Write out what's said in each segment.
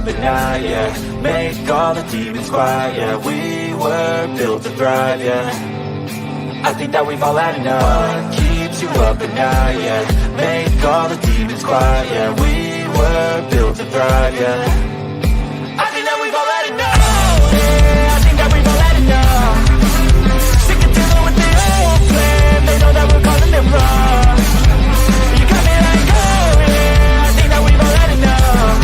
up at night, yeah. Make all the demons quiet, yeah. We were built to thrive, yeah. I think that we've all had enough. What keeps you up at night, yeah. Make all the demons quiet, yeah. We were built to thrive, yeah. I think that we've all had enough. Yeah, I think that we've all had enough. Sick of dealing with the old plan. They know that we're calling it wrong. You got me like, oh yeah, I think that we've all had enough.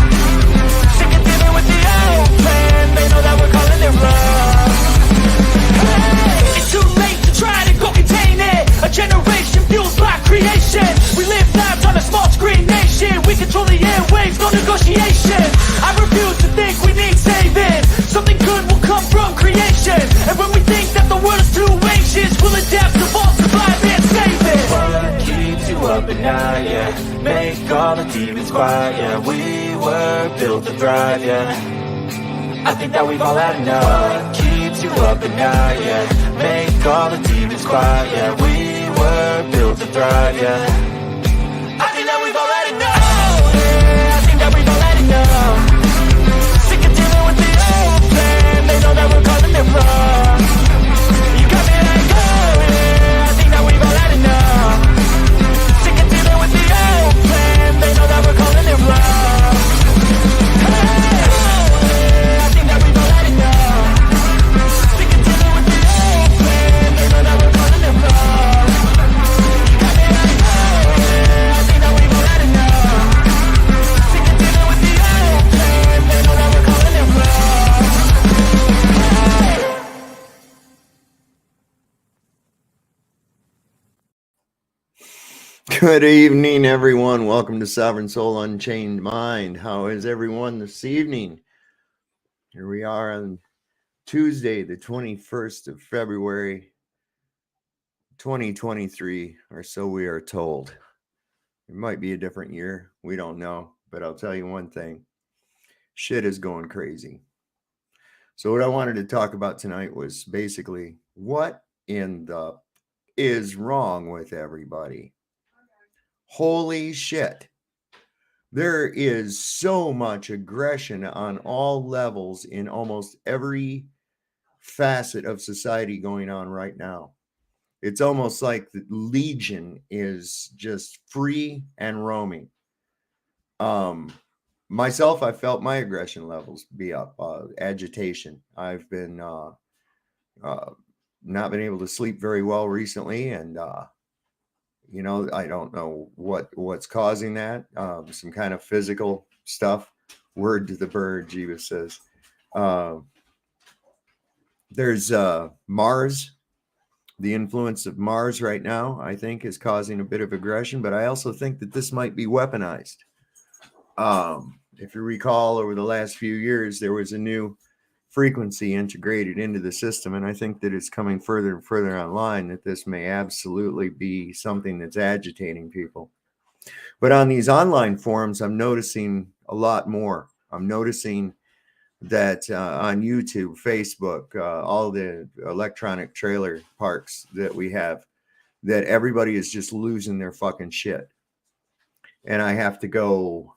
Sick of dealing with the old plan. They know that we're calling it wrong. Hey, it's too late to try to go contain it. A generation fueled by creation. We live lives on a small screen nation. We control the airwaves, no negotiation. I refuse to think we need saving. Something good will come from creation. And when we think that the world is too anxious, we'll adapt, evolve, survive, and save it. What keeps you up at night, yeah. Make all the demons quiet, yeah. We were built to thrive, yeah. I think that we've all had enough. What keeps you up at night, yeah. Make all the demons quiet, yeah. We were built to thrive, yeah. I think that we've all had enough. Yeah, I think that we've all had enough. Sick of dealing with the old plan. They know that we're calling it wrong. You got me like, oh yeah, I think that we've all had enough. Sick of dealing with the old plan. They know that we're calling it wrong. Hey, oh yeah, I think that we've all had enough. Sick of dealing with the old plan. They know that we're calling it wrong. You got me like, oh yeah, I think that we've all had enough. Sick of dealing with the old plan. They know that we're calling it wrong. Good evening, everyone. Welcome to Sovereign Soul Unchained Mind. How is everyone this evening? Here we are on Tuesday, the 21st of February, 2023, or so we are told. It might be a different year. We don't know. But I'll tell you one thing. Shit is going crazy. So what I wanted to talk about tonight was basically what in the is wrong with everybody. Holy shit. There is so much aggression on all levels in almost every facet of society going on right now. It's almost like the Legion is just free and roaming. Myself, I felt my aggression levels be up. Agitation. I've been not been able to sleep very well recently, and you know, I don't know what's causing that. Some kind of physical stuff. Word to the bird, Jeebus says. There's Mars. The influence of Mars right now, I think, is causing a bit of aggression, but I also think that this might be weaponized. If you recall, over the last few years, there was a new frequency integrated into the system, and I think that it's coming further and further online, that this may absolutely be something that's agitating people. But on these online forums, I'm noticing a lot more. I'm noticing that on YouTube, Facebook, all the electronic trailer parks that we have, that everybody is just losing their fucking shit. And I have to go,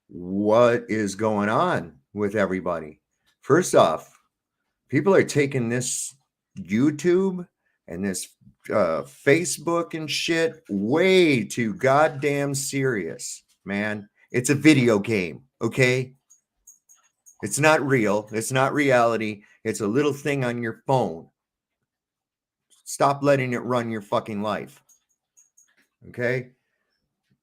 what is going on with everybody? First off, people are taking this YouTube and this Facebook and shit way too goddamn serious, man. It's a video game, okay? It's not real. It's not reality. It's a little thing on your phone. Stop letting it run your fucking life, okay?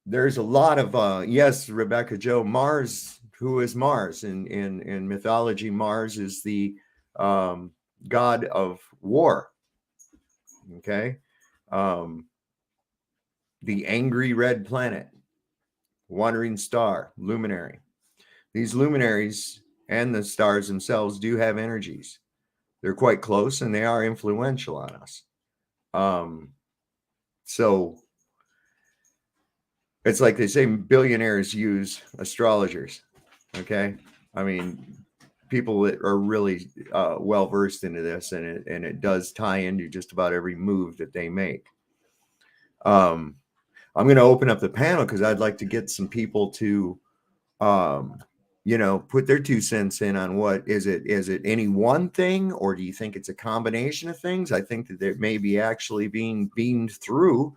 There's a lot of, yes, Rebecca Joe, Mars. Who is Mars? In mythology, Mars is the god of war. Okay. The angry red planet, wandering star, luminary. These luminaries and the stars themselves do have energies. They're quite close and they are influential on us. So it's like they say billionaires use astrologers. Okay. I mean, people that are really well versed into this, and it does tie into just about every move that they make. I'm going to open up the panel because I'd like to get some people to put their 2 cents in on what is it any one thing, or do you think it's a combination of things? I think that it may be actually being beamed through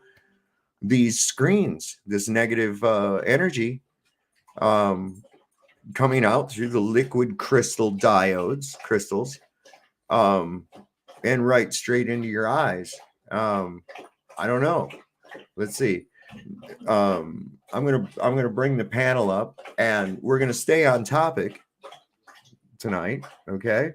these screens, this negative energy coming out through the liquid crystals, and right straight into your eyes. I don't know. Let's see. I'm gonna bring the panel up, and we're gonna stay on topic tonight. Okay.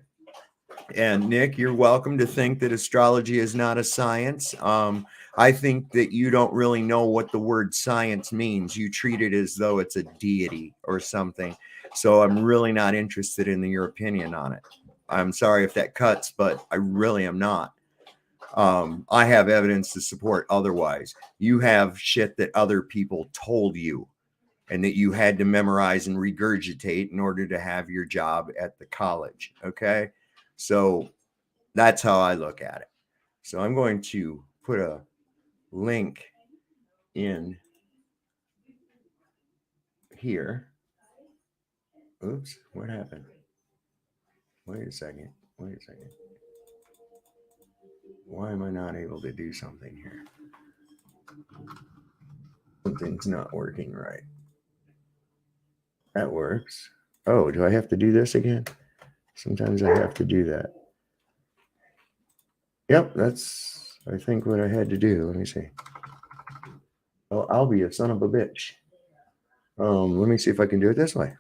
And Nick, you're welcome to think that astrology is not a science. I think that you don't really know what the word science means. You treat it as though it's a deity or something. So I'm really not interested in your opinion on it. I'm sorry if that cuts, but I really am not. I have evidence to support otherwise. You have shit that other people told you and that you had to memorize and regurgitate in order to have your job at the college. Okay. So that's how I look at it. So I'm going to put a link in here. Oops, what happened? Wait a second. Why am I not able to do something here? Something's not working right. That works. Oh, do I have to do this again? Sometimes I have to do that. Yep, that's, I think, what I had to do. Let me see. Oh, I'll be a son of a bitch. Let me see if I can do it this way.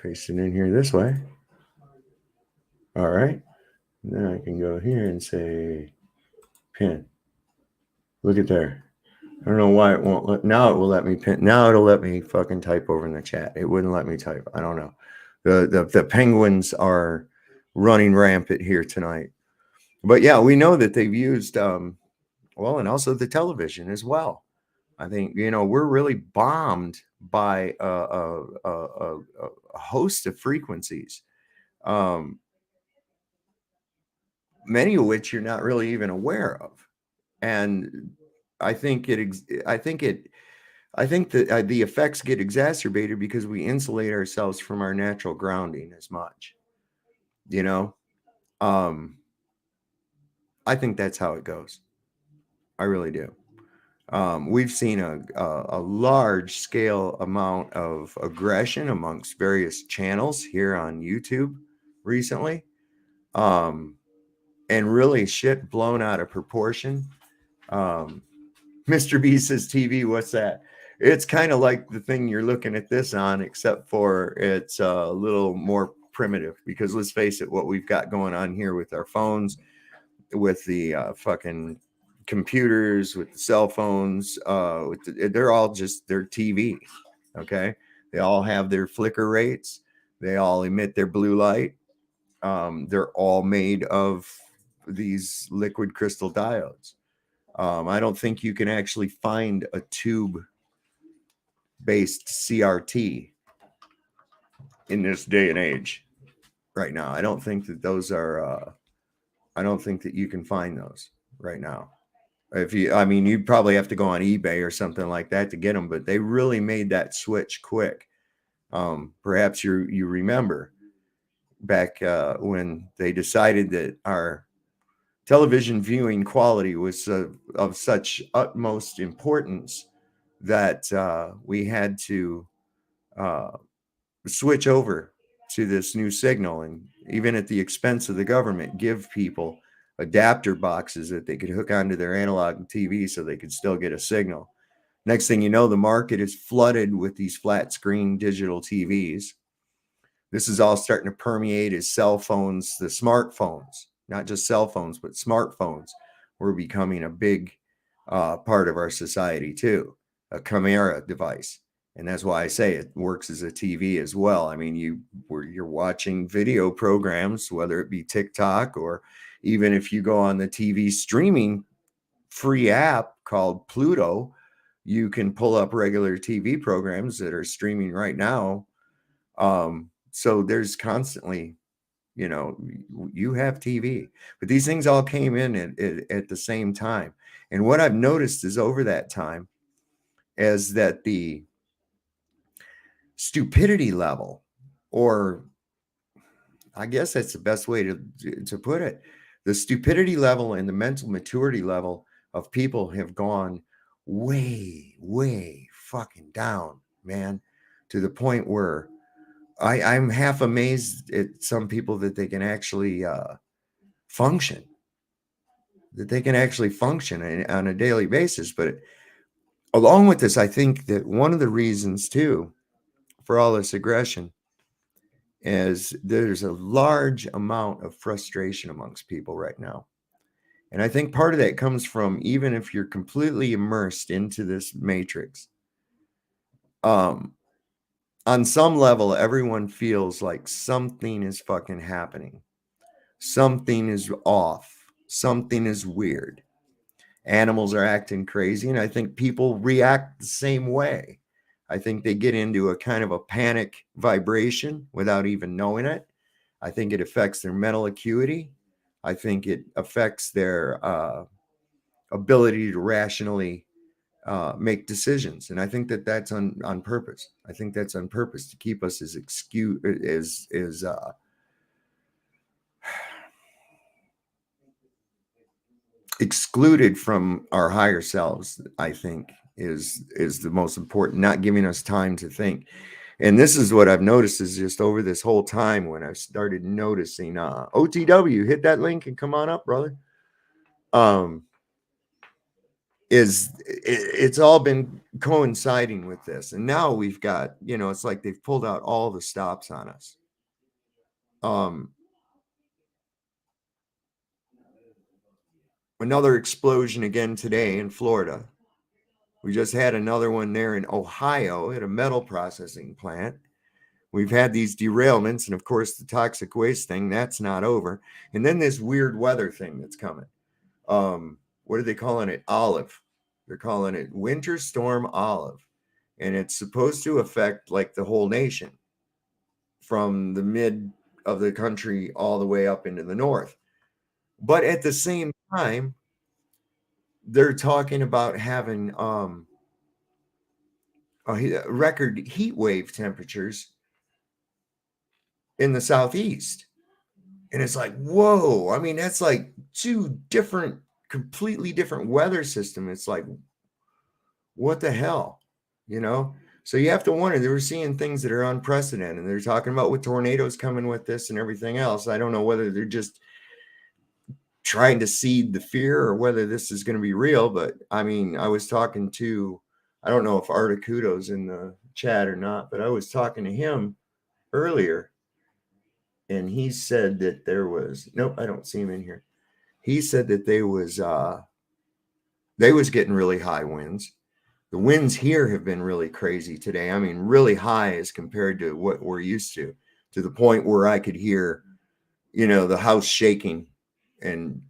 Paste it in here this way. All right. And then I can go here and say pin. Look at there. I don't know why it won't let. Now it will let me pin. Now it'll let me fucking type over in the chat. It wouldn't let me type. I don't know. The penguins are running rampant here tonight. But yeah, we know that they've used well, and also the television as well. I think we're really bombed by a host of frequencies, many of which you're not really even aware of, and I think that the effects get exacerbated because we insulate ourselves from our natural grounding as much. I think that's how it goes. I really do. We've seen a large scale amount of aggression amongst various channels here on YouTube recently, and really shit blown out of proportion. Mr. B says, TV, what's that? It's kind of like the thing you're looking at this on, except for it's a little more primitive, because let's face it, what we've got going on here with our phones, with the fucking computers, with the cell phones, they're all just their TV. Okay. They all have their flicker rates. They all emit their blue light. They're all made of these liquid crystal diodes. I don't think you can actually find a tube based CRT in this day and age right now. I don't think that those are, I don't think that you can find those right now. You'd probably have to go on eBay or something like that to get them, but they really made that switch quick. Perhaps you remember back when they decided that our television viewing quality was of such utmost importance that we had to switch over to this new signal, and even at the expense of the government, give people adapter boxes that they could hook onto their analog TV so they could still get a signal. Next thing you know, the market is flooded with these flat screen digital TVs. This is all starting to permeate as cell phones, the smartphones, not just cell phones, but smartphones were becoming a big part of our society too, a camera device. And that's why I say it works as a TV as well. I mean, you're watching video programs, whether it be TikTok, or even if you go on the TV streaming free app called Pluto, you can pull up regular TV programs that are streaming right now. So there's constantly, you have TV, but these things all came in at the same time. And what I've noticed is over that time is that the stupidity level, or I guess that's the best way to put it. The stupidity level and the mental maturity level of people have gone way, way fucking down, man, to the point where I'm half amazed at some people that they can actually function, on a daily basis. But along with this, I think that one of the reasons too for all this aggression is there's a large amount of frustration amongst people right now. And I think part of that comes from, even if you're completely immersed into this matrix, on some level, everyone feels like something is fucking happening. Something is off. Something is weird. Animals are acting crazy. And I think people react the same way. I think they get into a kind of a panic vibration without even knowing it. I think it affects their mental acuity. I think it affects their ability to rationally make decisions. And I think that that's on purpose. I think that's on purpose to keep us as excluded from our higher selves. I think is the most important, not giving us time to think. And this is what I've noticed is just over this whole time when I started noticing OTW, hit that link and come on up, brother. It's all been coinciding with this. And now we've got, it's like they've pulled out all the stops on us. Another explosion again today in Florida. We just had another one there in Ohio at a metal processing plant. We've had these derailments, and of course the toxic waste thing, that's not over. And then this weird weather thing that's coming. What are they calling it? Olive. They're calling it Winter Storm Olive. And it's supposed to affect like the whole nation from the mid of the country all the way up into the north. But at the same time, they're talking about having record heat wave temperatures in the southeast. And it's like, whoa. I mean, that's like two different, completely different weather system. It's like, what the hell? So you have to wonder, they were seeing things that are unprecedented. They're talking about with tornadoes coming with this and everything else. I don't know whether they're just trying to seed the fear or whether this is going to be real. But I mean, I was talking to, I don't know if Articudo's in the chat or not, but I was talking to him earlier, and he said that there was, nope, I don't see him in here. He said that they was getting really high winds. The winds here have been really crazy today. I mean, really high as compared to what we're used to the point where I could hear, the house shaking. And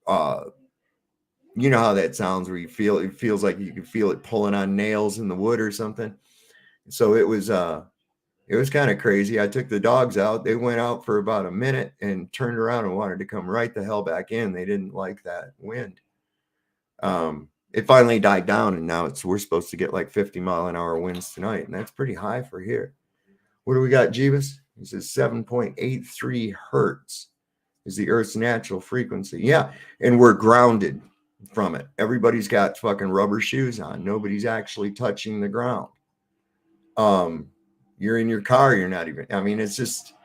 you know how that sounds, where it feels like you can feel it pulling on nails in the wood or something. So it was kind of crazy. I took the dogs out. They went out for about a minute and turned around and wanted to come right the hell back in. They didn't like that wind. It finally died down, and now we're supposed to get like 50-mile-an-hour winds tonight, and that's pretty high for here. What do we got, Jeebus? He says 7.83 hertz is the Earth's natural frequency. Yeah, and we're grounded from it. Everybody's got fucking rubber shoes on. Nobody's actually touching the ground. You're in your car. You're not even. I mean, it's just.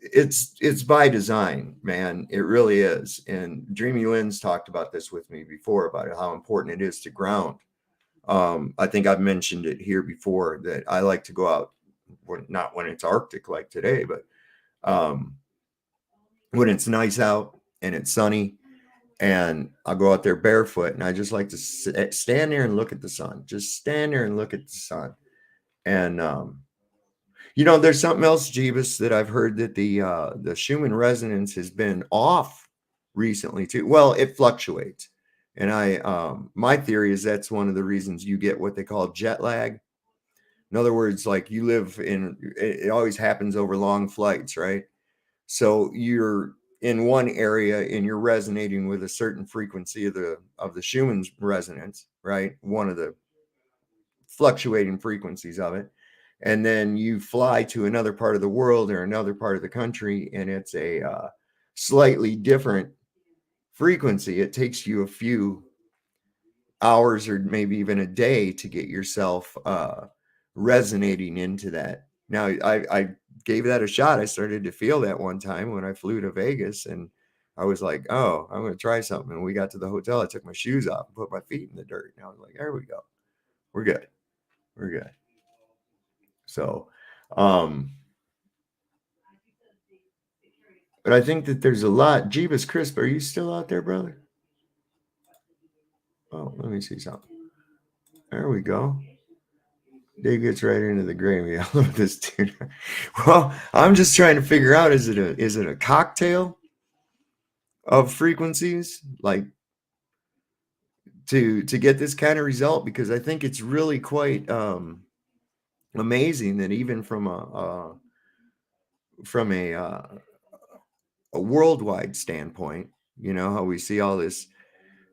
It's by design, man. It really is. And Dreamy Lynn's talked about this with me before, about how important it is to ground. I think I've mentioned it here before that I like to go out, not when it's Arctic like today, but when it's nice out and it's sunny, and I'll go out there barefoot, and I just like to stand there and look at the sun. Just stand there and look at the sun. And there's something else, Jeebus, that I've heard, that the Schumann resonance has been off recently too. Well, it fluctuates, and my theory is that's one of the reasons you get what they call jet lag. In other words, like it always happens over long flights, right? So you're in one area and you're resonating with a certain frequency of the Schumann's resonance, right? One of the fluctuating frequencies of it. and then you fly to another part of the world or another part of the country, and it's a slightly different frequency. It takes you a few hours or maybe even a day to get yourself resonating into that. Now, I gave that a shot. I started to feel that one time when I flew to Vegas, and I was like, oh, I'm going to try something. And we got to the hotel. I took my shoes off and put my feet in the dirt. And I was like, there we go. We're good. We're good. So, but I think that there's a lot. Jeebus Crisp, are you still out there, brother? Oh, let me see something. There we go. Dave gets right into the gravy. I love this dude. Well, I'm just trying to figure out, is it a cocktail of frequencies, like to get this kind of result? Because I think it's really quite amazing that even from a worldwide standpoint, how we see all this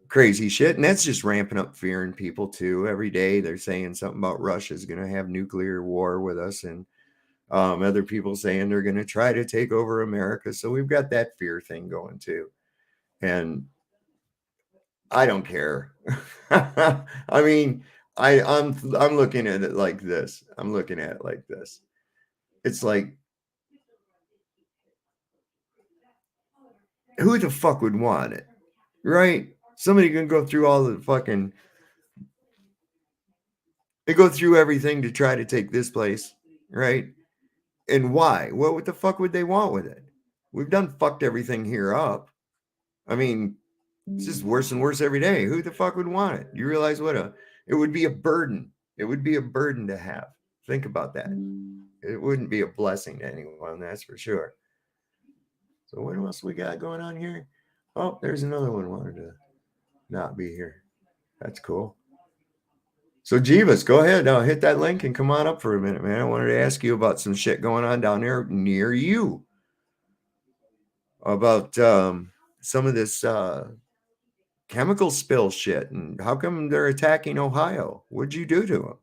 crazy shit, and that's just ramping up fear in people too. Every day they're saying something about Russia's going to have nuclear war with us, and other people saying they're going to try to take over America. So we've got that fear thing going too, and I don't care. I mean, I'm looking at it like this. I'm looking at it like this. It's like, who the fuck would want it, right? Somebody can go through all the fucking. They go through everything to try to take this place, right? And why? What the fuck would they want with it? We've done fucked everything here up. I mean, it's just worse and worse every day. Who the fuck would want it? You realize it would be a burden. It would be a burden to have. Think about that. It wouldn't be a blessing to anyone, that's for sure. So what else we got going on here? Oh, there's another one wanted to not be here. That's cool. So Jeeves, go ahead. Now hit that link and come on up for a minute, man. I wanted to ask you about some shit going on down there near you. About some of this chemical spill shit, and how come they're attacking Ohio? What'd you do to them?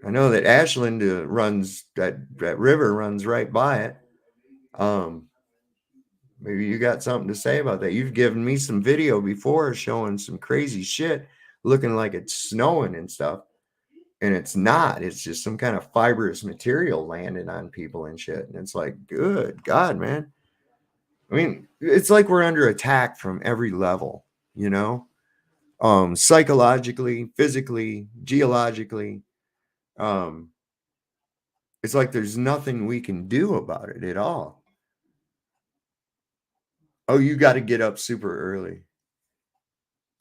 I know that Ashland runs that river runs right by it. Maybe you got something to say about that. You've given me some video before showing some crazy shit, looking like it's snowing and stuff, and it's not. It's just some kind of fibrous material landing on people and shit. And it's like, good God, man. I mean, it's like we're under attack from every level, psychologically, physically, geologically. It's like there's nothing we can do about it at all. Oh, you got to get up super early.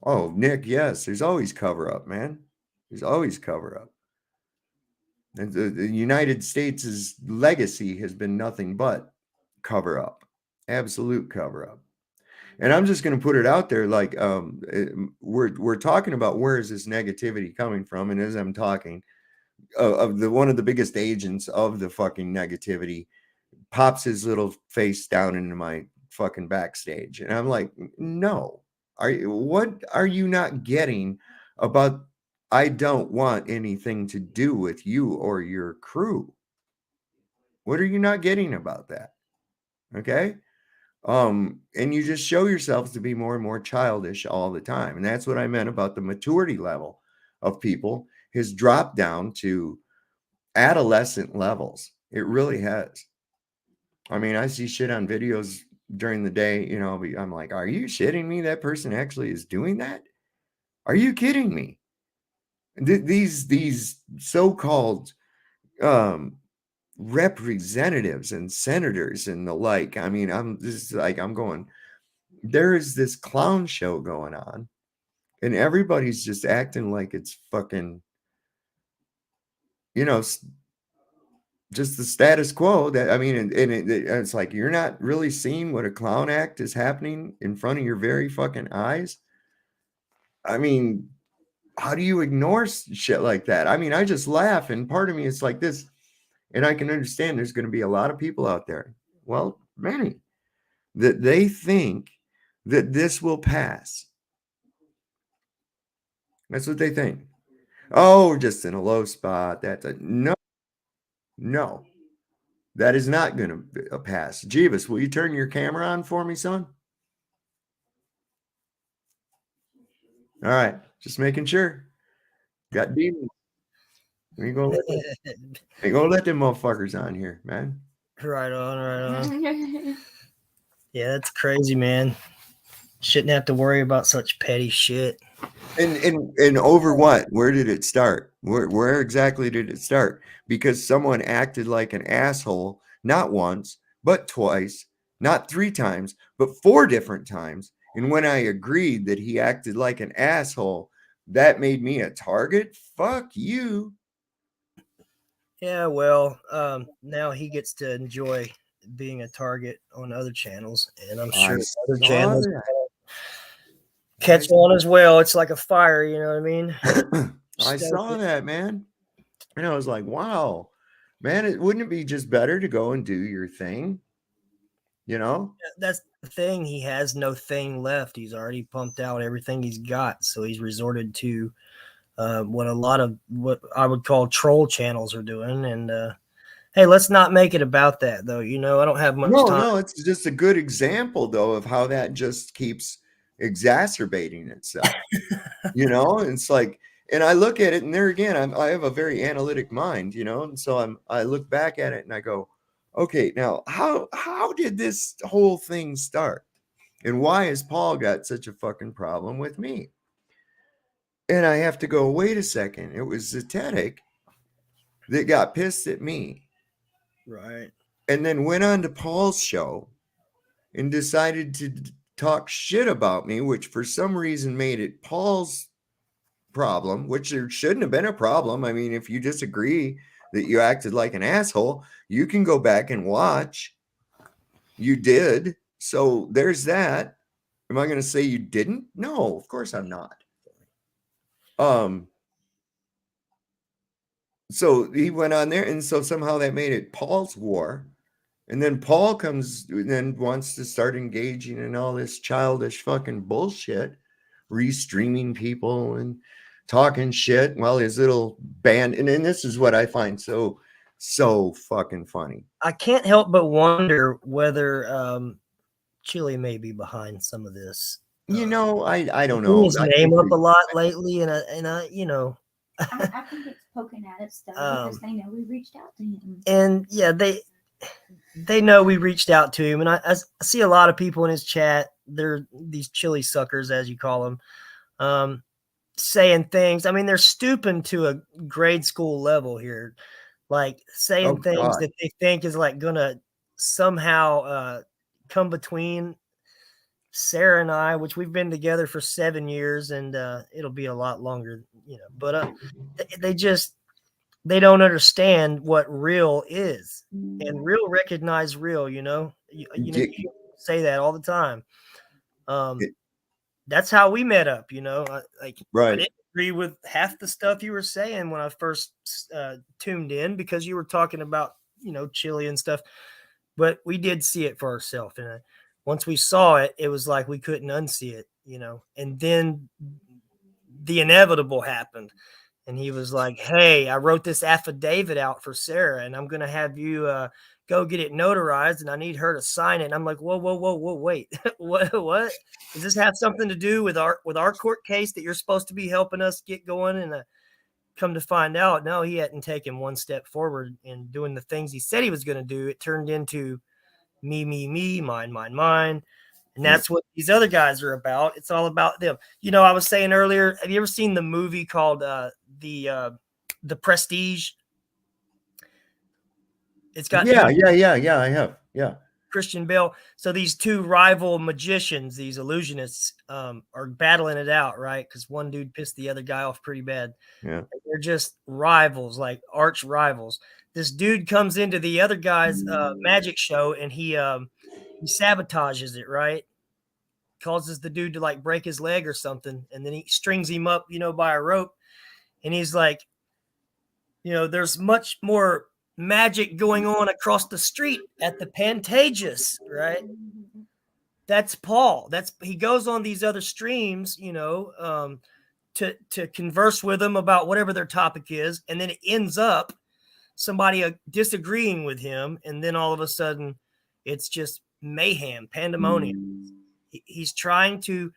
Oh, Nick, yes, there's always cover up, man. There's always cover up. And the United States' legacy has been nothing but cover up, absolute cover up. And I'm just going to put it out there, like we're talking about where is this negativity coming from, and as I'm talking, one of the biggest agents of the fucking negativity pops his little face down into my fucking backstage, and I'm like, no, what are you not getting about? I don't want anything to do with you or your crew. What are you not getting about that? Okay. And you just show yourselves to be more and more childish all the time. And that's what I meant about the maturity level of people has dropped down to adolescent levels. It really has. I mean, I see shit on videos during the day, I'm like, are you shitting me? That person actually is doing that? Are you kidding me? These so-called representatives and senators and the like. I mean, I'm going, there is this clown show going on, and everybody's just acting like it's fucking, just the status quo. That, I mean, and it's like, you're not really seeing what a clown act is happening in front of your very fucking eyes. I mean, how do you ignore shit like that? I mean, I just laugh, and part of me is like this, and I can understand there's going to be a lot of people out there, well, many, that they think that this will pass. That's what they think. Oh, just in a low spot. That's a no. No, that is not going to pass. Jeebus, will you turn your camera on for me, son? All right, just making sure. Got demons. We ain't gonna let them motherfuckers on here, man. Right on, right on. Yeah, that's crazy, man. Shouldn't have to worry about such petty shit. And over what? Where did it start? Where exactly did it start? Because someone acted like an asshole not once, but twice, not 3 times, but 4 different times. And when I agreed that he acted like an asshole, that made me a target? Fuck you. Yeah, well, now he gets to enjoy being a target on other channels, and I'm sure other saw channels that. catch on as well. It's like a fire, you know what I mean? I saw that, man. And I was like, wow, man, wouldn't it be just better to go and do your thing? You know? That's the thing. He has no thing left. He's already pumped out everything he's got. So he's resorted to what a lot of what I would call troll channels are doing. And hey, let's not make it about that, though. You know, I don't have much time. No, it's just a good example, though, of how that just keeps exacerbating itself. You know, it's like, and I look at it, and there again, I have a very analytic mind, you know, and so I look back at it and I go, okay, now how did this whole thing start, and why has Paul got such a fucking problem with me? And I have to go, wait a second, it was Zetetic that got pissed at me, Right. and then went on to Paul's show and decided to talk shit about me, which for some reason made it Paul's problem, which there shouldn't have been a problem. I mean, if you disagree that you acted like an asshole, you can go back and watch. You did. So there's that. Am I going to say you didn't? No, of course I'm not. So he went on there, and so somehow that made it Paul's war. And then Paul comes and then wants to start engaging in all this childish fucking bullshit, restreaming people and talking shit while his little band. And then this is what I find so fucking funny. I can't help but wonder whether Chile may be behind some of this. You know, I don't Bring know. his name up a lot lately, and I you know, I think it's poking at us though because they know we reached out to him. And yeah, they know we reached out to him, and I see a lot of people in his chat. They're these chili suckers, as you call them, saying things. I mean, they're stooping to a grade school level here, like saying things that they think is like gonna somehow come between Sarah and I, which we've been together for 7 years, and it'll be a lot longer, you know. But they don't understand what real is, and real recognize real. You know, you say that all the time. That's how we met up. You know, I didn't agree with half the stuff you were saying when I first tuned in because you were talking about Chile and stuff, but we did see it for ourselves, and once we saw it, it was like we couldn't unsee it, and then the inevitable happened. And he was like, hey, I wrote this affidavit out for Sarah, and I'm going to have you go get it notarized, and I need her to sign it. And I'm like, whoa, wait. what? Does this have something to do with our court case that you're supposed to be helping us get going? And come to find out, no, he hadn't taken one step forward in doing the things he said he was going to do. It turned into me, mine. And that's what these other guys are about. It's all about them. I was saying earlier, have you ever seen the movie called The Prestige? It's got I have. Yeah. Christian Bale. So these two rival magicians, these illusionists, are battling it out, right? Because one dude pissed the other guy off pretty bad. Yeah. They're just rivals, like arch rivals. This dude comes into the other guy's magic show, and he sabotages it, right? Causes the dude to like break his leg or something, and then he strings him up, by a rope, and he's like, there's much more magic going on across the street at the Pantages, right? That's Paul. He goes on these other streams, to converse with them about whatever their topic is, and then it ends up somebody disagreeing with him, and then all of a sudden it's just mayhem, pandemonium. He's trying to,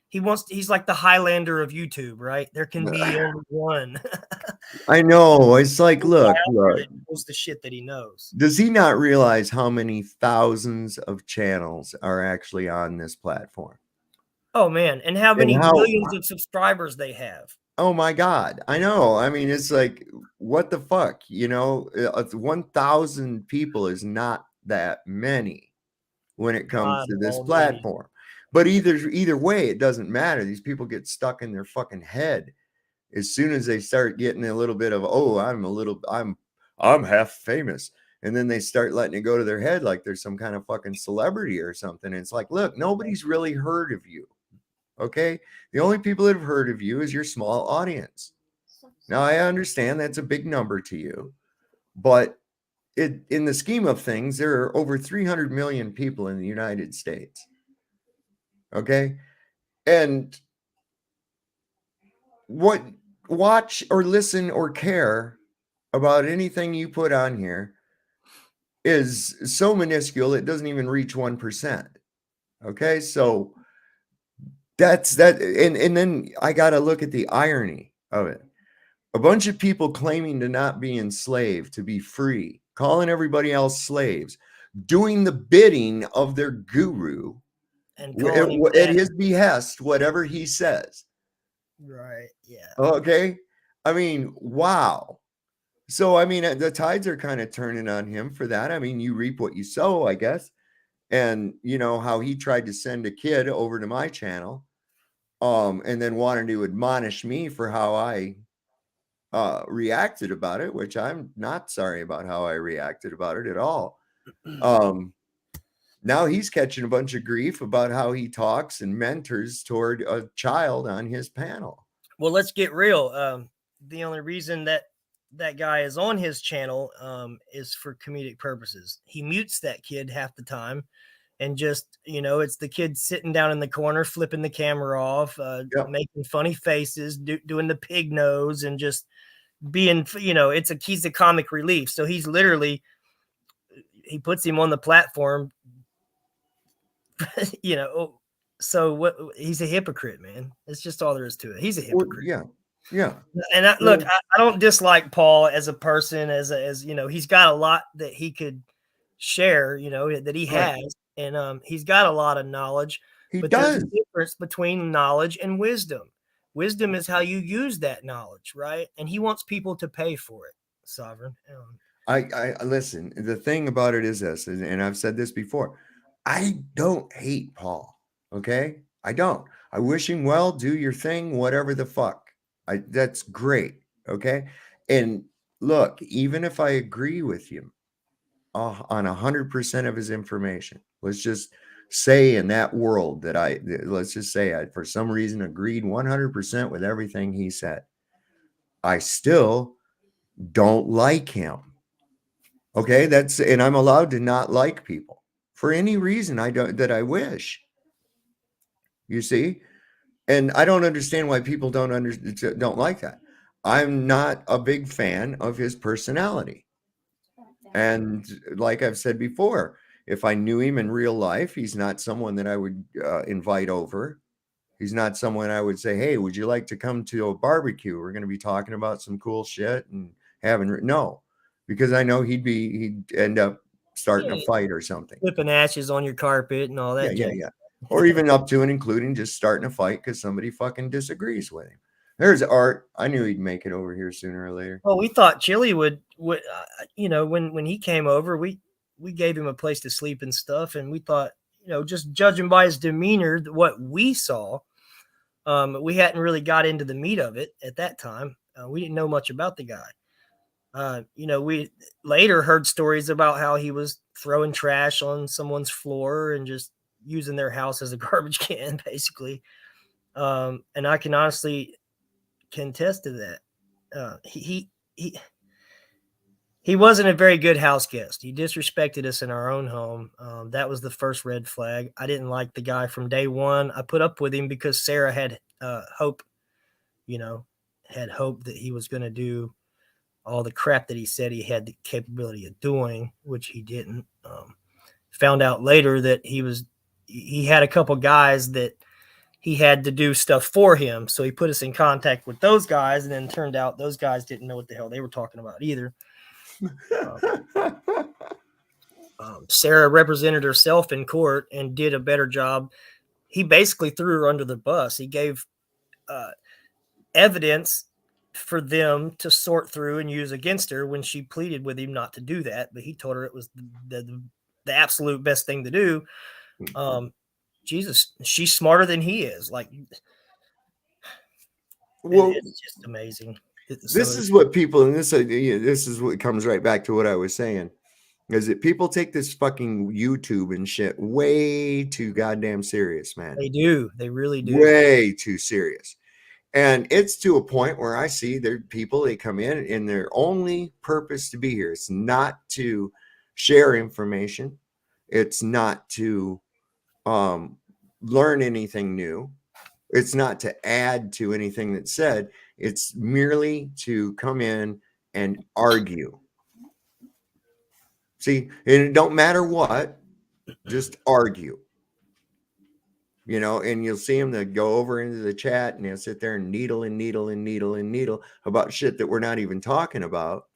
he's like the Highlander of YouTube, right? There can be only one. I know. It's like, look, knows the shit that he knows. Does he not realize how many thousands of channels are actually on this platform? Oh man, and how many millions of subscribers they have. Oh my God. I know. I mean, it's like, what the fuck? 1,000 people is not that many when it comes to this platform. But either way, it doesn't matter. These people get stuck in their fucking head as soon as they start getting a little bit of, oh, I'm half famous. And then they start letting it go to their head like there's some kind of fucking celebrity or something. And it's like, look, nobody's really heard of you. Okay. The only people that have heard of you is your small audience. Now, I understand that's a big number to you, but in the scheme of things, there are over 300 million people in the United States. Okay. And what watch or listen or care about anything you put on here is so minuscule, it doesn't even reach 1%. Okay. So that's that. And then I got to look at the irony of it. A bunch of people claiming to not be enslaved, to be free, calling everybody else slaves, doing the bidding of their guru and at his behest, whatever he says. Right. Yeah. Okay. I mean, wow. So, I mean, the tides are kind of turning on him for that. I mean, you reap what you sow, I guess. And you know how he tried to send a kid over to my channel, and then wanted to admonish me for how I reacted about it, which I'm not sorry about how I reacted about it at all. Now he's catching a bunch of grief about how he talks and mentors toward a child on his panel. Well, let's get real. The only reason that guy is on his channel is for comedic purposes. He mutes that kid half the time and just, it's the kid sitting down in the corner, flipping the camera off, making funny faces, doing the pig nose, and just being, he's a comic relief. So he's literally, he puts him on the platform, so what? He's a hypocrite, man. It's just all there is to it. He's a hypocrite. Yeah. And look, I don't dislike Paul as a person, as he's got a lot that he could share, that he has, and he's got a lot of knowledge. There's a difference between knowledge and wisdom. Wisdom is how you use that knowledge, right? And he wants people to pay for it. Sovereign. I listen. The thing about it is this, and I've said this before. I don't hate Paul. Okay, I don't. I wish him well. Do your thing, whatever the fuck. That's great. Okay, and look, even if I agree with him on 100% of his information, let's just say in that world that let's just say I for some reason agreed 100% with everything he said, I still don't like him. Okay, and I'm allowed to not like people for any reason that I wish. You see, and I don't understand why people don't like that. I'm not a big fan of his personality, and like I've said before, if I knew him in real life, he's not someone that I would invite over. He's not someone I would say, "Hey, would you like to come to a barbecue? We're going to be talking about some cool shit and no." Because I know he'd end up starting a fight or something. Flipping ashes on your carpet and all that. Yeah. Or even up to and including just starting a fight because somebody fucking disagrees with him. There's Art. I knew he'd make it over here sooner or later. Well, we thought Chili would when he came over, we gave him a place to sleep and stuff. And we thought, just judging by his demeanor, what we saw, we hadn't really got into the meat of it at that time. We didn't know much about the guy. We later heard stories about how he was throwing trash on someone's floor and just using their house as a garbage can, basically. And I can honestly contest to that. He wasn't a very good house guest. He disrespected us in our own home. That was the first red flag. I didn't like the guy from day one. I put up with him because Sarah had hope had hoped that he was going to do all the crap that he said he had the capability of doing, which he didn't. Found out later that he had a couple guys that he had to do stuff for him. So he put us in contact with those guys, and then turned out those guys didn't know what the hell they were talking about either. Sarah represented herself in court and did a better job. He basically threw her under the bus. He gave evidence for them to sort through and use against her when she pleaded with him not to do that. But he told her it was the absolute best thing to do. Jesus, she's smarter than he is. Like, well, it's just amazing. This is what people, and this is what comes right back to what I was saying, is that people take this fucking YouTube and shit way too goddamn serious, man. They do. They really do. Way too serious. And it's to a point where I see there people, they come in and their only purpose to be here. It's not to share information. It's not to learn anything new. It's not to add to anything that's said. It's merely to come in and argue. See, and it don't matter what, just argue. And you'll see them that go over into the chat and they'll sit there and needle about shit that we're not even talking about,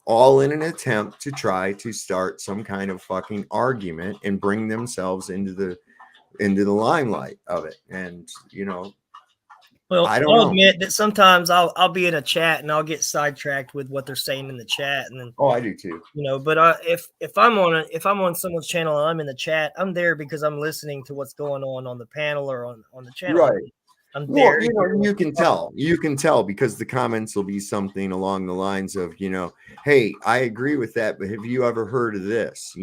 all in an attempt to try to start some kind of fucking argument and bring themselves into the limelight of it. And well, I'll admit that sometimes I'll be in a chat and I'll get sidetracked with what they're saying in the chat, and then I do too. But if I'm on someone's channel and I'm in the chat, I'm there because I'm listening to what's going on the panel or on the channel. Right. I'm there. You can tell because the comments will be something along the lines of, hey, I agree with that, but have you ever heard of this?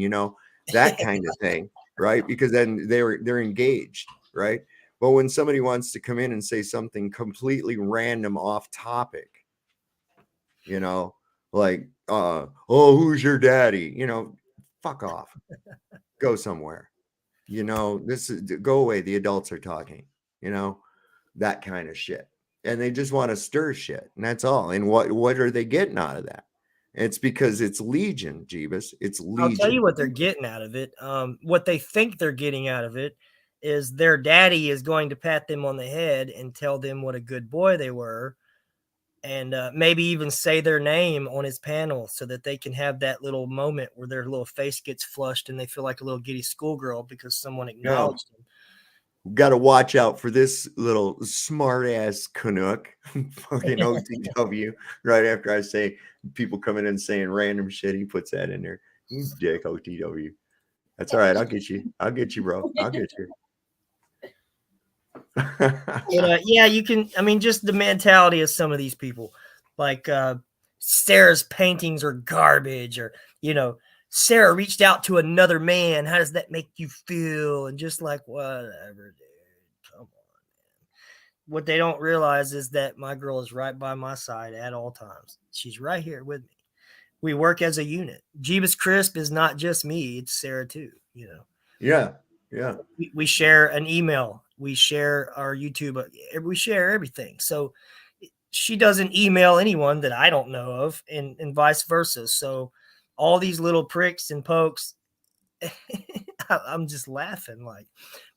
That kind of thing, right? Because then they're engaged, right? But when somebody wants to come in and say something completely random off topic, like, oh, who's your daddy? Fuck off. Go somewhere. Go away. The adults are talking, that kind of shit. And they just want to stir shit. And that's all. And what are they getting out of that? It's because it's legion, Jeebus. It's legion. I'll tell you what they're getting out of it. What they think they're getting out of it is their daddy is going to pat them on the head and tell them what a good boy they were, and maybe even say their name on his panel so that they can have that little moment where their little face gets flushed and they feel like a little giddy schoolgirl because someone acknowledged them. Got to watch out for this little smart ass Canuck, fucking OTW. Right after I say people coming in saying random shit, he puts that in there. You dick OTW. That's all right. I'll get you, bro. I'll get you. Yeah, you can. I mean, just the mentality of some of these people, like Sarah's paintings are garbage, or Sarah reached out to another man. How does that make you feel? And just like, whatever, dude. Come on, man. What they don't realize is that my girl is right by my side at all times. She's right here with me. We work as a unit. Jeebus Crisp is not just me; it's Sarah too. Yeah. We share an email. We share our YouTube. We share everything. So she doesn't email anyone that I don't know of, and vice versa. So all these little pricks and pokes, I'm just laughing,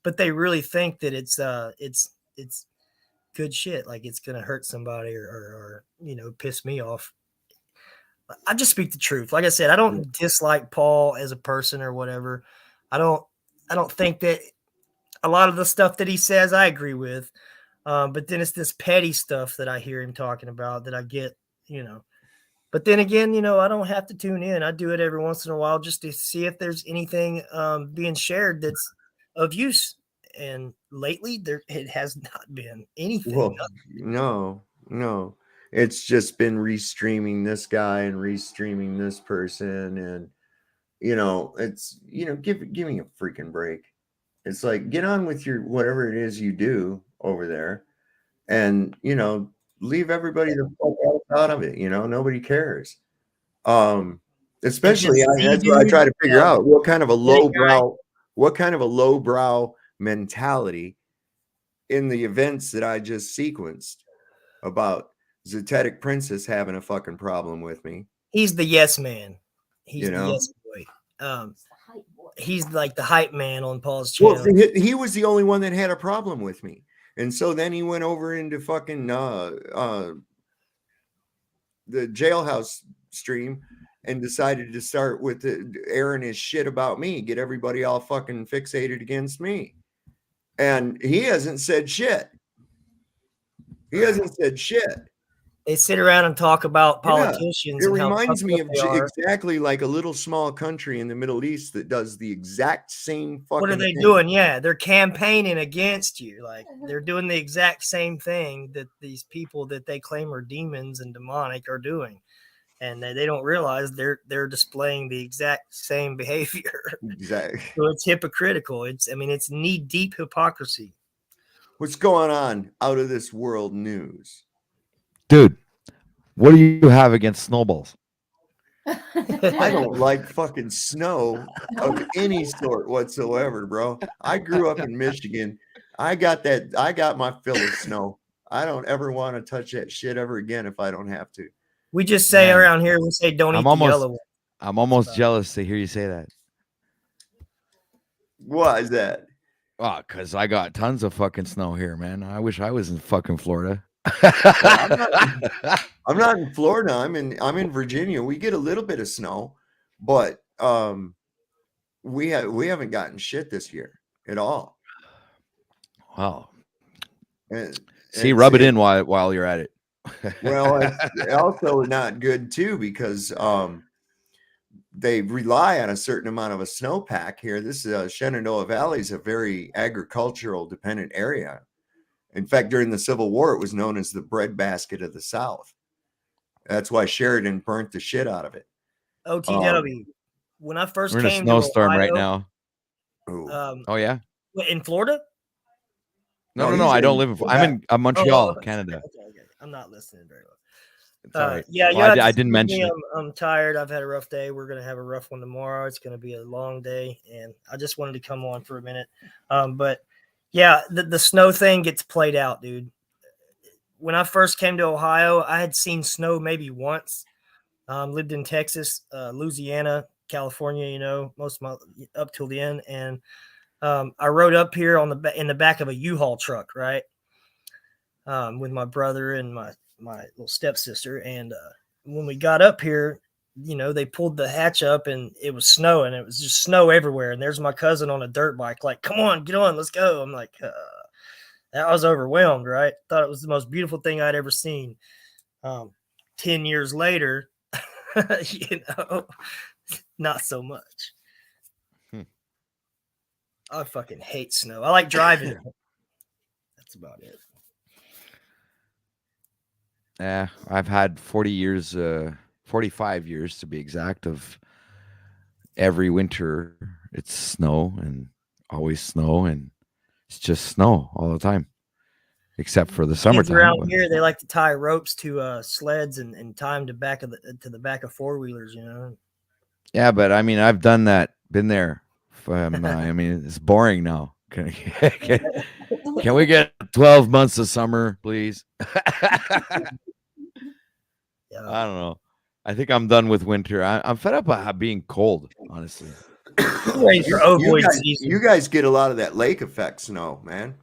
but they really think that it's good shit. Like it's gonna hurt somebody or piss me off. I just speak the truth. Like I said, I don't dislike Paul as a person or whatever. I don't think that a lot of the stuff that he says I agree with. But then it's this petty stuff that I hear him talking about that I get, But then again, I don't have to tune in. I do it every once in a while just to see if there's anything being shared that's of use. And lately, it has not been anything. Well, no. It's just been restreaming this guy and restreaming this person, and it's give me a freaking break. It's like, get on with your whatever it is you do over there, and leave everybody the fuck out of it. Nobody cares. Especially that's what I try to figure out. What kind of a lowbrow mentality in the events that I just sequenced about Zetetic Princess having a fucking problem with me. He's the yes man. He's the You know? yes boy. He's like the hype man on Paul's channel. Well, he was the only one that had a problem with me. And so then he went over into fucking the Jailhouse stream and decided to start with airing his shit about me, get everybody all fucking fixated against me. And he hasn't said shit. He hasn't said shit. They sit around and talk about politicians. It reminds me of exactly like a little small country in the Middle East that does the exact same fucking What are they thing. doing? Yeah, they're campaigning against you. Like they're doing the exact same thing that these people that they claim are demons and demonic are doing. And they don't realize they're displaying the exact same behavior. Exactly. So it's hypocritical. It's knee-deep hypocrisy. What's going on out of this world news? Dude, what do you have against snowballs? I don't like fucking snow of any sort whatsoever, bro. I grew up in Michigan. I got my fill of snow. I don't ever want to touch that shit ever again if I don't have to. We just say around here, we say don't eat the yellow one. I'm almost jealous to hear you say that. Why is that? Oh, because I got tons of fucking snow here, man. I wish I was in fucking Florida. I'm not in Florida. I'm in Virginia. We get a little bit of snow, but we haven't gotten shit this year at all. Wow. See, rub it in while you're at it. Well, it's also not good too because they rely on a certain amount of a snowpack here. This Shenandoah Valley is a very agricultural dependent area. In fact, during the Civil War, it was known as the breadbasket of the South. That's why Sheridan burnt the shit out of it. OTW. When I first we're in a snowstorm right now. Oh yeah, in Florida? No. I don't live in. I'm in Montreal, Canada. Okay. I'm not listening very well. It's all right. Yeah, well, I didn't mention it. I'm tired. I've had a rough day. We're gonna have a rough one tomorrow. It's gonna be a long day, and I just wanted to come on for a minute. But yeah, the snow thing gets played out, dude. When I first came to Ohio, I had seen snow maybe once. Lived in Texas, Louisiana, California, most of my up till the end, and I rode up here in the back of a U-Haul truck, right, with my brother and my little stepsister, and when we got up here, they pulled the hatch up and it was snowing. It was just snow everywhere, and there's my cousin on a dirt bike, like, "Come on, get on, let's go." I'm like, I was overwhelmed, right? Thought it was the most beautiful thing I'd ever seen. 10 years later, not so much. I fucking hate snow. I like driving. That's about it. Yeah, I've had 45 years to be exact, of every winter it's snow and always snow, and it's just snow all the time, except for the summertime. Around here, they like to tie ropes to sleds and tie them to the back of four-wheelers, Yeah, but I mean, I've done that, been there. I mean, it's boring now. Can we get 12 months of summer, please? Yeah. I don't know. I think I'm done with winter. I'm fed up of being cold, honestly. You guys get a lot of that lake effect snow, man.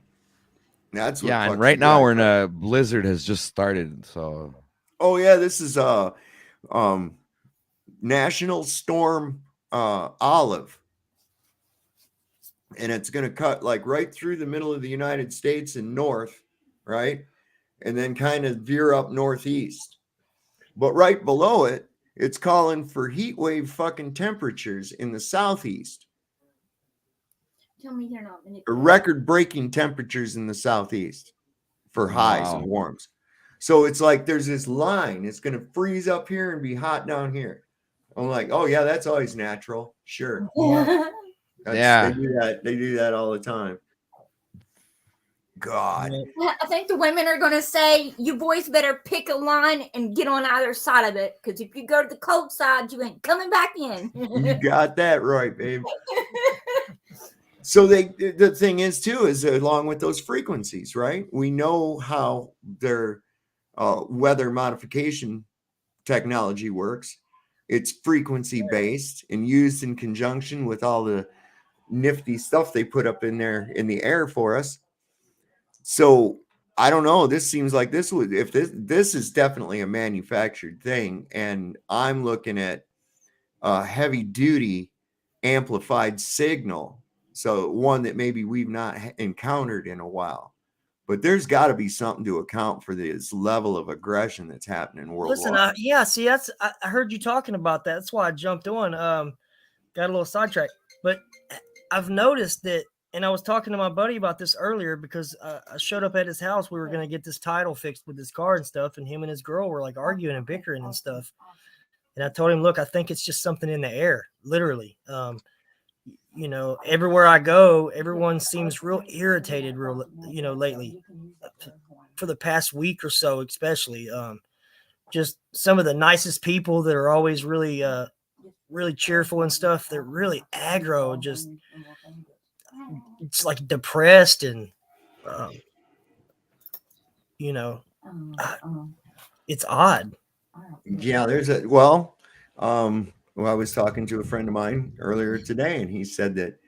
That's what. Yeah, and right now we're in a blizzard has just started. So. Oh yeah, this is National Storm Olive, and it's going to cut like right through the middle of the United States and north, right, and then kind of veer up northeast. But right below it, it's calling for heat wave fucking temperatures in the southeast. Tell me they're not Record-breaking temperatures in the southeast for highs and warms. So it's like there's this line. It's going to freeze up here and be hot down here. I'm like, oh yeah, that's always natural. Sure. Yeah. They do that all the time. God. I think the women are going to say, you boys better pick a line and get on either side of it. Because if you go to the cold side, you ain't coming back in. You got that right, babe. So the thing is too, is along with those frequencies, right? We know how they're weather modification technology works. It's frequency based and used in conjunction with all the nifty stuff they put up in there in the air for us. So I don't know. This seems like this would, if this is definitely a manufactured thing, and I'm looking at a heavy duty amplified signal. So one that maybe we've not encountered in a while. But there's got to be something to account for this level of aggression that's happening worldwide. Listen, yeah, see, that's I heard you talking about that. That's why I jumped on. Got a little sidetracked, but I've noticed that, and I was talking to my buddy about this earlier because I showed up at his house. We were going to get this title fixed with his car and stuff, and him and his girl were like arguing and bickering and stuff. And I told him, look, I think it's just something in the air, literally. You know, everywhere I go, everyone seems real irritated, lately, for the past week or so, especially. Just some of the nicest people that are always really, really cheerful and stuff. They're really aggro, just it's like depressed and, it's odd. Yeah, there's I was talking to a friend of mine earlier today, and he said that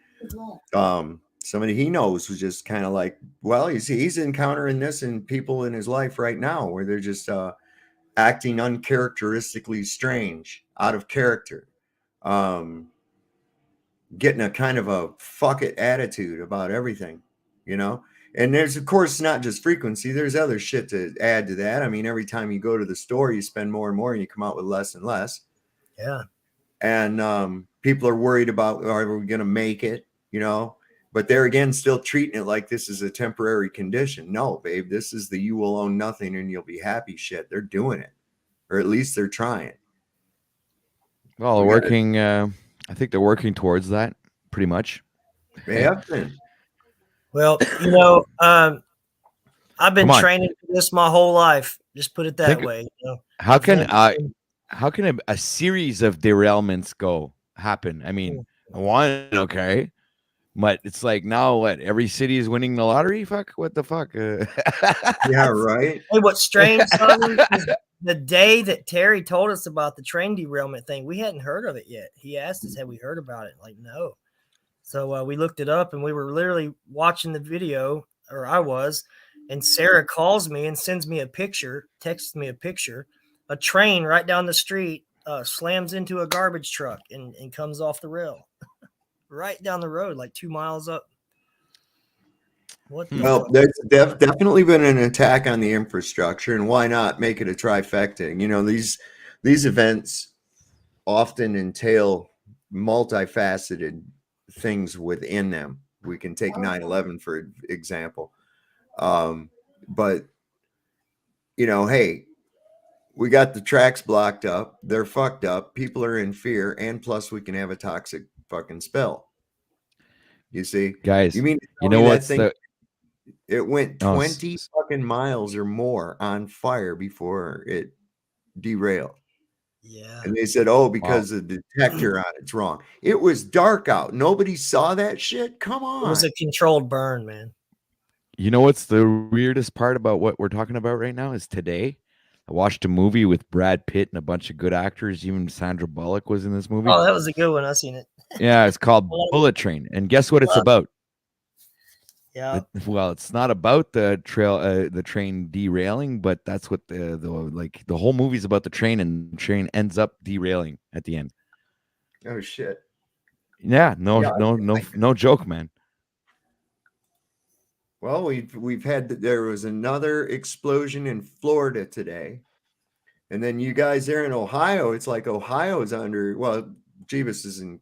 somebody he knows was just kind of like, well, he's encountering this in people in his life right now where they're just acting uncharacteristically strange, out of character, getting a kind of a fuck it attitude about everything, And there's, of course, not just frequency. There's other shit to add to that. I mean, every time you go to the store, you spend more and more, and you come out with less and less. Yeah. And people are worried about, are we going to make it, But they're, again, still treating it like this is a temporary condition. No, babe, this is the you will own nothing and you'll be happy shit. They're doing it. Or at least they're trying. Well, I think they're working towards that pretty much. They have been. Well, I've been training for this my whole life. Just put it that way. How can a series of derailments happen? I mean, one, okay, but it's like now what? Every city is winning the lottery? Fuck, what the fuck? Yeah, right. Hey, what's strange, Simon, is the day that Terry told us about the train derailment thing, we hadn't heard of it yet. He asked us, have we heard about it? Like, no. So we looked it up, and we were literally watching the video, or I was, and Sarah calls me and sends me a picture, texts me a picture. A train right down the street slams into a garbage truck and comes off the rail. Right down the road, like 2 miles up. Well, there's definitely been an attack on the infrastructure, and why not make it a trifecta? These events often entail multifaceted things within them. We can take 9/11 for example, but hey, we got the tracks blocked up, they're fucked up, people are in fear, and plus we can have a toxic fucking spill. You see, guys, you mean what's it went 20 fucking miles or more on fire before it derailed. Yeah. And they said, because the detector on it's wrong. It was dark out. Nobody saw that shit. Come on. It was a controlled burn, man. You know what's the weirdest part about what we're talking about right now is today I watched a movie with Brad Pitt and a bunch of good actors. Even Sandra Bullock was in this movie. Oh, that was a good one. I've seen it. Yeah, it's called Bullet Train. And guess what it's about? Yeah. Well, it's not about the train derailing, but that's what the whole movie's about, the train, and the train ends up derailing at the end. Oh shit. Yeah, no joke, man. Well, we've had there was another explosion in Florida today. And then you guys there in Ohio, it's like Ohio's under, Jeebus is in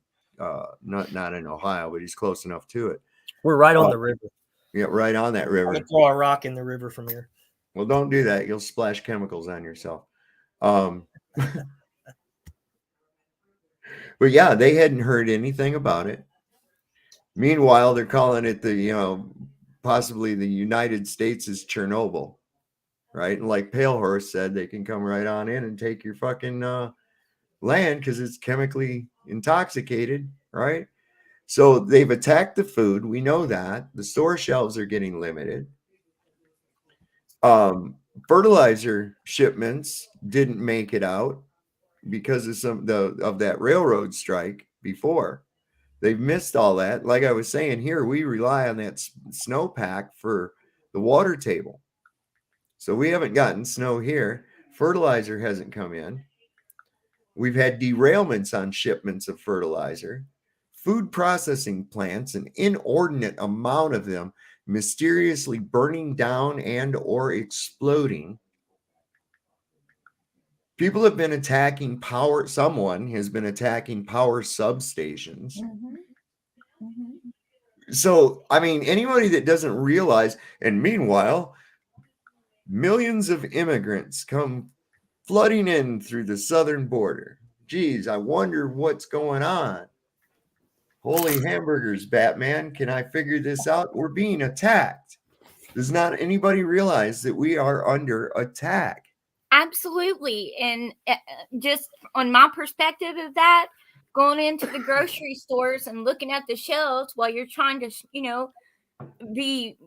not in Ohio, but he's close enough to it. We're right on the river. Yeah, right on that river. I'm gonna throw a rock in the river from here. Well, don't do that. You'll splash chemicals on yourself. But yeah, they hadn't heard anything about it. Meanwhile, they're calling it possibly the United States is Chernobyl, right? And like Pale Horse said, they can come right on in and take your fucking land because it's chemically intoxicated, right? So they've attacked the food. We know that the store shelves are getting limited. fertilizer shipments didn't make it out because of of that railroad strike before. They've missed all that. Like I was saying here, we rely on that snowpack for the water table. So we haven't gotten snow here. Fertilizer hasn't come in. We've had derailments on shipments of fertilizer. Food processing plants, an inordinate amount of them, mysteriously burning down and or exploding. People have been attacking power. Someone has been attacking power substations. So, I mean, anybody that doesn't realize, and meanwhile, millions of immigrants come flooding in through the southern border. Geez, I wonder what's going on. Holy hamburgers, Batman. Can I figure this out? We're being attacked. Does not anybody realize that we are under attack? Absolutely. And just on my perspective of that, going into the grocery stores and looking at the shelves while you're trying to, be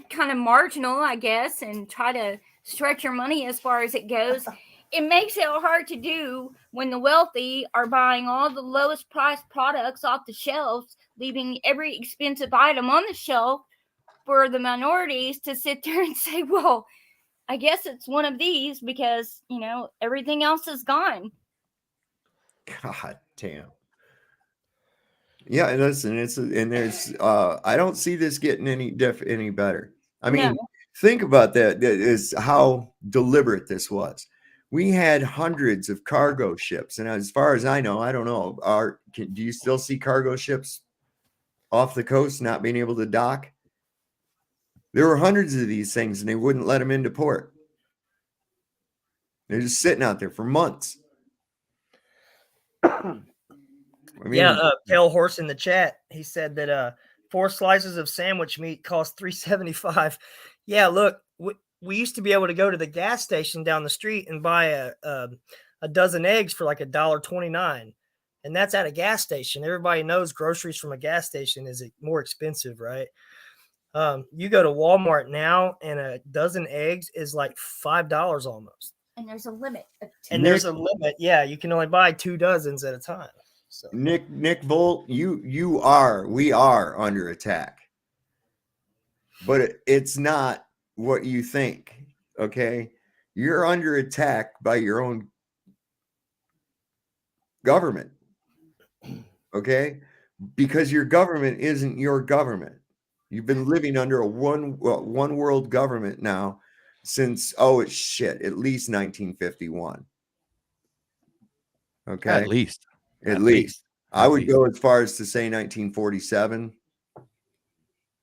kind of marginal, I guess, and try to stretch your money as far as it goes. It makes it hard to do when the wealthy are buying all the lowest priced products off the shelves, leaving every expensive item on the shelf for the minorities to sit there and say, well, I guess it's one of these because, everything else is gone. God damn. Yeah, and listen, there's I don't see this getting any better. I mean, think about that is how deliberate this was. We had hundreds of cargo ships, and as far as I know, I don't know, do you still see cargo ships off the coast not being able to dock? There were hundreds of these things, and they wouldn't let them into port. They're just sitting out there for months. I mean, Pale Horse in the chat, he said that 4 slices of sandwich meat cost $3.75. Yeah, look, we used to be able to go to the gas station down the street and buy a dozen eggs for like $1.29, and that's at a gas station. Everybody knows groceries from a gas station is more expensive, right? You go to Walmart now, and a dozen eggs is like $5 almost. And there's a limit. There's a limit. Yeah, you can only buy 2 dozens at a time. So. Nick Volt, we are under attack, but it's not what you think. Okay, you're under attack by your own government. Okay, because your government isn't your government. You've been living under a one world government now since at least 1951. Okay, at least. I would go as far as to say 1947.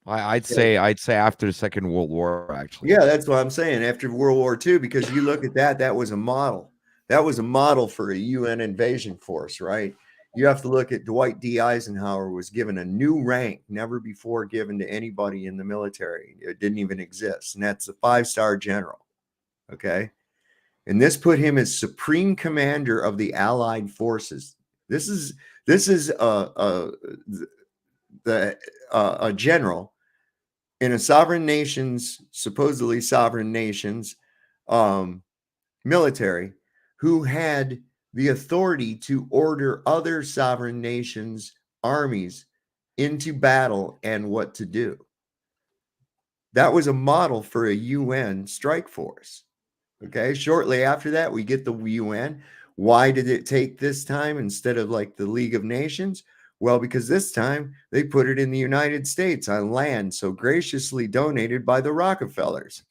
I'd say after the Second World War, actually. Yeah, that's what I'm saying. After World War II, because you look at that was a model. That was a model for a UN invasion force, right? You have to look at Dwight D. Eisenhower was given a new rank never before given to anybody in the military. It didn't even exist, and that's a 5-star general. Okay, and this put him as supreme commander of the Allied forces. This is a general in a supposedly sovereign nation's military who had the authority to order other sovereign nations' armies into battle and what to do. That was a model for a UN strike force. Okay, shortly after that, we get the UN. Why did it take this time instead of like the League of Nations? Well, because this time they put it in the United States on land so graciously donated by the Rockefellers.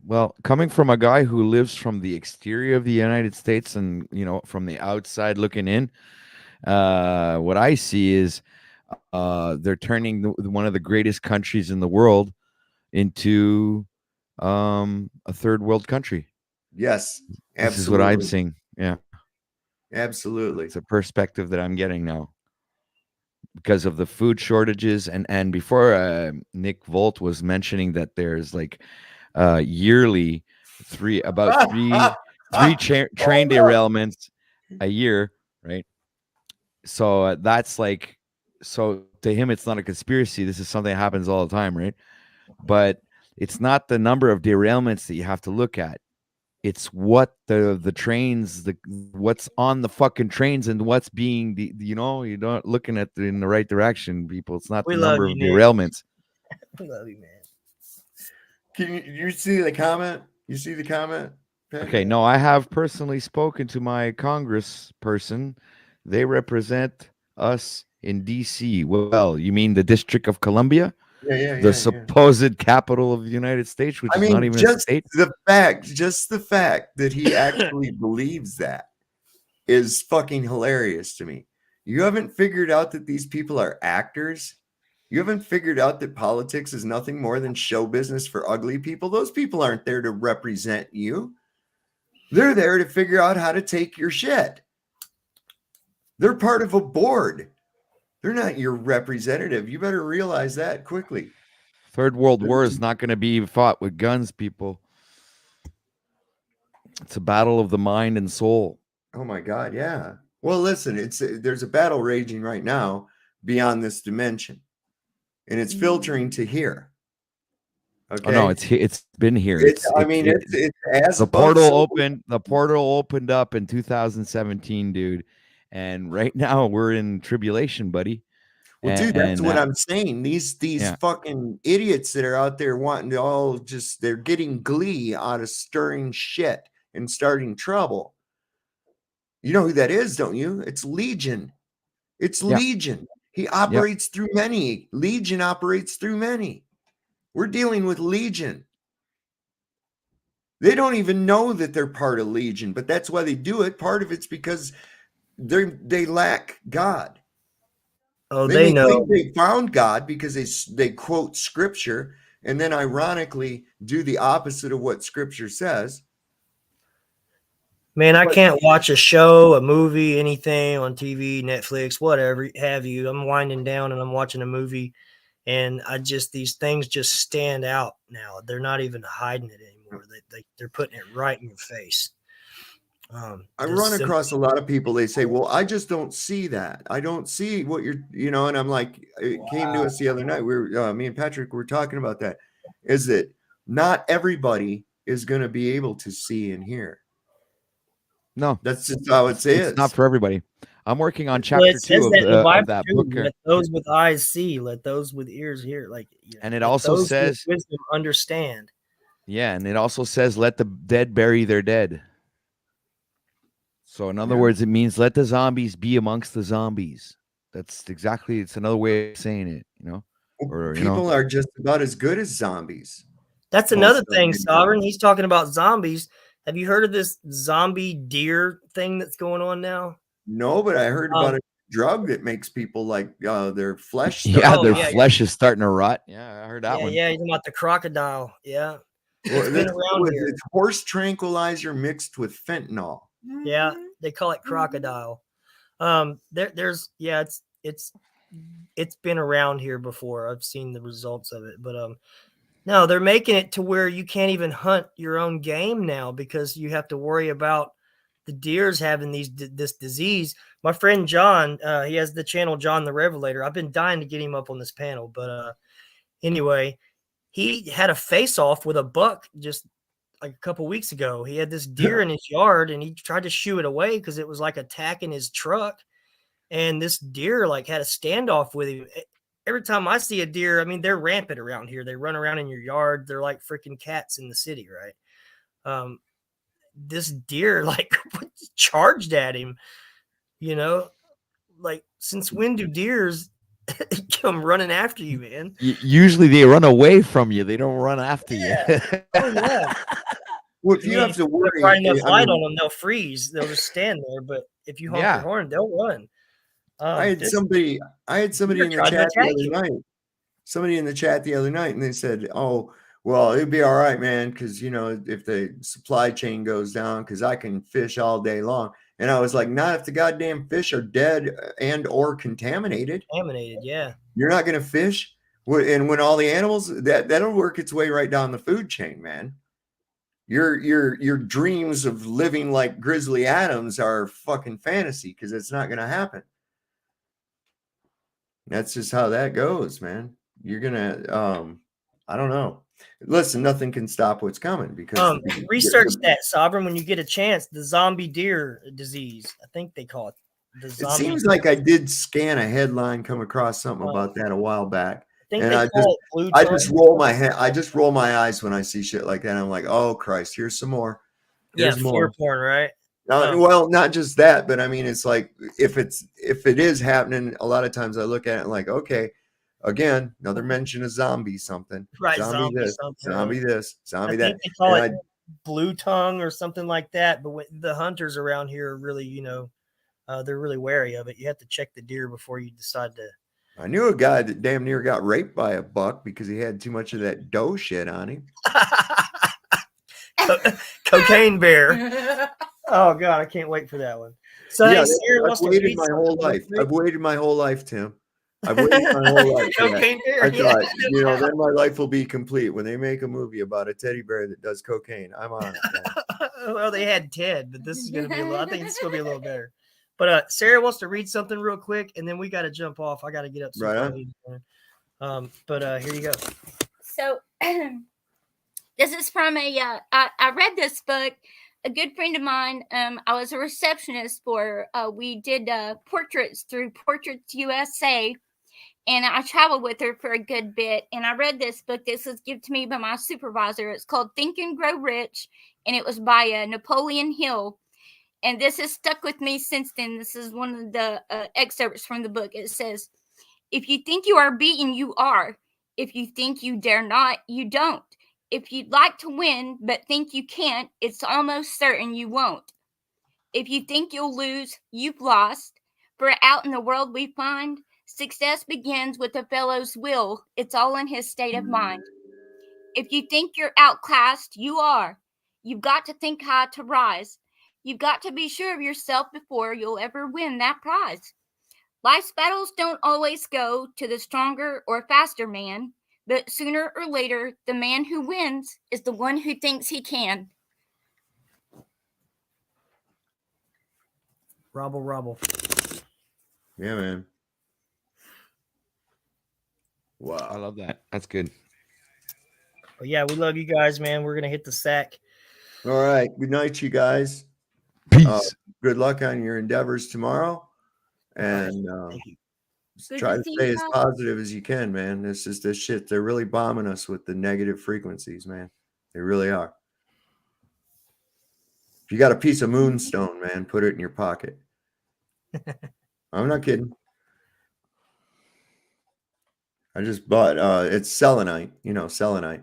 Well, coming from a guy who lives from the exterior of the United States and, from the outside looking in, what I see is they're turning one of the greatest countries in the world into a third world country. Yes, absolutely. This is what I'm seeing. Yeah. Absolutely. It's a perspective that I'm getting now because of the food shortages. And before Nick Volt was mentioning that there's like yearly three train derailments a year, right? So that's so to him, it's not a conspiracy. This is something that happens all the time, right? But it's not the number of derailments that you have to look at. It's what the trains, what's on the fucking trains and what's being you're not looking at in the right direction, people. It's not We the love number you, of Nick. derailments. We love you, man. Can you see the comment? You see the comment? Okay, no, I have personally spoken to my congressperson. They represent us in DC. Well, you mean the District of Columbia? The supposed capital of the United States, which is not even a state. Just the fact that he actually believes that is fucking hilarious to me. You haven't figured out that these people are actors. You haven't figured out that politics is nothing more than show business for ugly people. Those people aren't there to represent you. They're there to figure out how to take your shit. They're part of a board. They're not your representative. You better realize that quickly. Third World War is not going to be fought with guns, people. It's a battle of the mind and soul. Oh my God, yeah. Well, listen, there's a battle raging right now beyond this dimension, and it's filtering to here. Okay. Oh no, it's been here. The portal opened up in 2017, dude, and right now we're in tribulation, buddy. Well, dude, that's what I'm saying. These fucking idiots that are out there wanting to they're getting glee out of stirring shit and starting trouble. You know who that is, don't you? It's Legion. It's Legion. He operates through many. Legion operates through many. We're dealing with Legion. They don't even know that they're part of Legion, but that's why they do it. Part of it's because they lack God. Oh, they know they found God because they quote scripture and then ironically do the opposite of what scripture says. Man, I can't watch a show, a movie, anything on TV, Netflix, whatever have you. I'm winding down and I'm watching a movie, and these things just stand out now. They're not even hiding it anymore. They're putting it right in your face. I run across a lot of people. They say, well, I just don't see that. I don't see what and I'm like, it came to us the other night. Me and Patrick were talking about that. Is that not everybody is going to be able to see and hear? No, that's just how it is. It's not for everybody. I'm working on chapter 2 of that book. Let those with eyes see, let those with ears hear. And it also says, wisdom understand. Yeah, and it also says, let the dead bury their dead. So in other words, it means let the zombies be amongst the zombies. It's another way of saying it, People are just about as good as zombies. That's another thing, Sovereign. He's talking about zombies. Have you heard of this zombie deer thing that's going on now? No, but I heard about a drug that makes people like their flesh. Flesh is starting to rot. Yeah, I heard that one. Yeah, he's talking about the crocodile. Yeah. It's horse tranquilizer mixed with fentanyl. Yeah, they call it crocodile. It's been around here before. I've seen the results of it, but no, they're making it to where you can't even hunt your own game now because you have to worry about the deers having this disease. My friend John, he has the channel John the Revelator. I've been dying to get him up on this panel, but anyway, he had a face-off with a buck just like a couple weeks ago. He had this deer in his yard and he tried to shoo it away because it was like attacking his truck. And this deer had a standoff with him. Every time I see a deer, I mean, they're rampant around here. They run around in your yard. They're like freaking cats in the city, right? This deer charged at him, since when do deers come running after you, man? Usually they run away from you. They don't run after you. Oh, yeah. Well, if you have to worry, if enough light on them, they'll freeze. They'll just stand there. But if you honk your horn, they'll run. I had somebody in the chat the other night. Somebody in the chat the other night, and they said, "Oh, well, it'd be all right, man, because if the supply chain goes down, because I can fish all day long." And I was like, "Not if the goddamn fish are dead and or contaminated." Contaminated, yeah. You're not going to fish, and when all the animals that'll work its way right down the food chain, man. Your dreams of living like Grizzly Adams are fucking fantasy because it's not going to happen. That's just how that goes, man. You're gonna I don't know. listen, nothing can stop what's coming because research that, Sovereign, when you get a chance. The zombie deer disease, I think they call it. It seems like I did scan a headline, come across something about that a while back. think And they call it blue tongue. I just roll my head. I just roll my eyes when I see shit like that. I'm like, oh Christ, here's some more. Here's fear more. porn, right? Well, not just that, but I mean, it's like if it is happening, a lot of times I look at it and like, okay, again, another mention of zombie something, Right, zombie this, something. zombie this, zombie I that. think they call it blue tongue or something like that. But the hunters around here are really, they're really wary of it. You have to check the deer before you decide to. I knew a guy that damn near got raped by a buck because he had too much of that dough shit on him. Cocaine bear. Oh God, I can't wait for that one. So yeah, I've waited my whole life. I've waited my whole life, Tim. I've waited my whole life. Cocaine bear. I thought, then my life will be complete when they make a movie about a teddy bear that does cocaine. I'm on it. Well, they had Ted, but this is going to be I think it's going to be a little better. But Sarah wants to read something real quick, and then we got to jump off. I got to get up. Right on. But here you go. So this is from I read this book. A good friend of mine, I was a receptionist for, we did portraits through Portraits USA, and I traveled with her for a good bit, and I read this book. This was given to me by my supervisor. It's called Think and Grow Rich, and it was by Napoleon Hill, and this has stuck with me since then. This is one of the excerpts from the book. It says, if you think you are beaten, you are. If you think you dare not, you don't. If you'd like to win but think you can't, it's almost certain you won't. If you think you'll lose, you've lost. For out in the world we find, success begins with a fellow's will. It's all in his state of mind. If you think you're outclassed, you are. You've got to think high to rise. You've got to be sure of yourself before you'll ever win that prize. Life's battles don't always go to the stronger or faster man, but sooner or later, the man who wins is the one who thinks he can. Robble. Yeah, man. Wow. I love that. That's good. But yeah, we love you guys, man. We're going to hit the sack. All right. Good night, you guys. Peace. Good luck on your endeavors tomorrow. And try to stay as positive as you can, man. This shit. They're really bombing us with the negative frequencies, man. They really are. If you got a piece of moonstone, man, put it in your pocket. I'm not kidding. I just bought it's selenite, selenite.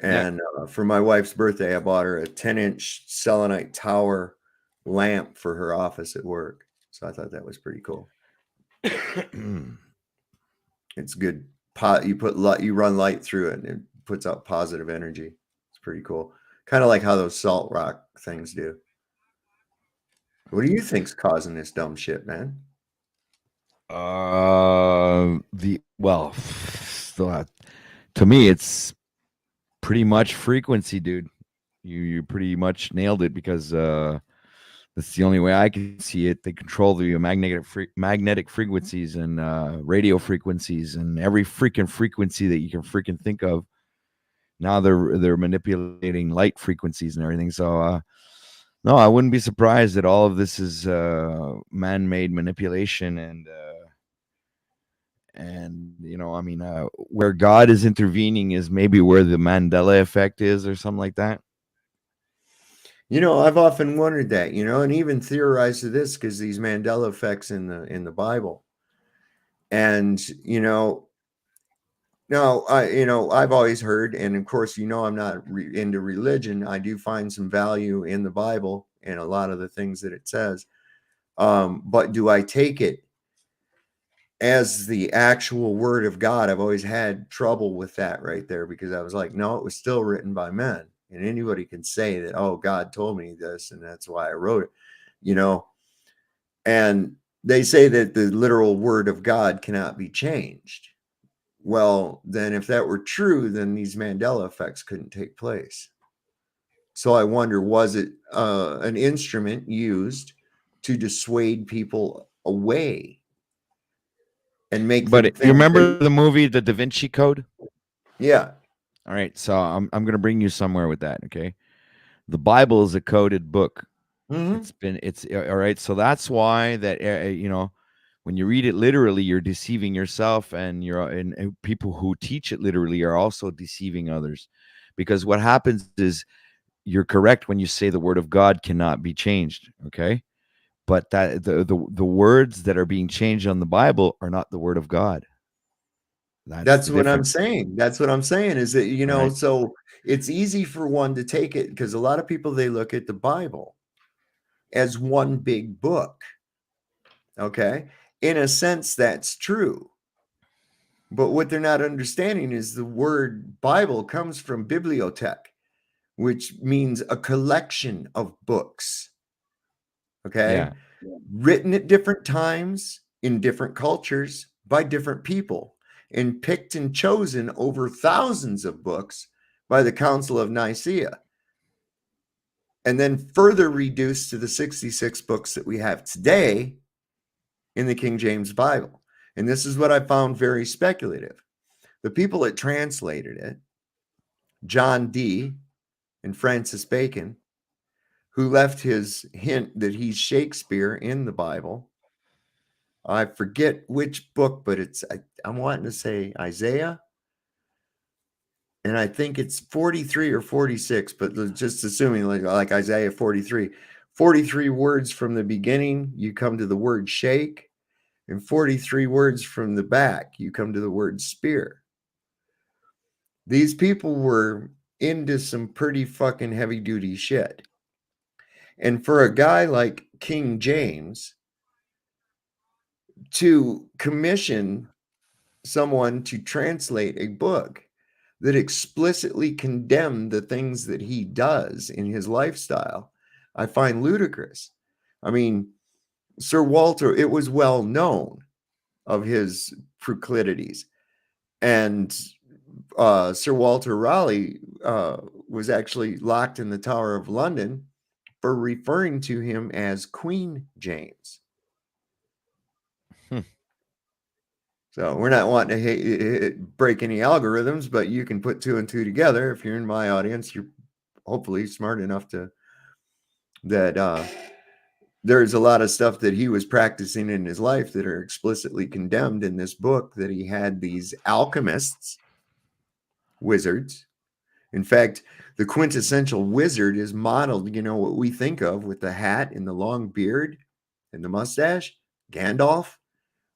And for my wife's birthday, I bought her a 10-inch selenite tower lamp for her office at work. So I thought that was pretty cool. It's good. You run light through it and it puts out positive energy. It's pretty cool. Kind of like how those salt rock things do. What do you think's causing this dumb shit, man? To me, it's pretty much frequency, dude. You pretty much nailed it because that's the only way I can see it. They control the magnetic frequencies and radio frequencies and every freaking frequency that you can freaking think of. Now they're manipulating light frequencies and everything. So no, I wouldn't be surprised that all of this is man-made manipulation and where God is intervening is maybe where the Mandela effect is or something like that. I've often wondered that, and even theorized to this because these Mandela effects in the Bible. And, I've always heard, and of course, I'm not into religion. I do find some value in the Bible and a lot of the things that it says. But do I take it as the actual word of God? I've always had trouble with that right there because I was like, no, it was still written by men. And anybody can say that, oh, God told me this, and that's why I wrote it, And they say that the literal word of God cannot be changed. Well, then if that were true, then these Mandela effects couldn't take place. So I wonder, was it an instrument used to dissuade people away and make? But you remember the movie The Da Vinci Code? Yeah. All right, so I'm going to bring you somewhere with that. Okay, the Bible is a coded book. It's all right. So that's why that when you read it literally, you're deceiving yourself, and and people who teach it literally are also deceiving others, because what happens is you're correct when you say the word of God cannot be changed. Okay, but that the words that are being changed on the Bible are not the word of God. That's what I'm saying. That's what I'm saying is that, Right. so it's easy for one to take it, because a lot of people, they look at the Bible as one big book. Okay. In a sense, that's true. But what they're not understanding is the word Bible comes from bibliotech, which means a collection of books. Okay. Yeah. Written at different times in different cultures by different people, and picked and chosen over thousands of books by the Council of Nicaea, and then further reduced to the 66 books that we have today in the King James Bible. And this is what I found very speculative. The people that translated it, John Dee and Francis Bacon, who left his hint that he's Shakespeare in the Bible. I forget which book, but I'm wanting to say Isaiah. And I think it's 43 or 46, but just assuming like Isaiah 43. 43 words from the beginning, you come to the word shake. And 43 words from the back, you come to the word spear. These people were into some pretty fucking heavy duty shit. And for a guy like King James to commission someone to translate a book that explicitly condemned the things that he does in his lifestyle, I find ludicrous. I mean, Sir Walter, it was well known of his proclivities. And Sir Walter Raleigh was actually locked in the Tower of London for referring to him as Queen James. So we're not wanting to break any algorithms, but you can put two and two together. If you're in my audience, you're hopefully smart enough that there's a lot of stuff that he was practicing in his life that are explicitly condemned in this book, that he had these alchemists, wizards. In fact, the quintessential wizard is modeled, what we think of with the hat and the long beard and the mustache, Gandalf.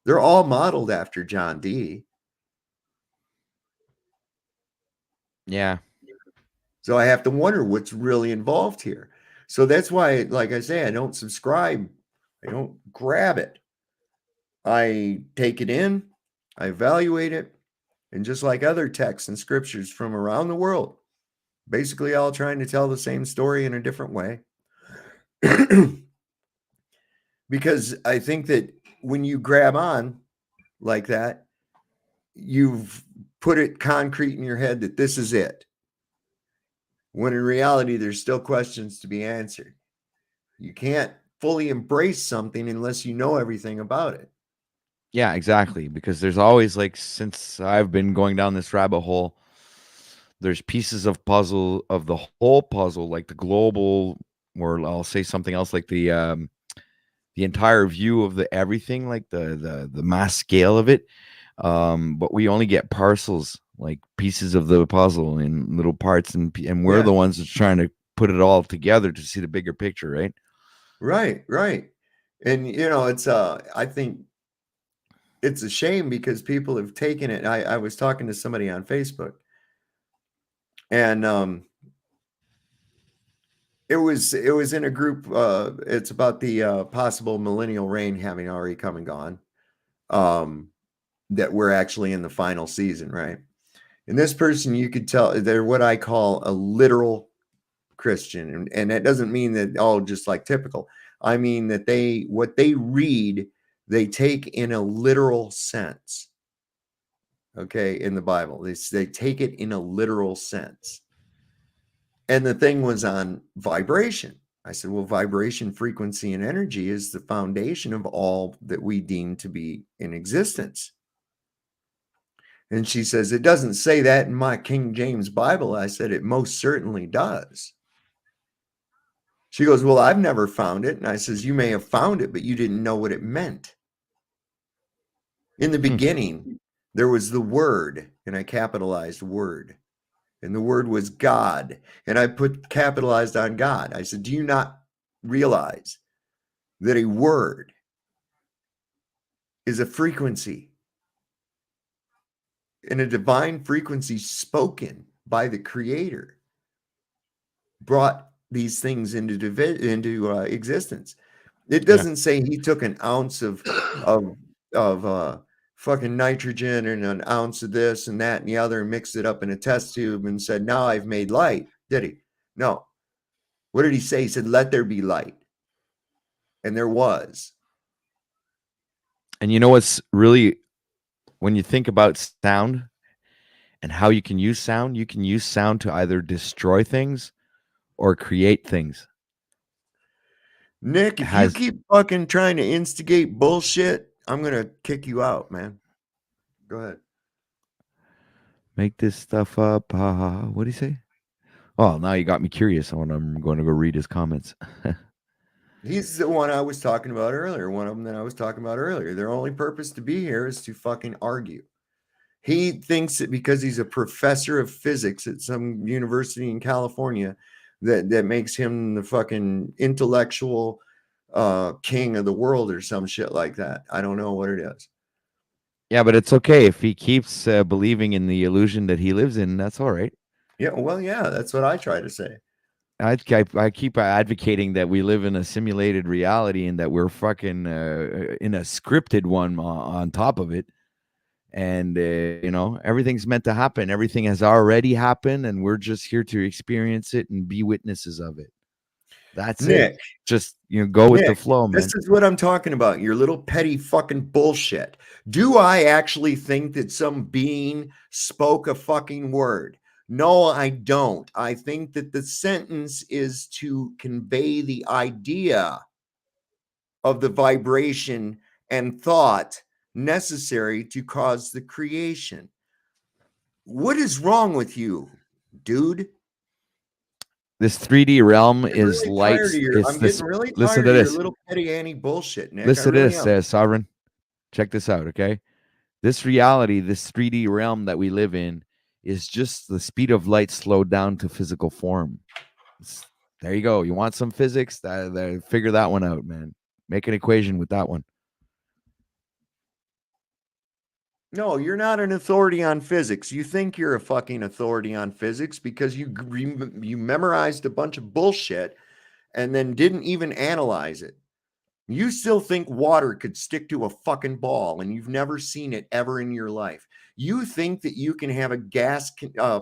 They're all modeled after John Dee. Yeah. So I have to wonder what's really involved here. So that's why, like I say, I don't subscribe. I don't grab it. I take it in, I evaluate it, and just like other texts and scriptures from around the world, basically all trying to tell the same story in a different way. Because I think that when you grab on like that, you've put it concrete in your head that this is it. When in reality, there's still questions to be answered. You can't fully embrace something unless you know everything about it. Yeah, exactly. Because there's always, like, since I've been going down this rabbit hole, there's pieces of puzzle of the whole puzzle, like the global, or I'll say something else, like the entire view of the everything, like the mass scale of it. But we only get parcels, like pieces of the puzzle in little parts, and we're the ones that's trying to put it all together to see the bigger picture, right? Right. And it's I think it's a shame because people have taken it. I was talking to somebody on Facebook, and it was in a group. It's about the possible millennial reign having already come and gone. That we're actually in the final season, right? And this person, you could tell they're what I call a literal Christian, and that doesn't mean that just like typical. I mean that what they read, they take in a literal sense. Okay, in the Bible, they take it in a literal sense. And the thing was on vibration. I said, well, vibration, frequency, and energy is the foundation of all that we deem to be in existence. And she says, it doesn't say that in my King James Bible. I said, it most certainly does. She goes, well, I've never found it. And I says, you may have found it, but you didn't know what it meant. In the beginning, there was the word, and I capitalized word. And the word was God. And I put capitalized on God. I said, do you not realize that a word is a frequency? And a divine frequency spoken by the Creator brought these things into existence. It doesn't say he took an ounce of fucking nitrogen and an ounce of this and that and the other and mixed it up in a test tube and said, now I've made light. Did he? No. What did he say? He said, let there be light. And there was. And you know what's really, when you think about sound and how you can use sound to either destroy things or create things. Nick, if you keep fucking trying to instigate bullshit, I'm going to kick you out, man. Go ahead. Make this stuff up. What do you say? Oh, now you got me curious. I'm going to go read his comments. He's the one I was talking about earlier. One of them that I was talking about earlier. Their only purpose to be here is to fucking argue. He thinks that because he's a professor of physics at some university in California, that makes him the fucking intellectual king of the world or some shit like that. I don't know what it is. Yeah, but it's okay if he keeps believing in the illusion that he lives in. That's all right. Yeah, well, yeah, that's what I try to say. I keep advocating that we live in a simulated reality and that we're fucking in a scripted one on top of it. And, everything's meant to happen. Everything has already happened, and we're just here to experience it and be witnesses of it. That's Nick, it. Just, go with the flow, man. This is what I'm talking about. Your little petty fucking bullshit. Do I actually think that some being spoke a fucking word? No, I don't. I think that the sentence is to convey the idea of the vibration and thought necessary to cause the creation. What is wrong with you, dude? This 3D realm is really light. I'm getting really tired listen of to your this. little petty Annie bullshit, Nick. Listen to really this, Sovereign. Check this out, okay? This reality, this 3D realm that we live in, is just the speed of light slowed down to physical form. There you go. You want some physics? Figure that one out, man. Make an equation with that one. No, you're not an authority on physics. You think you're a fucking authority on physics because you memorized a bunch of bullshit and then didn't even analyze it. You still think water could stick to a fucking ball and you've never seen it ever in your life. You think that you can have a gas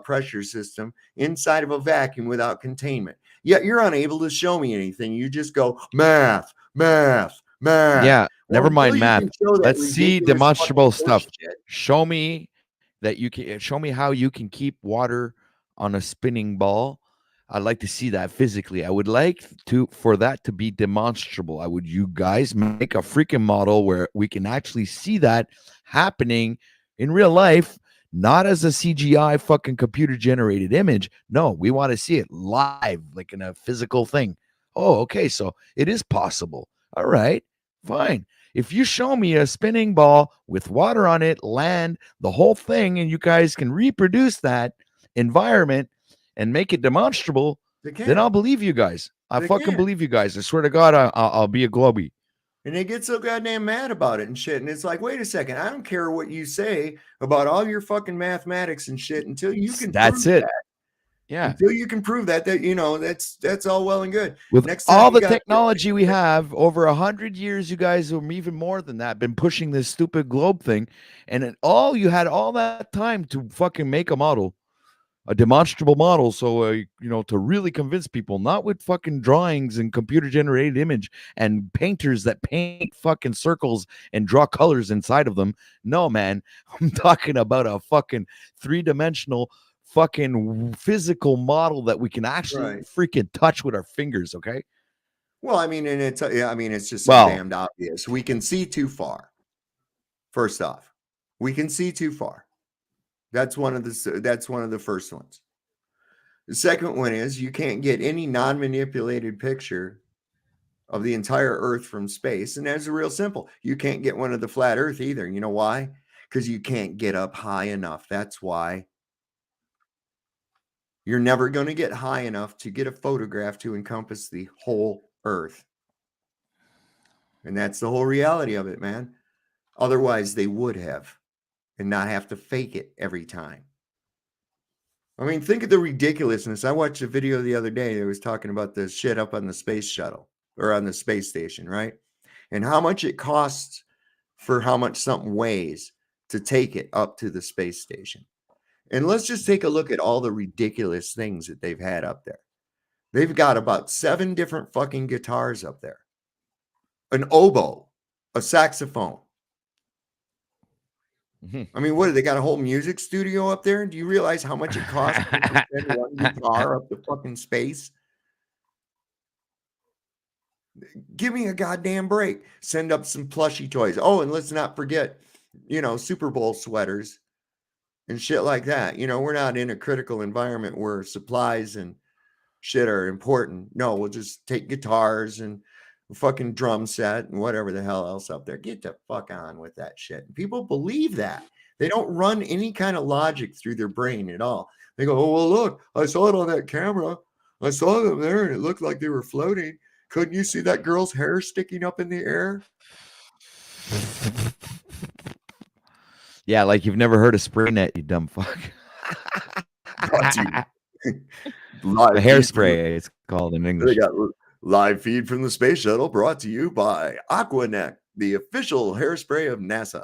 pressure system inside of a vacuum without containment. Yet you're unable to show me anything. You just go math. Yeah, never mind math. Let's see demonstrable stuff. Bullshit. Show me that you can. Show me how you can keep water on a spinning ball. I'd like to see that physically. I would like for that to be demonstrable. You guys make a freaking model where we can actually see that happening in real life, not as a CGI fucking computer generated image. No, we want to see it live, like in a physical thing. Oh, okay. So it is possible. All right, fine. If you show me a spinning ball with water on it, land, the whole thing, and you guys can reproduce that environment and make it demonstrable, then I'll believe you guys. I believe you guys. I swear to God, I'll be a globie. And they get so goddamn mad about it and shit. And it's like, wait a second, I don't care what you say about all your fucking mathematics and shit until you can prove that. Yeah. Until you can prove that that's all well and good. With all the technology we have, over 100 years, you guys, or even more than that, been pushing this stupid globe thing. And you had all that time to fucking make a model, a demonstrable model. So, to really convince people, not with fucking drawings and computer generated image and painters that paint fucking circles and draw colors inside of them. No, man, I'm talking about a fucking 3-dimensional fucking physical model that we can actually freaking touch with our fingers. Okay. Well, I mean, and it's just so damned obvious. We can see too far. First off, we can see too far. That's one of the first ones. The second one is you can't get any non-manipulated picture of the entire Earth from space. And that's real simple. You can't get one of the flat Earth either. You know why? Because you can't get up high enough. That's why. You're never going to get high enough to get a photograph to encompass the whole Earth. And that's the whole reality of it, man. Otherwise, they would have and not have to fake it every time. I mean, think of the ridiculousness. I watched a video the other day that was talking about the shit up on the space shuttle or on the space station, right? And how much it costs for how much something weighs to take it up to the space station. And let's just take a look at all the ridiculous things that they've had up there. They've got about 7 different fucking guitars up there, an oboe, a saxophone. I mean, what, they got a whole music studio up there? Do you realize how much it costs to send one guitar up to fucking space? Give me a goddamn break. Send up some plushy toys. Oh, and let's not forget, Super Bowl sweaters and shit like that. We're not in a critical environment where supplies and shit are important. No, we'll just take guitars and a fucking drum set and whatever the hell else up there. Get the fuck on with that shit. People believe that. They don't run any kind of logic through their brain at all. They go, oh, well, look, I saw it on that camera. I saw them there and it looked like they were floating. Couldn't you see that girl's hair sticking up in the air? Yeah, like you've never heard of spray net, you dumb fuck. The hairspray, it's called in English. They got live feed from the space shuttle brought to you by Aquanet, the official hairspray of NASA.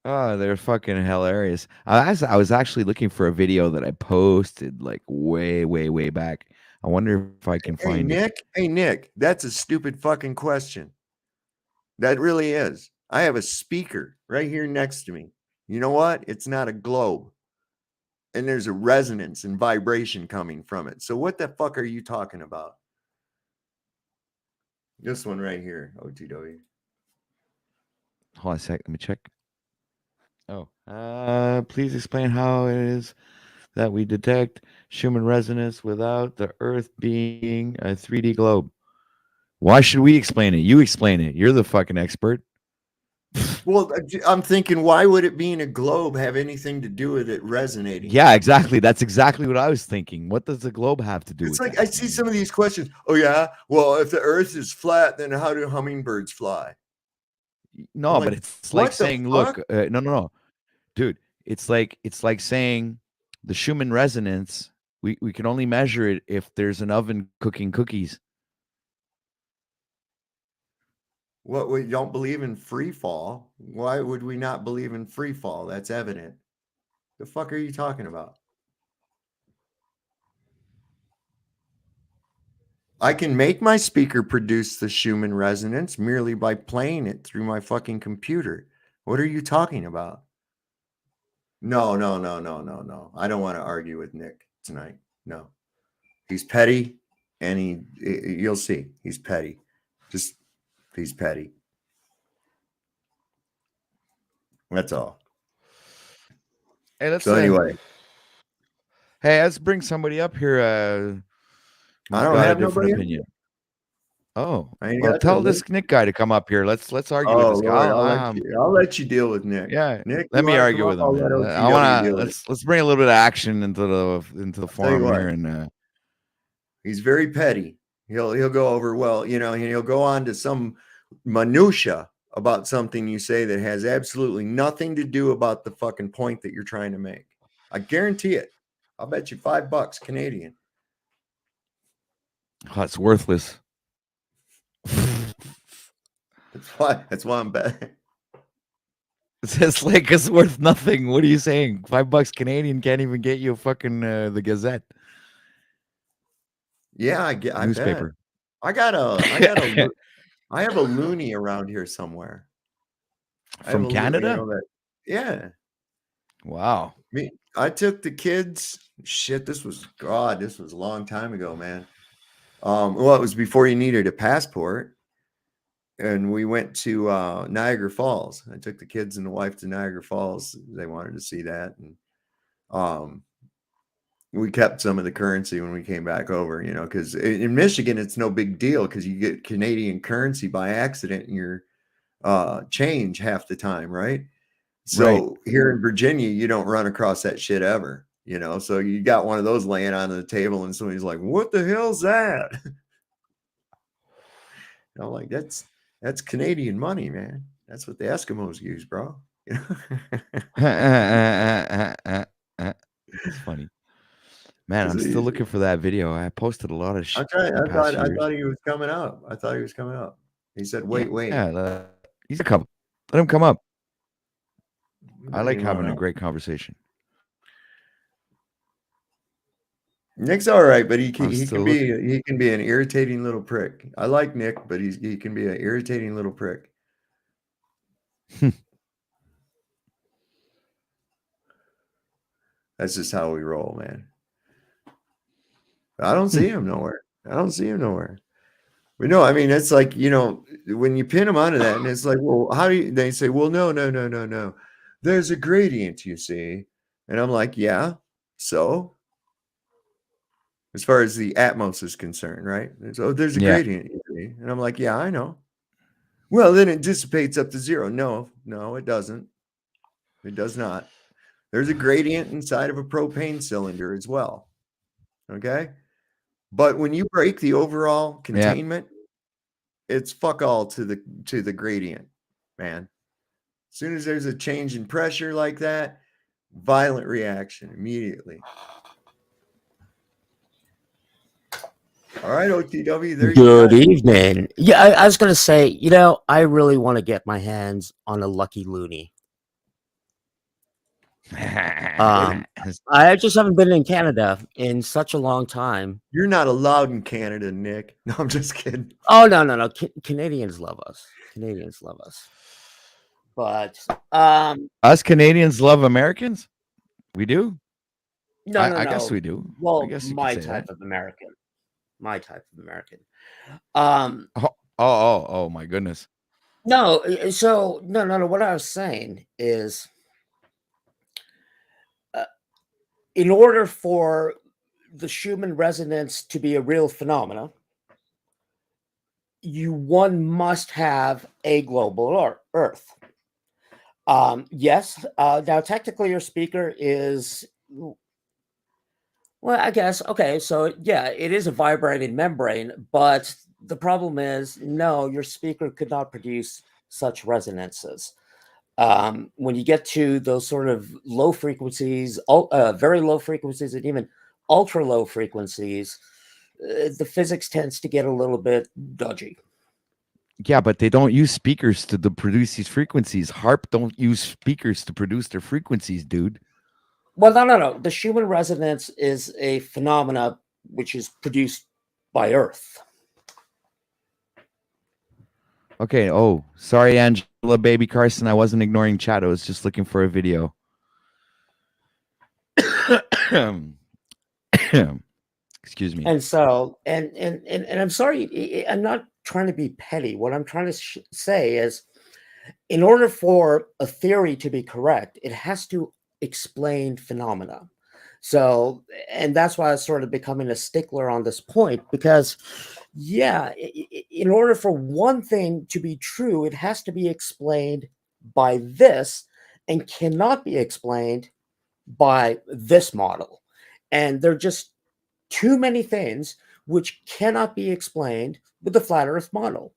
Oh, they're fucking hilarious. I was actually looking for a video that I posted like way, way, way back. I wonder if I can find it. Hey, Nick, that's a stupid fucking question. That really is. I have a speaker right here next to me. You know what? It's not a globe. And there's a resonance and vibration coming from it. So what the fuck are you talking about? This one right here, OTW. Hold on a sec. Let me check. Oh, please explain how it is that we detect Schumann resonance without the Earth being a 3D globe. Why should we explain it? You explain it. You're the fucking expert. Well, I'm thinking, why would it being a globe have anything to do with it resonating? Yeah, exactly. That's exactly what I was thinking. What does the globe have to do with it? It's like, I see some of these questions. Oh, yeah? Well, if the Earth is flat, then how do hummingbirds fly? No, but it's like saying, look, no. Dude, it's like saying the Schumann resonance, we can only measure it if there's an oven cooking cookies. What, we don't believe in free fall? Why would we not believe in free fall? That's evident. The fuck are you talking about? I can make my speaker produce the Schumann resonance merely by playing it through my fucking computer. What are you talking about? No. I don't want to argue with Nick tonight. No. He's petty, and you'll see. He's petty. He's petty. That's all. Hey, anyway. Hey, let's bring somebody up here. I don't have a different opinion. Oh, well, tell this Nick guy to come up here. Let's argue with this guy. I'll let you deal with Nick. Yeah, Nick, let me argue with him. Let's bring a little bit of action into the forum here, and he's very petty. He'll go over, well, he'll go on to some minutia about something you say that has absolutely nothing to do about the fucking point that you're trying to make. I guarantee it. I'll bet you $5 Canadian. Oh, it's worthless. That's why I'm betting. It's like it's worth nothing. What are you saying? $5 Canadian can't even get you a fucking the Gazette. Yeah, I newspaper. Bet. I have a loony around here somewhere. From Canada? Yeah. Wow. I took the kids. Shit, this was a long time ago, man. Well, it was before you needed a passport. and we went to Niagara Falls. I took the kids and the wife to Niagara Falls. They wanted to see that, and we kept some of the currency when we came back over, you know, because in Michigan it's no big deal because you get Canadian currency by accident in your change half the time, right? So here in Virginia, you don't run across that shit ever, you know. So you got one of those laying on the table, and somebody's like, "What the hell's that?" I'm like, "That's Canadian money, man. That's what the Eskimos use, bro." You know? It's funny. Man, I'm still looking for that video. I posted a lot of shit. I thought he was coming up. I thought he was coming up. He said, wait. Yeah, he's a couple. Let him come up. I like having a great conversation. Nick's all right, but he can be an irritating little prick. I like Nick, but he can be an irritating little prick. That's just how we roll, man. I don't see him nowhere. We know. I mean, it's like, you know, when you pin them onto that, and it's like, well, how do you? They say, well, no. There's a gradient, you see, and I'm like, yeah. So, as far as the Atmos is concerned, right? So there's a gradient, you see? And I'm like, yeah, I know. Well, then it dissipates up to zero. No, it doesn't. It does not. There's a gradient inside of a propane cylinder as well. Okay. But when you break the overall containment, it's fuck all to the gradient, man. As soon as there's a change in pressure like that, violent reaction immediately. All right, OTW. There Good evening. Yeah, I was going to say, you know, I really want to get my hands on a lucky loony. I just haven't been in Canada in such a long time. You're not allowed in Canada, Nick. No, I'm just kidding. Oh, no. Canadians love us. But us Canadians love Americans? We do? No. I guess we do. Well, I guess my type of American. Oh, my goodness. No, so no. What I was saying is, in order for the Schumann resonance to be a real phenomena, one must have a global Earth. Yes. Now, technically, your speaker is, well, I guess, okay. So, yeah, it is a vibrating membrane, but the problem is, no, your speaker could not produce such resonances. When you get to those sort of low frequencies, very low frequencies, and even ultra low frequencies, the physics tends to get a little bit dodgy. Yeah, but they don't use speakers to produce these frequencies. HARP don't use speakers to produce their frequencies, dude. Well, no. The Schumann resonance is a phenomena which is produced by Earth. Okay. Oh, sorry, Angela, baby Carson. I wasn't ignoring chat. I was just looking for a video. Excuse me. And so, and I'm sorry, I'm not trying to be petty. What I'm trying to say is, in order for a theory to be correct, it has to explain phenomena. So, and that's why I was sort of becoming a stickler on this point, because, yeah, in order for one thing to be true, it has to be explained by this and cannot be explained by this model. And there are just too many things which cannot be explained with the flat Earth model.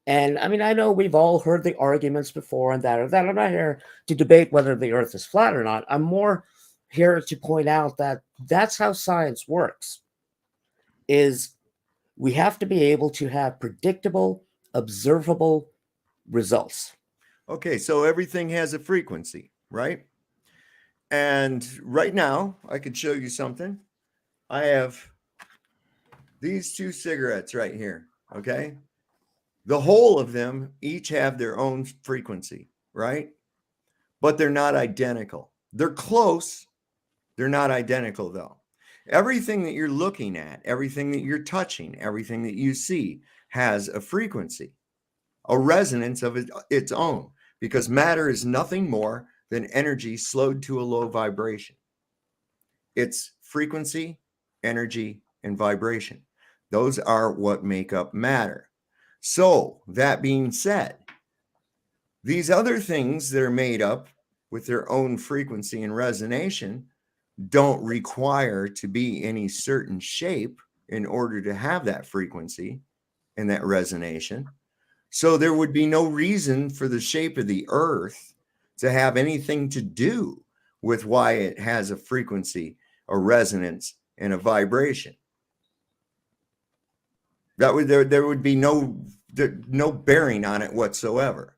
And I mean, I know we've all heard the arguments before and that or that. I'm not here to debate whether the Earth is flat or not. I'm more here to point out that that's how science works, is we have to be able to have predictable, observable results. Okay, so everything has a frequency, right? And right now, I could show you something. I have these two cigarettes right here, okay? The whole of them each have their own frequency, right? But they're not identical. They're close. They're not identical, though. Everything that you're looking at, everything that you're touching, everything that you see has a frequency. a resonance of its own, because matter is nothing more than energy slowed to a low vibration. It's frequency, energy, and vibration. Those are what make up matter. So, that being said, these other things that are made up with their own frequency and resonation don't require to be any certain shape in order to have that frequency and that resonation. So there would be no reason for the shape of the earth to have anything to do with why it has a frequency, a resonance, and a vibration. That would there would be no bearing on it whatsoever.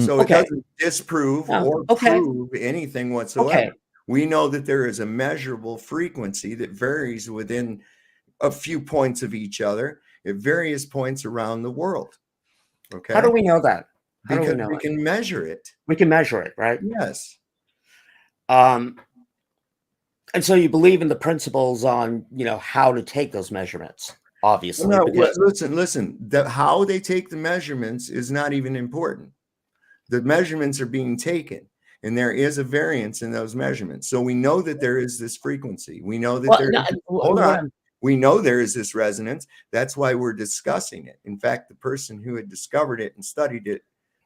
So it doesn't disprove or prove anything whatsoever. We know that there is a measurable frequency that varies within a few points of each other at various points around the world. Okay. How do we know that? How because do we know we can measure it. We can measure it, right? Yes. And so you believe in the principles on, how to take those measurements, obviously. No, listen. How they take the measurements is not even important. The measurements are being taken, and there is a variance in those measurements. So we know that there is this frequency. We know that we know there is this resonance. That's why we're discussing it. In fact, the person who had discovered it and studied it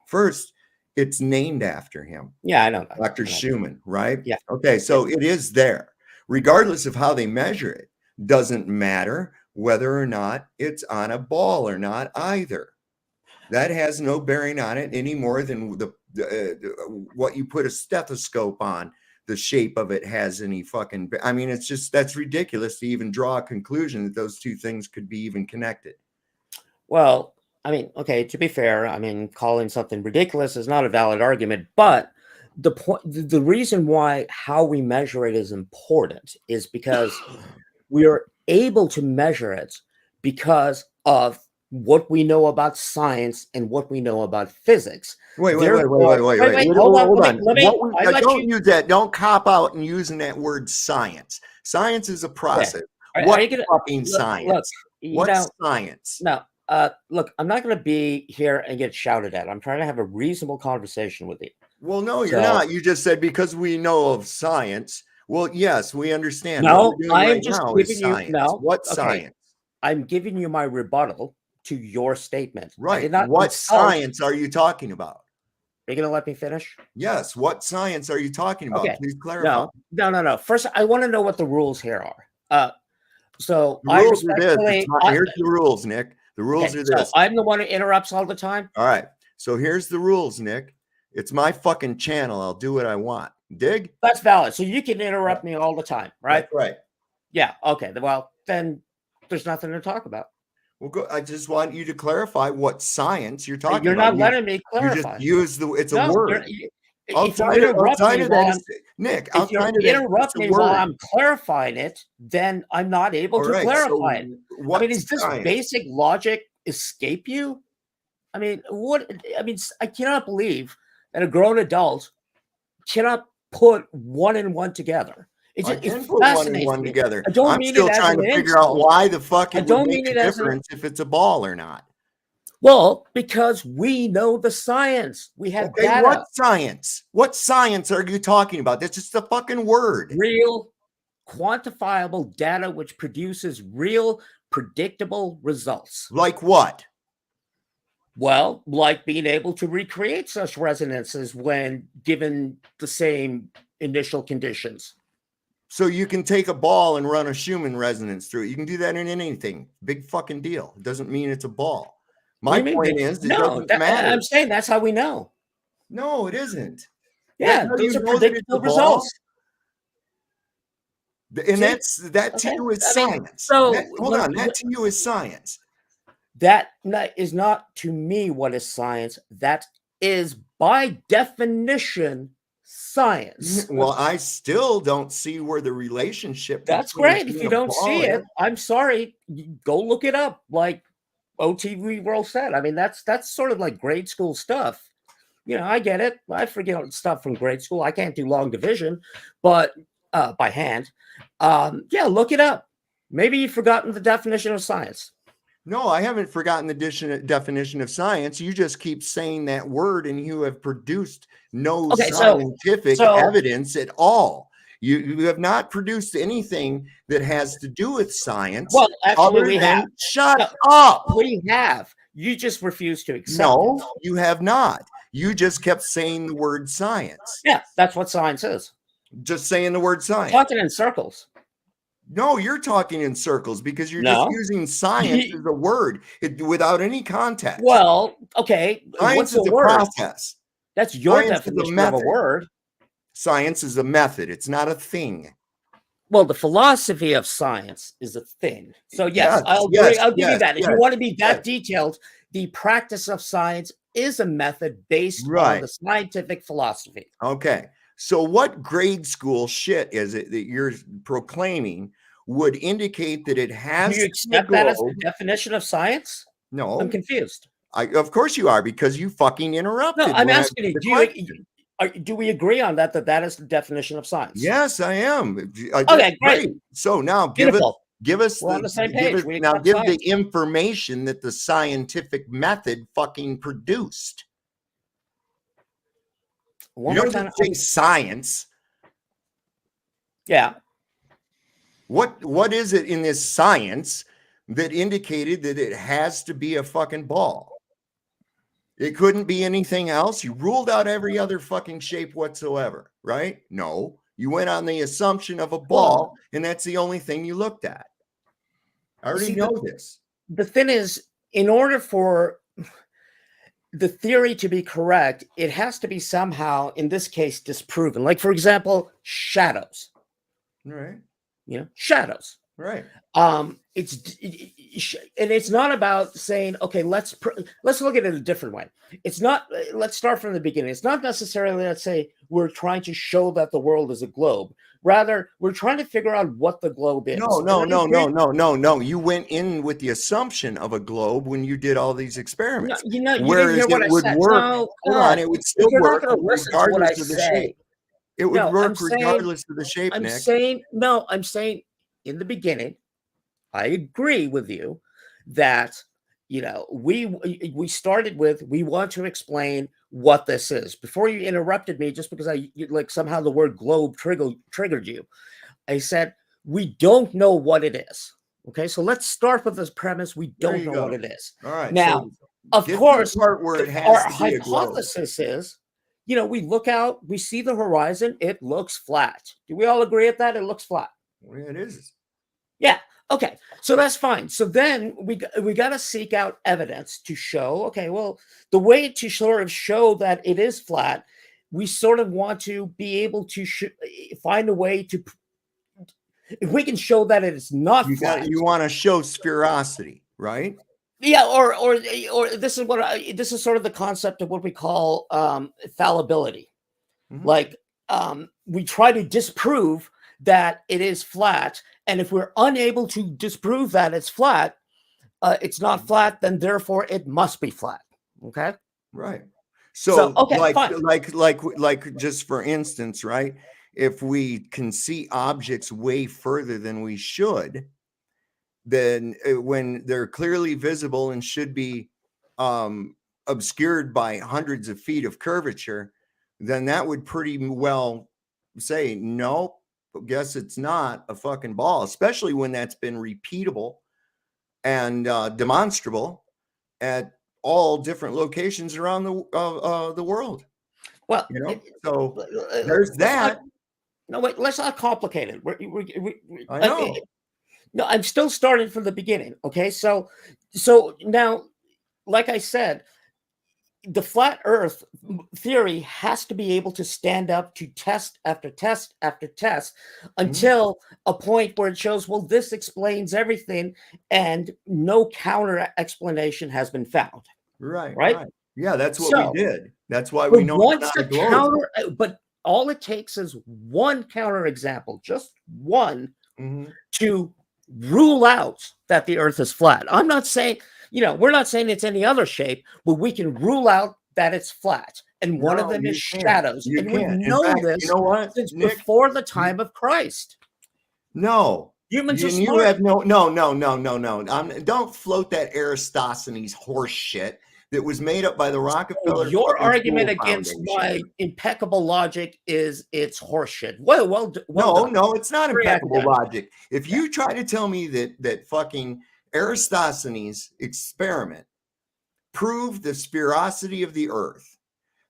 first, it's named after him. Yeah, I know. Dr. Schumann, right? Yeah. Okay, so it is there. Regardless of how they measure it, doesn't matter whether or not it's on a ball or not either. That has no bearing on it any more than what you put a stethoscope on. The shape of it has any fucking. I mean, it's just that's ridiculous to even draw a conclusion that those two things could be even connected. Well, I mean, okay, to be fair, I mean, calling something ridiculous is not a valid argument, but the point, the reason why how we measure it is important is because we are able to measure it because of what we know about science and what we know about physics. Wait. Hold on. Don't use that. Don't cop out and using that word science. Science is a process. Yeah. What fucking science? What's science? No. Look, I'm not going to be here and get shouted at. I'm trying to have a reasonable conversation with you. Well, no, you're not. You just said because we know of science. Well, yes, we understand. No, I'm just giving you. No, what science? I'm giving you my rebuttal to your statement. Right. What science are you talking about? Are you going to let me finish? Yes. What science are you talking about? Okay. Please clarify. No. First, I want to know what the rules here are. So the rules are this. Here's the rules, Nick. The rules are this. So I'm the one who interrupts all the time. All right. So here's the rules, Nick. It's my fucking channel. I'll do what I want. Dig? That's valid. So you can interrupt me all the time, right? That's right. Yeah. Okay. Well, then there's nothing to talk about. Well, go. I just want you to clarify what science you're talking about. You're not letting me clarify. You just use it's a word. Outside of that, Nick, if you interrupt me while I'm clarifying it, then I'm not able to clarify it. I mean, is this basic logic escape you? I mean, I cannot believe that a grown adult cannot put one and one together. It fascinates one me. Together. I'm still trying to figure out why the fuck it would make a difference if it's a ball or not. Well, because we know the science. We have data. What science? What science are you talking about? That's just a fucking word. Real, quantifiable data which produces real, predictable results. Like what? Well, like being able to recreate such resonances when given the same initial conditions. So you can take a ball and run a Schumann resonance through it. You can do that in anything. Big fucking deal. It doesn't mean it's a ball. My point is, it doesn't matter. I'm saying that's how we know. No, it isn't. Yeah, those are predictable results. And that to you is science. Hold on, that to you is science. That is not to me what is science. That is by definition science. Well, I still don't see where the relationship. That's great. If you don't see it, I'm sorry. Go look it up. Like OTV World said. I mean, that's sort of like grade school stuff. I get it. I forget stuff from grade school. I can't do long division, but by hand. Yeah, look it up. Maybe you've forgotten the definition of science. No, I haven't forgotten the definition of science. You just keep saying that word, and you have produced no scientific evidence at all. You have not produced anything that has to do with science. Well, actually, we have. Shut up. We have. You just refuse to accept No, it. you have not. You just kept saying the word science. Yeah, that's what science is. Just saying the word science. Talking in circles. No, you're talking in circles because you're just using science as a word without any context. Well, okay. Science is a process. That's your definition of a word. Science is a method. It's not a thing. Well, the philosophy of science is a thing. So yes, I'll agree. I'll give you that. If you want to be that detailed, the practice of science is a method based on the scientific philosophy. Okay. So what grade school shit is it that you're proclaiming would indicate that it has? Do you accept that as the definition of science? No. I'm confused. Of course you are, because you fucking interrupted. No, I'm asking you, do we agree on that that is the definition of science? Yes, I am. Okay, great. So now give us We're on the same page. Give the information that the scientific method fucking produced. You don't say science. Yeah. What is it in this science that indicated that it has to be a fucking ball? It couldn't be anything else. You ruled out every other fucking shape whatsoever, right? No, you went on the assumption of a ball, and that's the only thing you looked at. I already know this. The thing is, in order for the theory to be correct, it has to be somehow, in this case, disproven. Like, for example, shadows. Right. Shadows. Right. It's not about saying, okay, let's look at it a different way. It's not. Let's start from the beginning. It's not necessarily, let's say, we're trying to show that the world is a globe. Rather, we're trying to figure out what the globe is. No. You went in with the assumption of a globe when you did all these experiments. You didn't hear what I said. Work. Hold on, it would still work regardless of the shape. It would work regardless of the shape, Nick. I'm saying in the beginning, I agree with you that we started with, we want to explain what this is. Before you interrupted me, just because somehow the word globe triggered you, I said we don't know what it is. Okay, so let's start with this premise: we don't know what it is. All right. Now, so of course, our hypothesis is, we look out, we see the horizon, it looks flat. Do we all agree at that? It looks flat. Well, it is. Yeah. Okay. So that's fine. So then we got to seek out evidence to show, okay, well, the way to sort of show that it is flat, we sort of want to be able to find a way to, if we can show that it is not flat. You want to show sphericity, right? Yeah. Or this is sort of the concept of what we call fallibility. Mm-hmm. Like we try to disprove that it is flat. And if we're unable to disprove that it's flat, it's not flat, then therefore it must be flat. Okay. Right. So okay, like just for instance, right? If we can see objects way further than we should, then when they're clearly visible and should be obscured by hundreds of feet of curvature, then that would pretty well say, nope, guess it's not a fucking ball, especially when that's been repeatable and demonstrable at all different locations around the world. Well, so there's that. Wait, let's not complicate it. I know. No, I'm still starting from the beginning. Okay, so now, like I said, the flat Earth theory has to be able to stand up to test after test after test until a point where it shows, well, this explains everything, and no counter explanation has been found. Right. Yeah, that's what we did. That's why we know it's not a globe. But all it takes is one counter example, just one, to rule out that the Earth is flat. I'm not saying, we're not saying it's any other shape, but we can rule out that it's flat. And one of them is shadows. And we know this since before the time of Christ. No, Humans are You smart. have no. Don't float that Aristophanes horse shit that was made up by the Rockefeller. Your fucking argument School against Foundation. my impeccable logic is it's horseshit. Well done. No, it's not Very impeccable academic. logic. If you try to tell me that fucking Aristophanes experiment proved the sphericity of the Earth,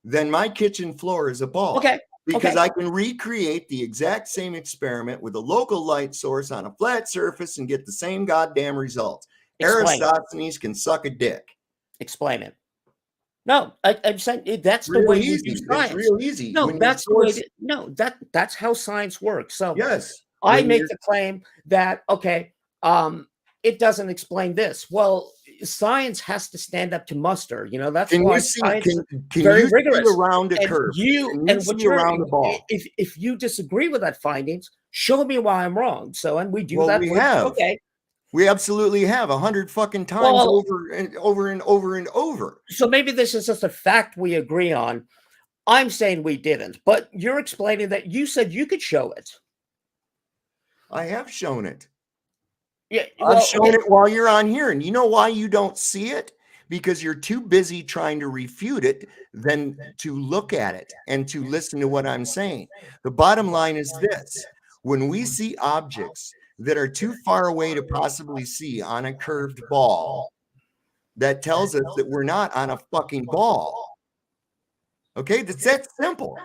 then my kitchen floor is a ball. Okay. Because I can recreate the exact same experiment with a local light source on a flat surface and get the same goddamn results. Explain. Aristophanes can suck a dick. Explain it. No, I'm saying that's the Real way easy. we do It's science. real easy. No, When that's the your way. source- That's how science works. So Yes. I When make you're- the claim that it doesn't explain this. Well, science has to stand up to muster. You know, that's Can why you see? science Can very you rigorous. see around a And curve? you Can and see what you're around the ball? if you disagree with that findings, show me why I'm wrong. So and we do Well, that. we with- have. Okay. We absolutely have 100 fucking times Well- over and over and over and over. So maybe this is just a fact we agree on. I'm saying we didn't, but you're explaining that you said you could show it. I have shown it. Yeah, I've shown it while you're on here. And you know why you don't see it? Because you're too busy trying to refute it than to look at it and to listen to what I'm saying. The bottom line is this. When we see objects that are too far away to possibly see on a curved ball, that tells us that we're not on a fucking ball. Okay, that's that simple.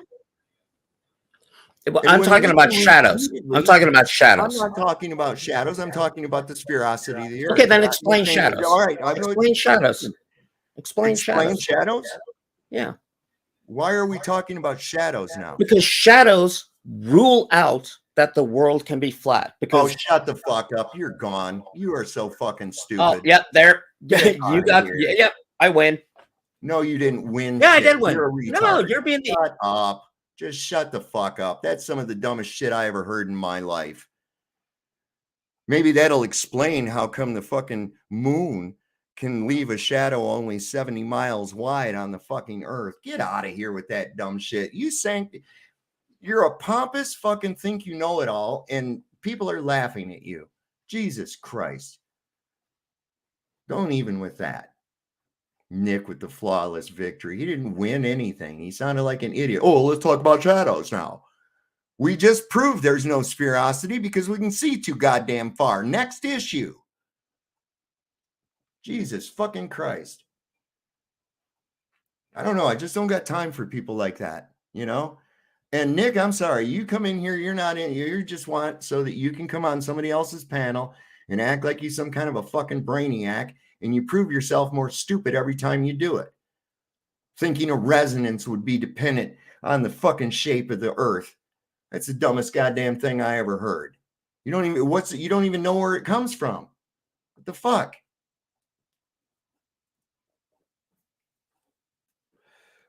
I'm talking about shadows. I'm talking about shadows. I'm not talking about shadows. I'm talking about the sphericity of the Earth. Okay, then explain shadows. All right, Explain shadows. Explain shadows. shadows. Yeah, Why are we talking about shadows now? because shadows rule out that the world can be flat. Oh, Because shut the fuck up! You're gone. You are so fucking stupid. oh, yeah, there. Get You outta got. here. Yeah, I win. No, you didn't win. Yeah, I shit. did win. You're a No, retard. you're being the. Shut up. Just shut the fuck up. That's some of the dumbest shit I ever heard in my life. Maybe that'll explain how come the fucking moon can leave a shadow only 70 miles wide on the fucking Earth. Get out of here with that dumb shit. You're a pompous fucking think you know it all, and people are laughing at you. Jesus Christ. Don't even with that. Nick with the flawless victory. He didn't win anything. He sounded like an idiot. Oh, let's talk about shadows now. We just proved there's no sphericity because we can see too goddamn far. Next issue. Jesus fucking Christ. I don't know. I just don't got time for people like that, you know? And Nick, I'm sorry. You come in here, you're not in, you just want so that you can come on somebody else's panel and act like you're some kind of a fucking brainiac, and you prove yourself more stupid every time you do it. Thinking a resonance would be dependent on the fucking shape of the Earth. That's the dumbest goddamn thing I ever heard. You don't even know where it comes from. What the fuck?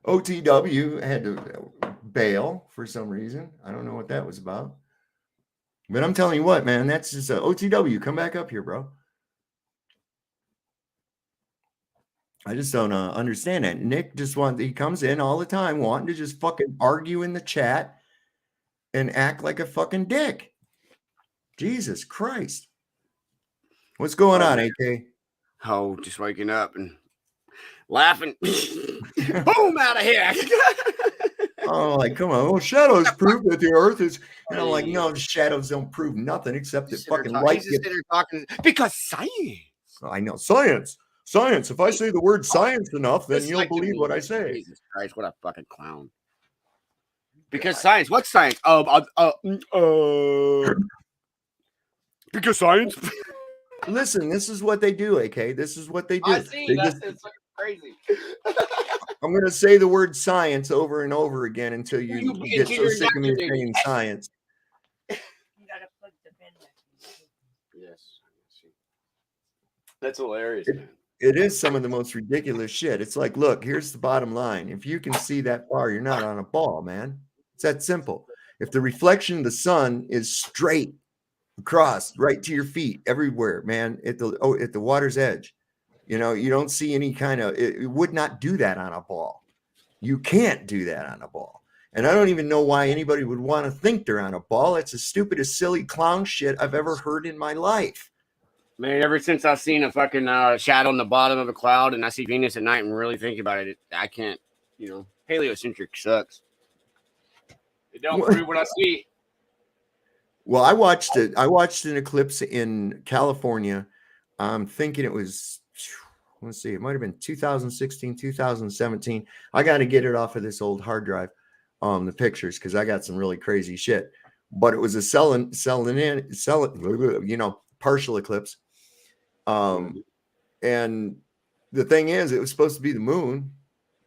OTW had to bail for some reason. I don't know what that was about. But I'm telling you what, man, that's just a OTW. Come back up here, bro. I just don't understand that. Nick he comes in all the time wanting to just fucking argue in the chat and act like a fucking dick. Jesus Christ. What's going on, AK? Oh, just waking up and laughing. Boom, out of here. Oh, like, come on. Well, shadows prove that the Earth is, and I'm like, no, shadows don't prove nothing except that fucking light He's just talking because science. I know. Science. Science. If I say the word science enough, then It's you'll like to believe me, what I say. Jesus Christ, what a fucking clown. Because science. What's science? Because science. Listen, this is what they do, AK. This is what they do. I see. They That's just- it's crazy. I'm going to say the word science over and over again until you You get so you're sick of me indoctrinated. saying science. You gotta plug the pen back in. Yes. That's hilarious, man. It is some of the most ridiculous shit. It's like, look, here's the bottom line. If you can see that far, you're not on a ball, man. It's that simple. If the reflection of the sun is straight across right to your feet everywhere, man, at the water's edge, you know, you don't see any kind of, it would not do that on a ball. You can't do that on a ball. And I don't even know why anybody would want to think they're on a ball. It's the stupidest, silly clown shit I've ever heard in my life. Man, ever since I've seen a fucking shadow on the bottom of a cloud and I see Venus at night and really think about it, I can't, heliocentric sucks. It don't prove what I see. Well, I watched an eclipse in California. I'm thinking it was, let's see, it might have been 2016, 2017. I got to get it off of this old hard drive, the pictures, because I got some really crazy shit. But it was a partial eclipse. And the thing is, it was supposed to be the moon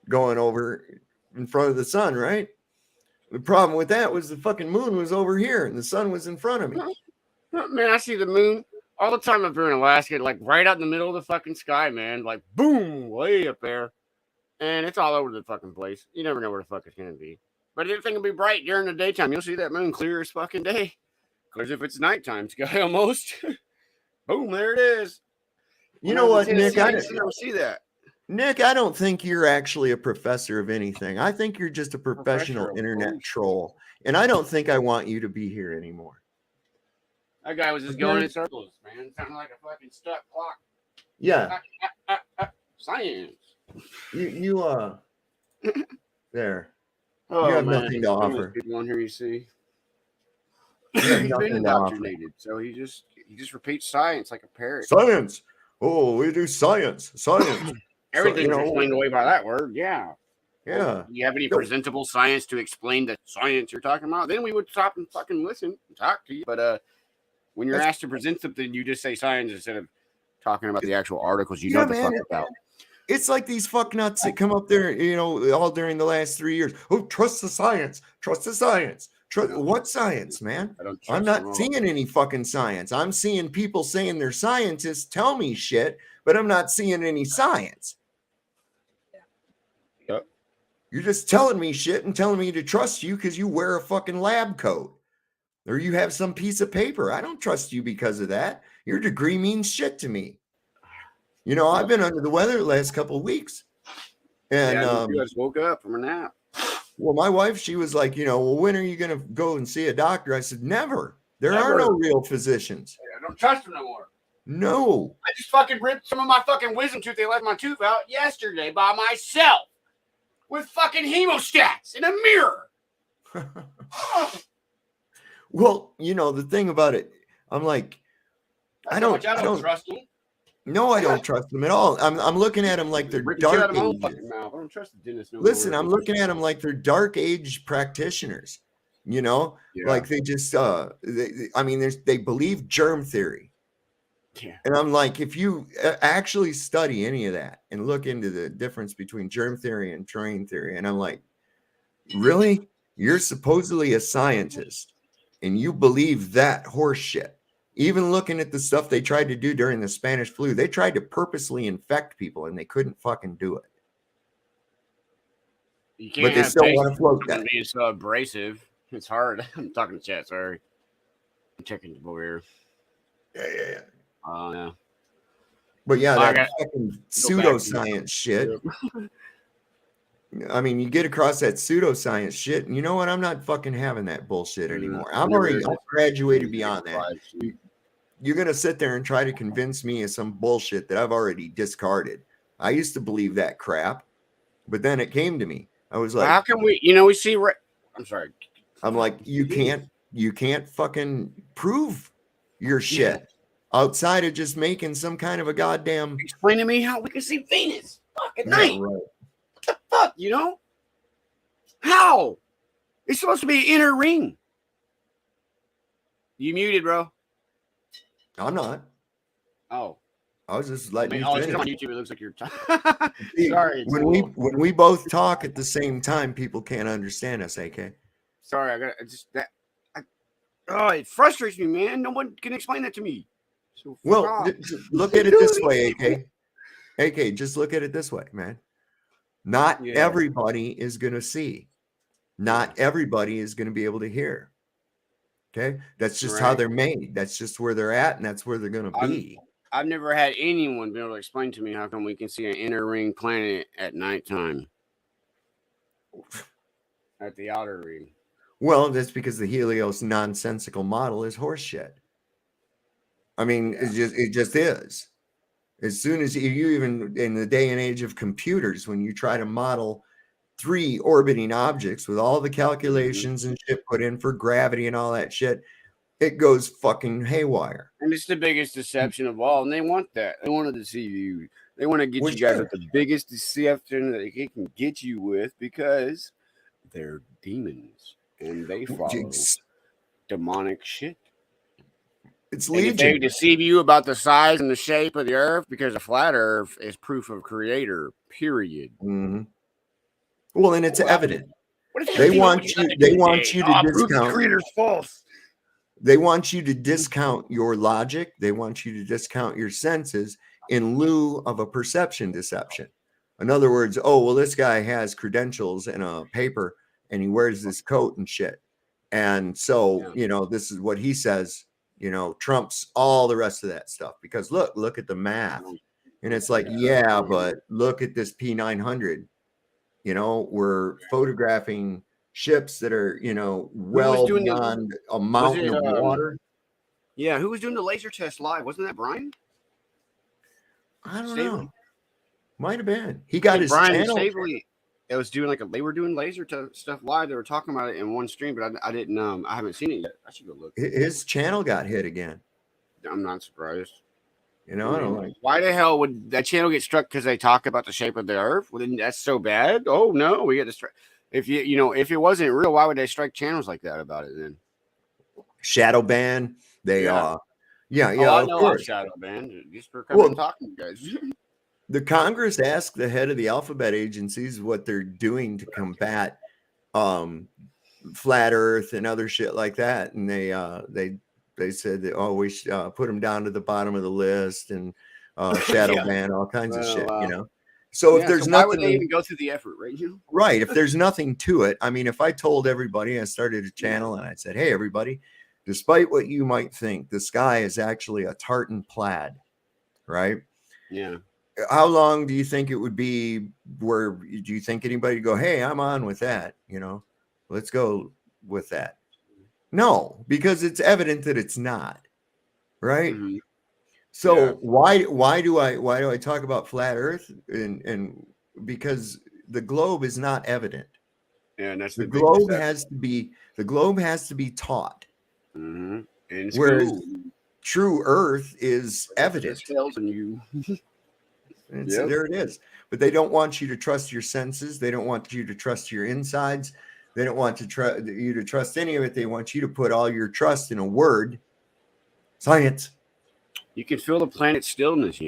going over in front of the sun, right? The problem with that was the fucking moon was over here and the sun was in front of me. Man, I see the moon all the time up here in Alaska, like right out in the middle of the fucking sky, man. Like, boom, way up there. And it's all over the fucking place. You never know where the fuck it's going to be. But everything will be bright during the daytime. You'll see that moon clear as fucking day. Because if it's nighttime sky almost, boom, there it is. You know what, Nick? I never see that. Nick, I don't think you're actually a professor of anything. I think you're just a professional internet troll. And I don't think I want you to be here anymore. That guy was just going in circles, man. Sounding like a fucking stuck clock. Yeah. Science. You there. Oh, you have man. nothing to offer. One here, you see. You have He's nothing been to offer. indoctrinated, so he just repeats science like a parrot. Science. Oh, we do science. Science. Everything's explained away by that word. Yeah. Yeah. Well, do you have any presentable science to explain the science you're talking about? Then we would stop and fucking listen and talk to you. But when you're asked to present something, you just say science instead of talking about the actual articles you know the fuck about. It's like these fucknuts that come up there, all during the last 3 years. Oh, trust the science. Trust the science. What science, man? I'm not seeing any fucking science. I'm seeing people saying they're scientists tell me shit, but I'm not seeing any science. Yep. You're just telling me shit and telling me to trust you because you wear a fucking lab coat or you have some piece of paper. I don't trust you because of that. Your degree means shit to me. I've been under the weather the last couple of weeks. And I just woke up from a nap. Well, my wife, she was like, well, when are you going to go and see a doctor? I said, never. There are no real physicians. I don't trust them no more. No. I just fucking ripped some of my fucking wisdom tooth. They left my tooth out yesterday by myself with fucking hemostats in a mirror. Well, the thing about it, I'm like, I don't trust them. No, I don't trust them at all. I'm looking at them like they're dark ages. I don't trust the dentist no Listen, more. I'm looking at them like they're dark age practitioners. Like they just they believe germ theory. Yeah. And I'm like, if you actually study any of that and look into the difference between germ theory and terrain theory, and I'm like, really? You're supposedly a scientist and you believe that horse shit? Even looking at the stuff they tried to do during the Spanish flu, they tried to purposely infect people and they couldn't fucking do it. You can't, but they still want to float that. Being so abrasive, it's hard. I'm talking to chat. Sorry, I'm checking over here. Yeah. Yeah. But yeah, that fucking pseudoscience shit. I mean, you get across that pseudoscience shit, and you know what? I'm not fucking having that bullshit anymore. I've graduated beyond that. You're going to sit there and try to convince me of some bullshit that I've already discarded. I used to believe that crap, but then it came to me. I was like, how can we see? I'm sorry. I'm like, you can't fucking prove your shit outside of just making some kind of a goddamn. Explain to me how we can see Venus at night. Right. What the fuck, How? It's supposed to be an inner ring. You muted, bro. I'm not. Oh. I was just letting you finish. On YouTube, it looks like you're sorry. When we both talk at the same time, people can't understand us, AK. Sorry, it frustrates me, man. No one can explain that to me. So look at it this way, AK. AK, just look at it this way, man. Not everybody is going to see. Not everybody is going to be able to hear. Okay? That's just how they're made. That's just where they're at, and that's where they're going to be. I've never had anyone be able to explain to me how come we can see an inner ring planet at nighttime. at the outer ring. Well, that's because the Helios nonsensical model is horseshit. I mean, it just is. As soon as you even in the day and age of computers, when you try to model 3 orbiting objects with all the calculations and shit put in for gravity and all that shit, it goes fucking haywire. And it's the biggest deception of all. And they want that. They want to deceive you. They want to get Well, you guys sure. with the biggest deception that they can get you with because they're demons and they follow demonic shit. It's And if they legion. deceive you about the size and the shape of the earth, because a flat earth is proof of creator, period. Mm-hmm. Well, and it's evident. What if They want you. They want you to prove the discount. creator's false. They want you to discount your logic. They want you to discount your senses in lieu of a perception deception. In other words, oh, well, this guy has credentials and a paper and he wears this coat and shit. And so, this is what he says, trumps all the rest of that stuff because look at the math. And it's like, yeah, but look at this P900. We're photographing ships that are, well beyond a mountain of water. Yeah, who was doing the laser test live? Wasn't that Brian? I don't know. Might have been. He got his Brian channel. It was doing they were doing laser stuff live. They were talking about it in one stream, but I didn't. I haven't seen it yet. I should go look. His channel got hit again. I'm not surprised. I don't like. Why the hell would that channel get struck because they talk about the shape of the earth? Well, then that's so bad. Oh no, we get to strike. If if it wasn't real, why would they strike channels like that about it then? Shadow ban. They I of know course. Shadow ban. Just for coming and talking to you guys. The Congress asked the head of the alphabet agencies what they're doing to combat flat Earth and other shit like that, and they said that we should put them down to the bottom of the list and shadow ban all kinds of shit. So if there's why nothing, would they even go through the effort, right? Right. If there's nothing to it, I mean, if I told everybody, I started a channel and I said, hey, everybody, despite what you might think, the sky is actually a tartan plaid, right? Yeah. How long do you think it would be where do you think anybody would go, hey, I'm on with that? Let's go with that. No, because it's evident that it's not. Right. Mm-hmm. So why do I talk about flat Earth? And because the globe is not evident. Yeah, and that's the globe has to be taught. Mm-hmm. In whereas school. True Earth is evident. Tells you. There it is. But they don't want you to trust your senses. They don't want you to trust your insides. They don't want you to trust any of it. They want you to put all your trust in a word. Science. You can feel the planet's stillness,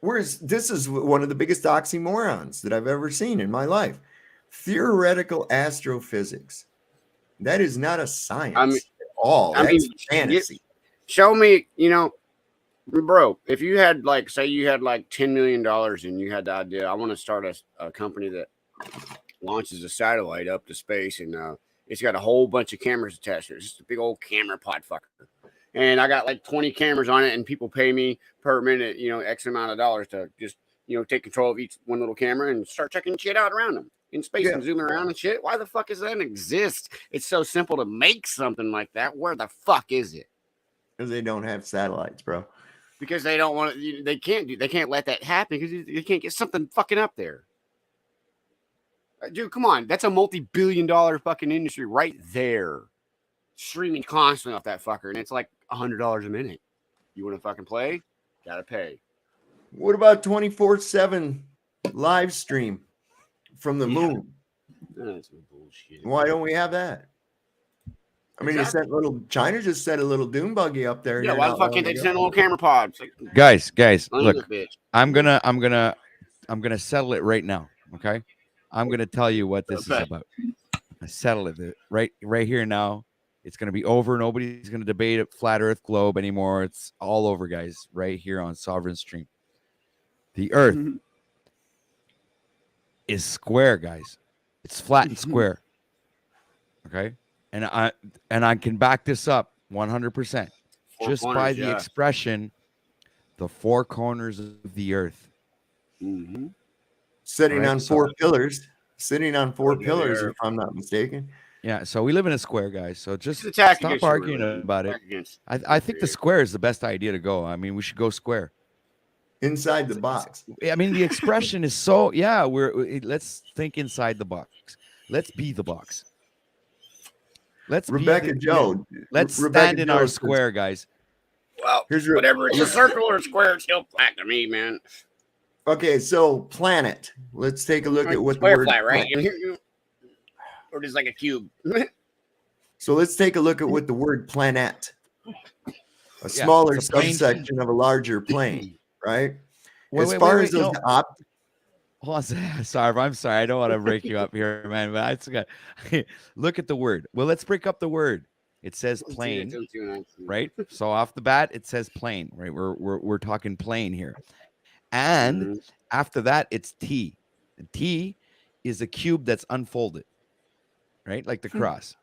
Whereas this is one of the biggest oxymorons that I've ever seen in my life. Theoretical astrophysics. That is not a science at all. That's fantasy. Show me, bro, if you had say you had $10 million and you had the idea, I want to start a company that launches a satellite up to space and it's got a whole bunch of cameras attached to it. It's just a big old camera pod fucker. And I got 20 cameras on it and people pay me per minute, X amount of dollars to just, take control of each one little camera and start checking shit out around them in space and zooming around and shit. Why the fuck does that exist? It's so simple to make something like that. Where the fuck is it? Because they don't have satellites, bro. Because they don't want to, they can't let that happen because you can't get something fucking up there. Dude, come on. That's a multi-billion-dollar fucking industry right there. Streaming constantly off that fucker. And it's $100 a minute. You want to fucking play? Gotta pay. What about 24/7 live stream from the moon? That's some bullshit. Why don't we have that? I mean, China just sent a little dune buggy up there. Yeah, why the fuck can't they send a little camera pod? Guys, look, I'm gonna settle it right now. Okay, I'm gonna tell you what this is about. I settle it right here now. It's gonna be over. Nobody's gonna debate a flat Earth globe anymore. It's all over, guys. Right here on Sovereign Stream. The Earth is square, guys. It's flat and square. Okay. And I can back this up 100% just by the expression, the 4 corners of the earth. Sitting on 4 pillars. sitting on 4 Over pillars, there. if I'm not mistaken. Yeah, so we live in a square, guys. So just It's attack stop against your arguing religion, about it. attack against I think the square is the best idea to go. I mean, we should go square. Inside the box. I mean, the expression is so, yeah, let's think inside the box. Let's be the box. Let's Rebecca Joe. Let's Rebecca stand in Joe our says- square, guys. Well, Here's whatever it's a circle or a square, it's still flat to me, man. Okay, so planet. Let's take a look at what the Square word flat, right? planet- Or just like a cube. So let's take a look at what the word planet. A Yeah, smaller it's a plane. subsection of a larger plane, right? Wait, As wait, far wait, as those no. Hold on, sorry, I'm sorry. I don't want to break you up here, man. But I just got look at the word. Well, let's break up the word. It says plane, right? So off the bat, it says plane, right? We're talking plane here, and after that, it's T. The T is a cube that's unfolded, right? Like the cross.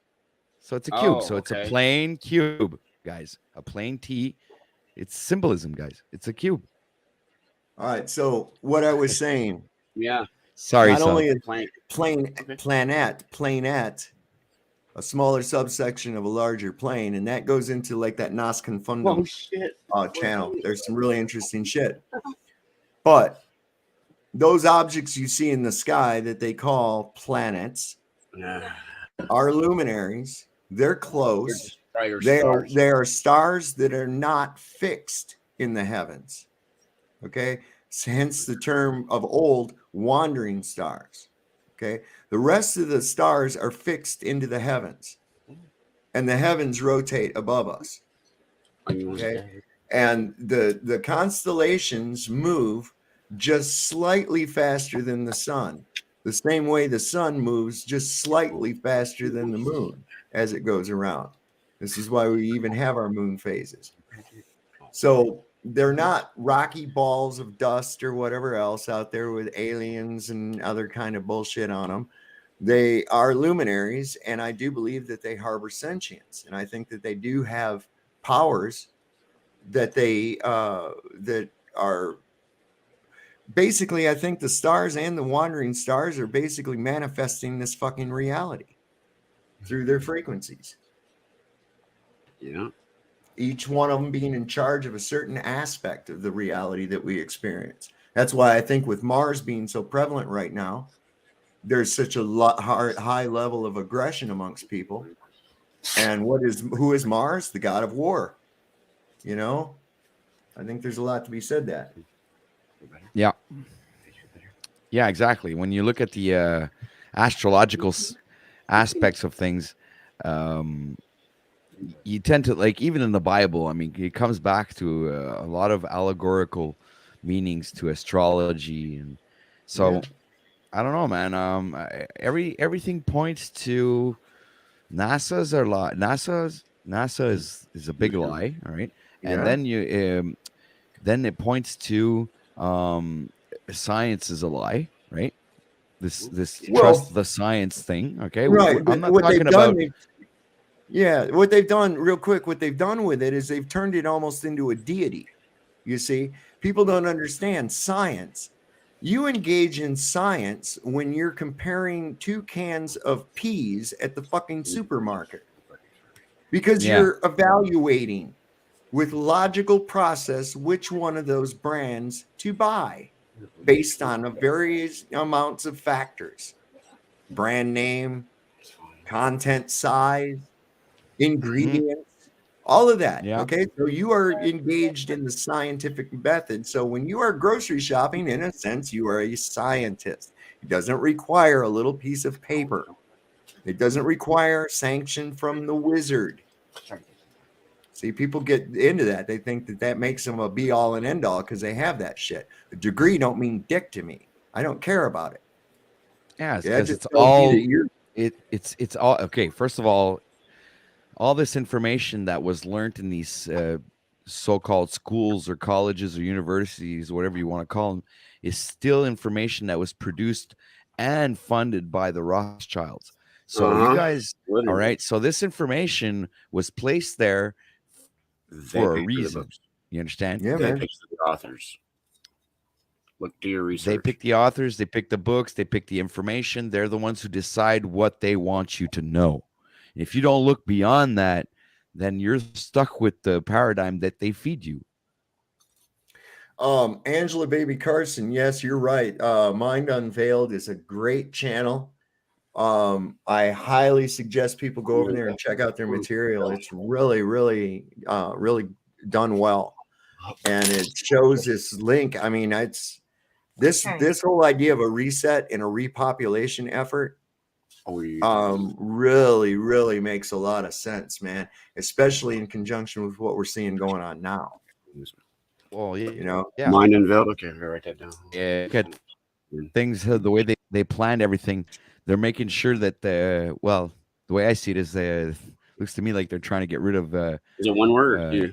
So it's a cube. Oh, so it's okay. a plane cube, guys. A plane T. It's symbolism, guys. It's a cube. All right. So what I was saying, Yeah. Sorry, not son. only is Plane. planet, a smaller subsection of a larger plane, and that goes into like that Nas Confundum Oh shit. channel. There's some really interesting shit. But those objects you see in the sky that they call planets are luminaries. They're close. They are stars that are not fixed in the heavens. Okay, hence the term of old, wandering stars. Okay, the rest of the stars are fixed into the heavens, and the heavens rotate above us. Okay, and the constellations move just slightly faster than the sun, the same way the sun moves just slightly faster than the moon as it goes around. This is why we even have our moon phases. So they're not rocky balls of dust or whatever else out there with aliens and other kind of bullshit on them. They are luminaries, and I do believe that they harbor sentience, and I think that they do have powers that they that are basically, I think the stars and the wandering stars are basically manifesting this fucking reality through their frequencies. Yeah. Each one of them being in charge of a certain aspect of the reality that we experience. That's why I think with Mars being so prevalent right now, there's such a high level of aggression amongst people. And who is Mars? The god of war. You know, I think there's a lot to be said that. Yeah. Yeah, exactly. When you look at the astrological aspects of things, you tend to, like, even in the Bible, I mean, it comes back to a lot of allegorical meanings to astrology. And so, I don't know, man. Everything points to NASA's a lie. NASA is a big lie, all right? And then then it points to science is a lie, right? This trust the science thing, okay? Right. I'm not talking about. What they've done, real quick, what they've done with it is they've turned it almost into a deity. You see, people don't understand science. You engage in science when you're comparing 2 cans of peas at the fucking supermarket, because you're evaluating with logical process which one of those brands to buy based on various amounts of factors: brand name, content size, ingredients, all of that. Okay, so you are engaged in the scientific method. So when you are grocery shopping, in a sense, you are a scientist. It doesn't require a little piece of paper. It doesn't require sanction from the wizard. See, people get into that. They think that makes them a be all and end all because they have that shit. A degree don't mean dick to me. I don't care about it. Yeah, it's all. It's all okay. First of all this information that was learned in these so-called schools or colleges or universities, whatever you want to call them, is still information that was produced and funded by the Rothschilds. So you guys, all right. So this information was placed there for a reason. You understand? Yeah, man. The authors. Look, do your research. They pick the authors, they pick the books, they pick the information. They're the ones who decide what they want you to know. If you don't look beyond that, then you're stuck with the paradigm that they feed you. Angela Baby Carson, yes, you're right. Mind Unveiled is a great channel. I highly suggest people go over there and check out their material. It's really, really, really done well. And it shows this link. I mean, it's this whole idea of a reset and a repopulation effort really, really makes a lot of sense, man, especially in conjunction with what we're seeing going on now. Well, yeah, you know, yeah. Mind Unveiled. Okay, I'll write that down. Yeah, look at things the way they planned everything. They're making sure that the way I see it is looks to me like they're trying to get rid of is it one word? Yeah.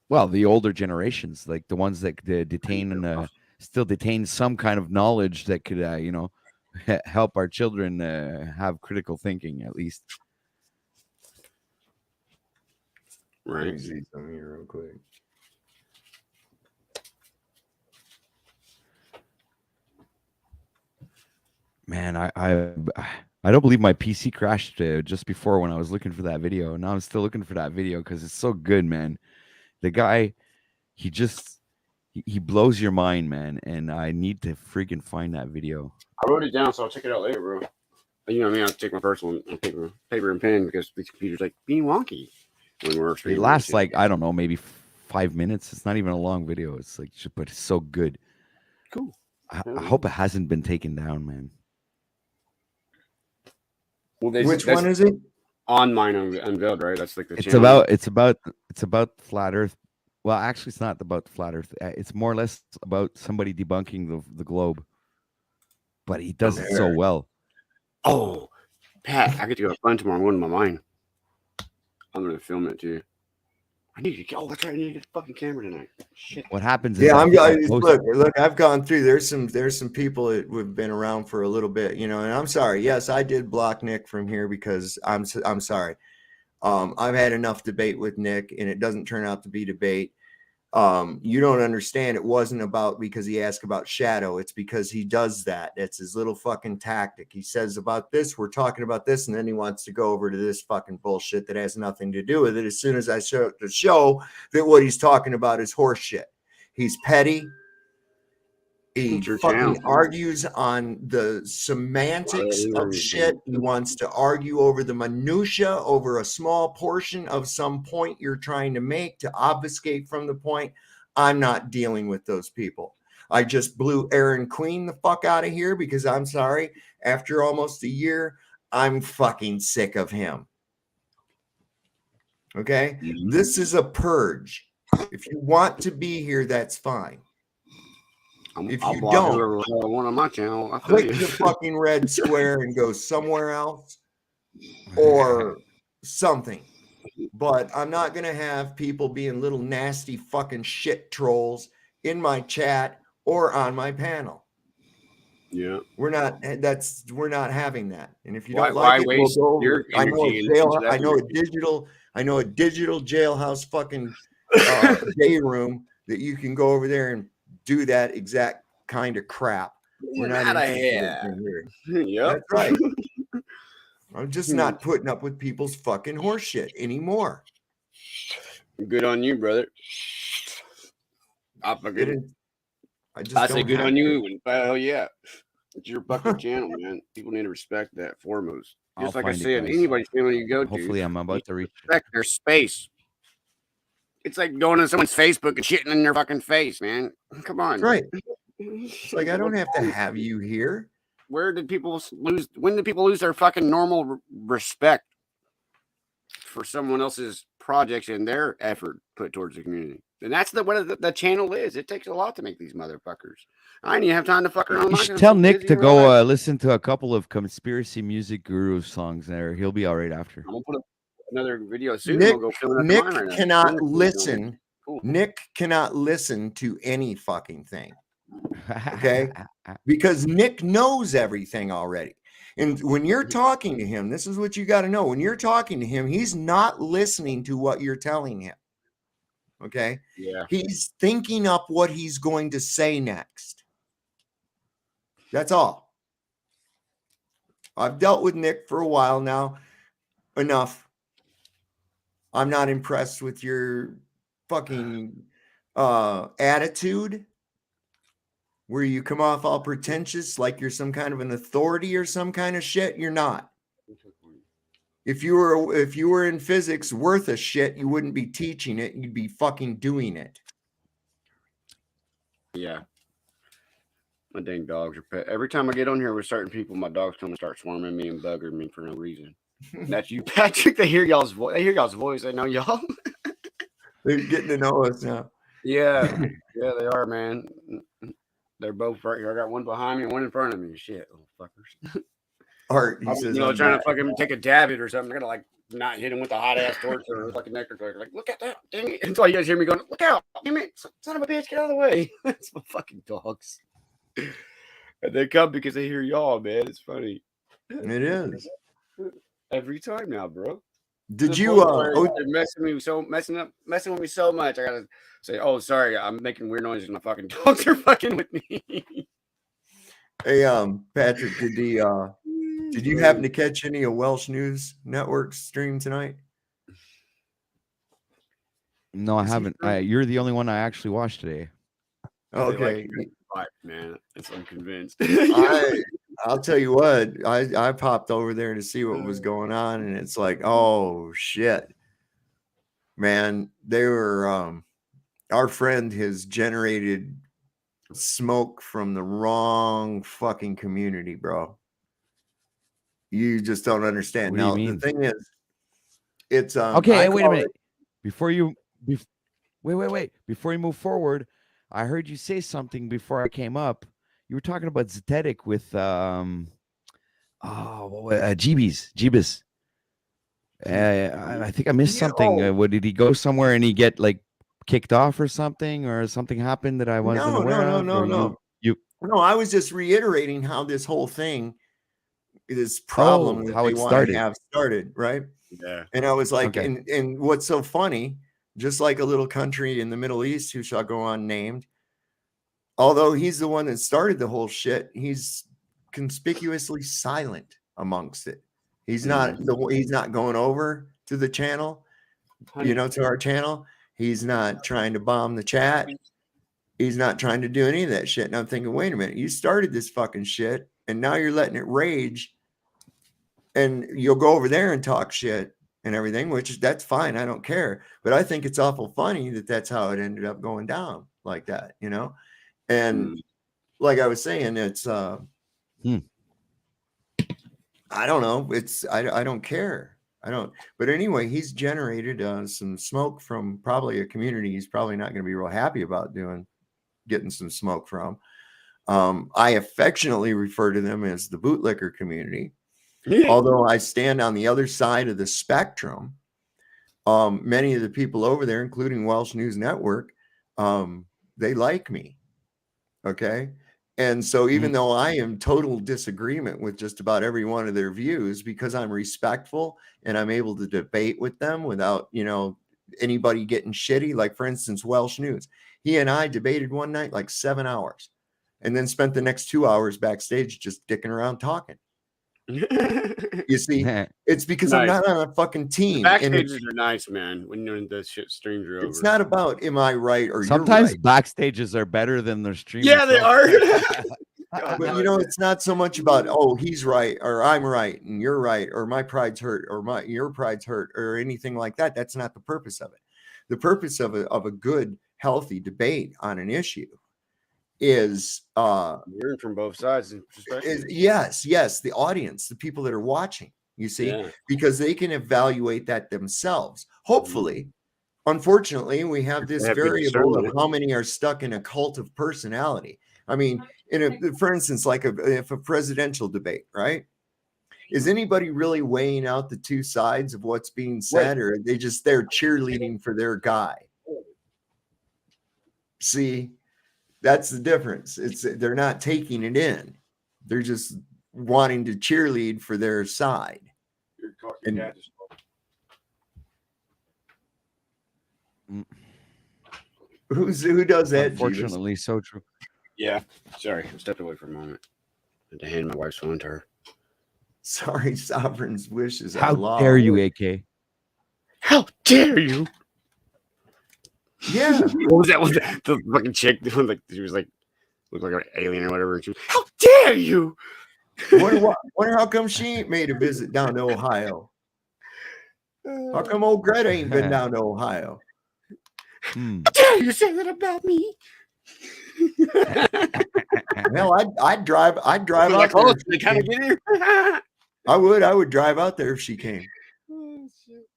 Well, the older generations, like the ones that detain and still detain some kind of knowledge that could help our children have critical thinking, at least. Right. Let me see something here real quick. Man, I don't believe my PC crashed just before when I was looking for that video. Now I'm still looking for that video because it's so good, man. The guy, he blows your mind, man. And I need to freaking find that video. I wrote it down, so I'll check it out later, bro. You know what I mean? I'll take my personal paper and pen because these computers like being wonky when we're. It lasts like, I don't know, maybe 5 minutes. It's not even a long video. It's like, but it's so good. Cool. I hope it hasn't been taken down, man. Well, which one is it? On Mind Unveiled, right? That's like the. It's about flat Earth. Well, actually, it's not about flat Earth. It's more or less about somebody debunking the globe. But he does it so well. Oh, Pat, I get to go to fun tomorrow. I'm going to my mind. I'm going to film it too. I need to get. Oh, that's right. I need to get a fucking camera tonight. Shit. What happens? Yeah, look. I've gone through. There's some people that have been around for a little bit, and I'm sorry. Yes, I did block Nick from here because I'm sorry. I've had enough debate with Nick, and it doesn't turn out to be debate. You don't understand. It wasn't about because he asked about shadow. It's because he does that. It's his little fucking tactic. He says about this, we're talking about this, and then he wants to go over to this fucking bullshit that has nothing to do with it. As soon as I show that what he's talking about is horse shit. He's petty. He fucking argues on the semantics of shit. He wants to argue over the minutia, over a small portion of some point you're trying to make to obfuscate from the point. I'm not dealing with those people. I just blew Aaron Queen the fuck out of here because I'm sorry. After almost a year, I'm fucking sick of him. Okay? This is a purge. If you want to be here, that's fine. If you don't, one on my channel, click the fucking red square and go somewhere else or something. But I'm not going to have people being little nasty fucking shit trolls in my chat or on my panel. Yeah, we're not having that. And if you don't like it, we'll go over. I know a digital jailhouse fucking day room that you can go over there and do that exact kind of crap. We're not out of here. Yep. That's right. I'm just not putting up with people's fucking horse shit anymore. Good on you, brother. I say good on you. Hell yeah. It's your fucking channel, man. People need to respect that foremost. Just like I said, anybody's channel you go to. Hopefully I'm about to respect their space. It's like going to someone's Facebook and shitting in their fucking face, man. Come on. That's right. It's like, I don't have to have you here. When did people lose their fucking normal respect for someone else's projects and their effort put towards the community? And that's what the channel is. It takes a lot to make these motherfuckers. I didn't have time to fuck around. You should tell Nick to go listen to a couple of conspiracy music guru songs there. He'll be all right after. I'm going to put another video soon. Nick cannot listen. Cool. Nick cannot listen to any fucking thing. Okay? Because Nick knows everything already. And when you're talking to him, this is what you got to know. When you're talking to him, he's not listening to what you're telling him. Okay. Yeah. He's thinking up what he's going to say next. That's all. I've dealt with Nick for a while now. Enough. I'm not impressed with your fucking attitude where you come off all pretentious like you're some kind of an authority or some kind of shit. You're not. If you were in physics worth a shit, you wouldn't be teaching it. You'd be fucking doing it. Yeah. My dang dogs are pet. Every time I get on here with certain people, my dogs come and start swarming me and bugging me for no reason. That's you, Patrick. They hear y'all's voice. They hear y'all's voice. They know y'all. They're getting to know us now. Yeah. Yeah, they are, man. They're both right here. I got one behind me and one in front of me. Shit, little fuckers. Art, he I'm, says, trying to fucking take a dab at it or something. I gotta like not hit him with a hot ass torch or like a nectar clicker. Like, look at that, dang it! Until you guys hear me going, look out, damn it, son of a bitch, get out of the way. That's my fucking dogs. And they come because they hear y'all, man. It's funny. It is. Every time now, bro. Did you they're messing with me so much. I gotta say, oh, sorry, I'm making weird noises. My fucking dogs are fucking with me. Hey, Patrick, did you happen to catch any of Welsh News Network's stream tonight? No, I haven't. You're the only one I actually watched today. Okay, man, I'm convinced. I'll tell you what, I popped over there to see what was going on, and it's like, oh shit, man, they were our friend has generated smoke from the wrong fucking community, bro. You just don't understand. What do you mean? The thing is, it's okay. Wait a minute. Before you move forward, I heard you say something before I came up. You were talking about Zetetic with Jeebus. I think I missed something. What did he go somewhere and he get like kicked off or something happened that I wasn't aware of? No. I was just reiterating how this whole thing, this problem that they want to have started, right? Yeah. And I was like, okay. and what's so funny, just like a little country in the Middle East who shall go unnamed, although he's the one that started the whole shit, he's conspicuously silent amongst it. He's not going over to the channel, to our channel. He's not trying to bomb the chat. He's not trying to do any of that shit. And I'm thinking, wait a minute, you started this fucking shit and now you're letting it rage, and you'll go over there and talk shit and everything, which that's fine. I don't care. But I think it's awful funny that that's how it ended up going down like that, And like I was saying, it's I don't know. I don't care. I don't. But anyway, he's generated some smoke from probably a community he's probably not going to be real happy about getting some smoke from. I affectionately refer to them as the bootlicker community. Although I stand on the other side of the spectrum, many of the people over there, including Welsh News Network, they like me. Okay. And so even though I am total disagreement with just about every one of their views, because I'm respectful and I'm able to debate with them without, anybody getting shitty, like for instance, Welsh News, he and I debated one night, like 7 hours, and then spent the next 2 hours backstage just dicking around talking. You see, it's because I'm not on a fucking team. Backstages are nice, man. When you're in the shit streams are over. It's not about am I right or sometimes you're right. Backstages are better than their streams. Yeah, they are. But it's not so much about he's right or I'm right and you're right or my pride's hurt or your pride's hurt or anything like that. That's not the purpose of it. The purpose of a good, healthy debate on an issue is learn from both sides. Yes, the audience, the people that are watching, you see, because they can evaluate that themselves. Hopefully, unfortunately, we have this variable of how many are stuck in a cult of personality. I mean, for instance, like if a presidential debate, right? Is anybody really weighing out the two sides of what's being said, or are they just there cheerleading for their guy? See, that's the difference. They're not taking it in. They're just wanting to cheerlead for their side. Who does that? Jeebus? Unfortunately, so true. Yeah. Sorry, I stepped away for a moment. I had to hand my wife's phone to her. Sorry, sovereign's wishes are How law. dare you, AK? How dare you? Yeah. What was that? Was that the fucking chick? Like she was like looked like an alien or whatever. And she was, how dare you? Wonder how come she ain't made a visit down to Ohio? How come old Greta ain't been down to Ohio? How dare you say that about me? Hell, I'd drive out like, there. oh, they kind of get here. I would drive out there if she came. Oh, shit.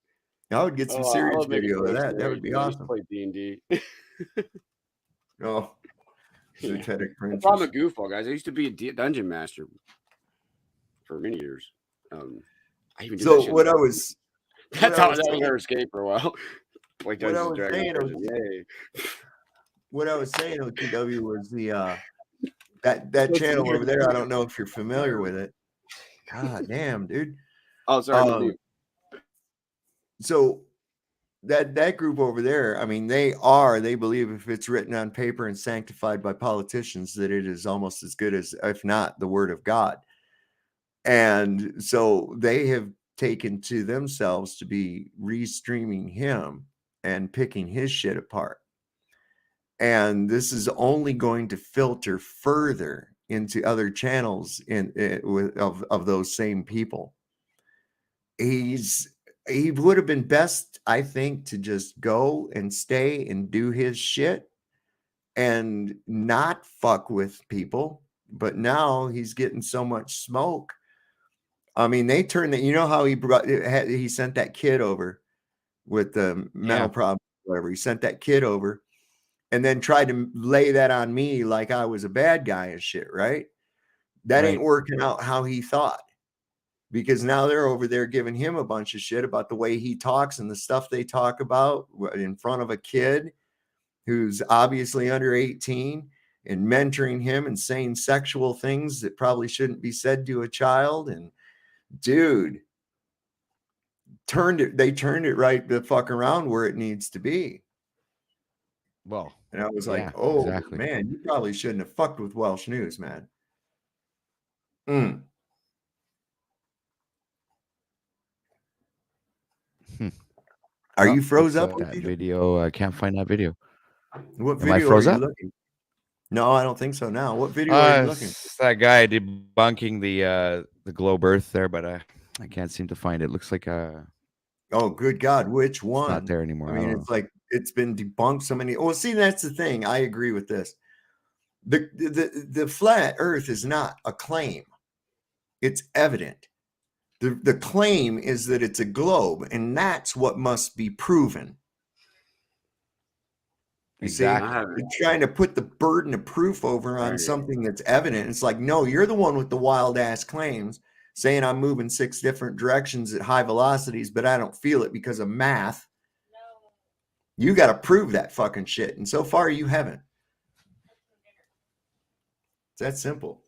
I would get some serious video of that. That would be awesome. Play D&D. Oh, Esoteric princess. I'm a goofball, guys. I used to be a dungeon master for many years. I even did that shit. That's how that was our escape for a while. Like what I was saying, OTW, was the that channel over there. I don't know if you're familiar with it. God damn, dude. Oh, sorry. So that group over there, I mean, they believe if it's written on paper and sanctified by politicians, that it is almost as good as, if not, the word of God. And so they have taken to themselves to be restreaming him and picking his shit apart. And this is only going to filter further into other channels of those same people. He would have been best, I think, to just go and stay and do his shit and not fuck with people. But now he's getting so much smoke. I mean, they turned that, you know how he sent that kid over with the mental problem, whatever. He sent that kid over and then tried to lay that on me like I was a bad guy and shit, right? That ain't working out how he thought. Because now they're over there giving him a bunch of shit about the way he talks and the stuff they talk about in front of a kid who's obviously under 18 and mentoring him and saying sexual things that probably shouldn't be said to a child. And dude, they turned it right the fuck around where it needs to be. Well, and I was like, yeah, oh, exactly. Man, you probably shouldn't have fucked with Welsh News, man. Are you froze up? That video, I can't find that video. What video are you looking? No, I don't think so now. What video are you looking? That guy debunking the globe Earth there, but I can't seem to find it. Looks like oh, good God, which one? It's not there anymore. I mean, it's like it's been debunked so many. Well, see, that's the thing. I agree with this. The flat Earth is not a claim. It's evident. The claim is that it's a globe, and that's what must be proven. You exactly. See, you're trying to put the burden of proof over on something that's evident. It's like, no, you're the one with the wild ass claims saying I'm moving 6 different directions at high velocities, but I don't feel it because of math. No. You got to prove that fucking shit. And so far you haven't. It's that simple.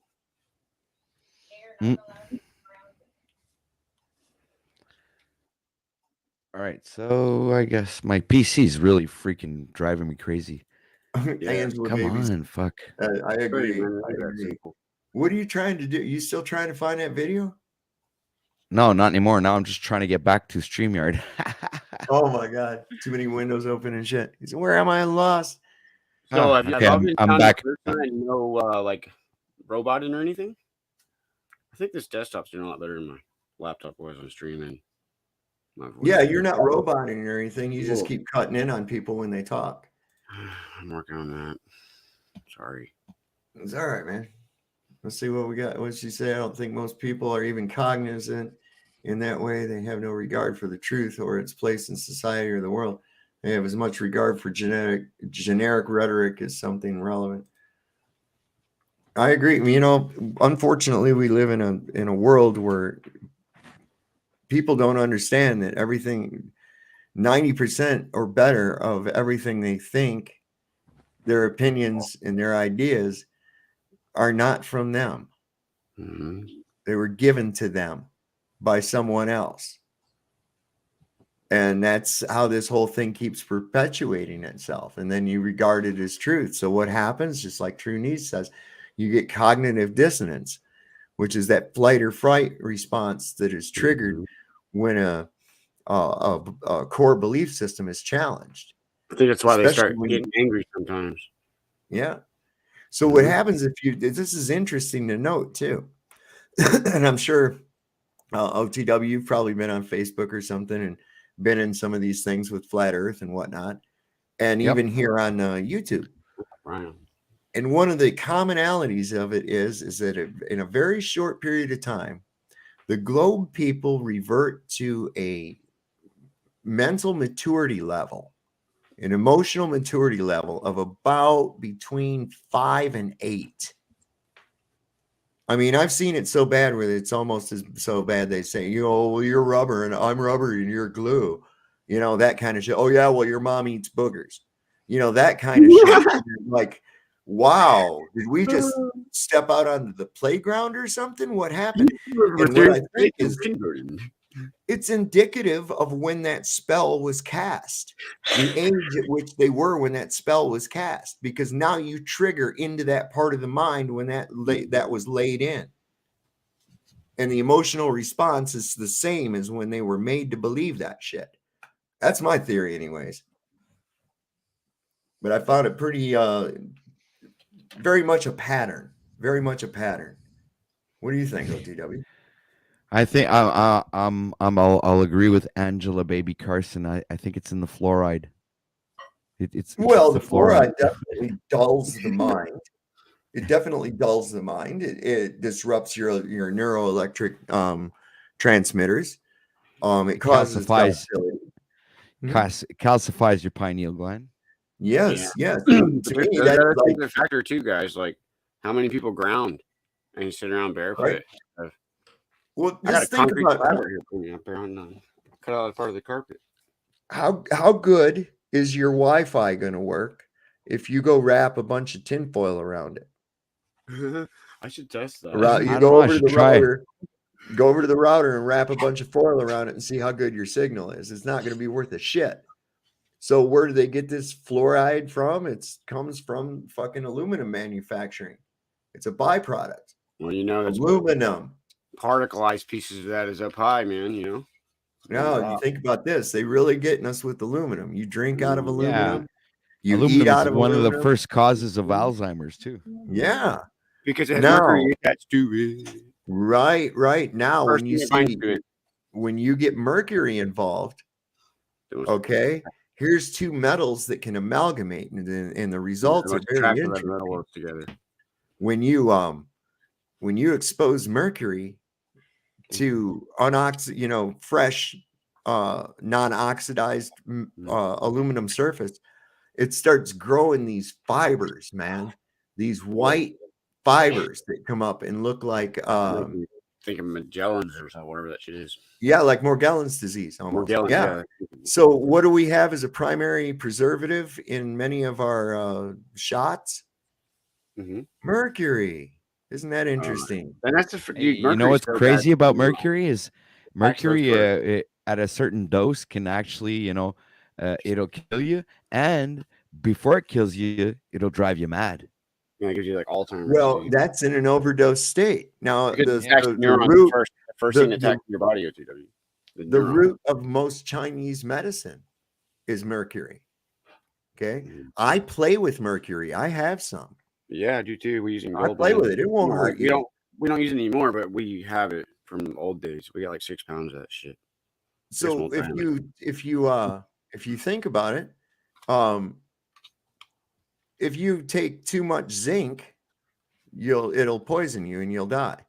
All right, so I guess my PC is really freaking driving me crazy. Yeah, come on, fuck. I agree. What are you trying to do? You still trying to find that video? No, not anymore. Now I'm just trying to get back to StreamYard. Oh my God, too many windows open and shit. He said, "Where am I lost?" So okay, I'm back. No, like roboting or anything. I think this desktop's doing a lot better than my laptop was on streaming. Yeah, you're not roboting or anything. You just keep cutting in on people when they talk. I'm working on that. Sorry. It's all right, man. Let's see what we got. What did she say? I don't think most people are even cognizant in that way. They have no regard for the truth or its place in society or the world. They have as much regard for generic rhetoric as something relevant. I agree. You know, unfortunately, we live in a world where people don't understand that everything, 90% or better of everything they think, their opinions and their ideas are not from them. Mm-hmm. They were given to them by someone else. And that's how this whole thing keeps perpetuating itself. And then you regard it as truth. So what happens, just like True Niece says, you get cognitive dissonance, which is that flight or fright response that is triggered when a core belief system is challenged. I think that's why they start Especially getting angry sometimes. Yeah. So what happens if you, this is interesting to note too, and I'm sure OTW, you've probably been on Facebook or something and been in some of these things with Flat Earth and whatnot, and even here on YouTube. Right. And one of the commonalities of it is that in a very short period of time, the globe people revert to a mental maturity level, an emotional maturity level of about between 5 and 8. I mean, I've seen it so bad where it's almost as so bad they say, you know, well, you're rubber and I'm rubber and you're glue, you know, that kind of shit. Oh yeah, well, your mom eats boogers, you know, that kind of shit. Like, wow, did we just step out onto the playground or something? What happened? And what I think is it's indicative of when that spell was cast, the age at which they were when that spell was cast, because now you trigger into that part of the mind when that was laid in. And the emotional response is the same as when they were made to believe that shit. That's my theory anyways. But I found it pretty, very much a pattern, What do you think, OTW? I think I'll agree with Angela Baby Carson. I think it's in the fluoride. It's the fluoride. fluoride definitely dulls the mind. It definitely dulls the mind. It disrupts your neuroelectric transmitters. It causes calcifies your pineal gland. Yes. To me, that's like the factor too, guys. Like, how many people ground and you sit around barefoot? Right. Well, I got a concrete slab here for me up there on cut out part of the carpet. How good is your Wi-Fi going to work if you go wrap a bunch of tinfoil around it? I should test that. You go over to the router. Go over to the router and wrap a bunch of foil around it and see how good your signal is. It's not going to be worth a shit. So where do they get this fluoride from? It comes from fucking aluminum manufacturing. It's a byproduct. Well, you know, aluminum. Particleized pieces of that is up high, man. You know. No, you think about this. They really getting us with aluminum. You drink out of aluminum. Yeah. Aluminum eat out of one of the first causes of Alzheimer's too. Yeah. Because it has mercury attached to it. Right. Now, when you get mercury involved, okay, here's two metals that can amalgamate, and the results are very interesting. Together. When you expose mercury to fresh, non-oxidized aluminum surface, it starts growing these fibers, man. These white fibers that come up and look like think of Magellan's or something, whatever that shit is. Yeah, like Morgellons disease almost. Yeah. So what do we have as a primary preservative in many of our shots? Mercury. Isn't that interesting? And that's you know what's crazy about mercury is mercury at a certain dose can actually, it'll kill you, and before it kills you, it'll drive you mad. Yeah, it gives you like Alzheimer's. Well, that's in an overdose state. Now, the root, first thing attacking your body, OTW. The root of most Chinese medicine is mercury. Okay, I play with mercury. I have some. Yeah, I do too. We use it. I play with it. It won't hurt you. We don't use it anymore, but we have it from old days. We got like 6 pounds of that shit. So if you think about it, if you take too much zinc, it'll poison you and you'll die.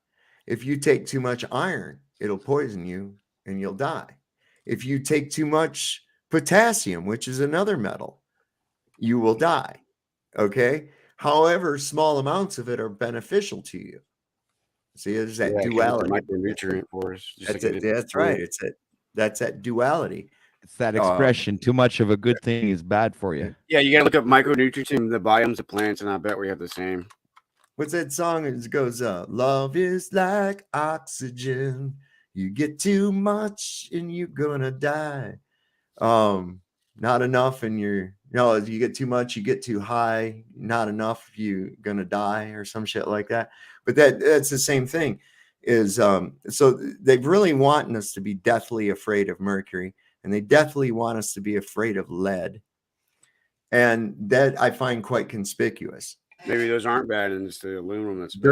If you take too much iron, it'll poison you and you'll die. If you take too much potassium, which is another metal, you will die. Okay. However, small amounts of it are beneficial to you. See, there's that duality. Micronutrient for us. That's right. That's that duality. It's that expression, too much of a good thing is bad for you. Yeah, you gotta look up micronutrients in the biomes of plants, and I bet we have the same. What's that song? It goes, love is like oxygen. You get too much and you're gonna die. Not enough, and if you get too much, you get too high. Not enough, you're gonna die or some shit like that. But that's the same thing. Is so they've really wanting us to be deathly afraid of Mercury, and they deathly want us to be afraid of lead, and that I find quite conspicuous. Maybe those aren't bad, and it's the aluminum that's bad.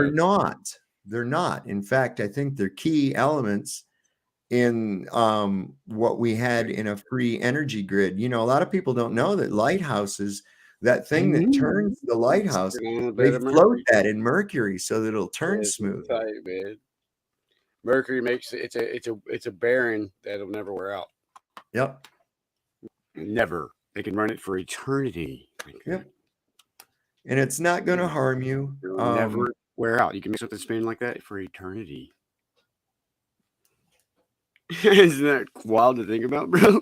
They're not. In fact, I think they're key elements in what we had in a free energy grid. A lot of people don't know that lighthouses, that thing that turns the lighthouse, they float that in Mercury so that it'll turn smooth. Tight, man. Mercury makes it's a bearing that'll never wear out. Yep. Never. They can run it for eternity. Yep. And it's not going to harm you. It'll never wear out. You can mix with a spin like that for eternity. Isn't that wild to think about, bro?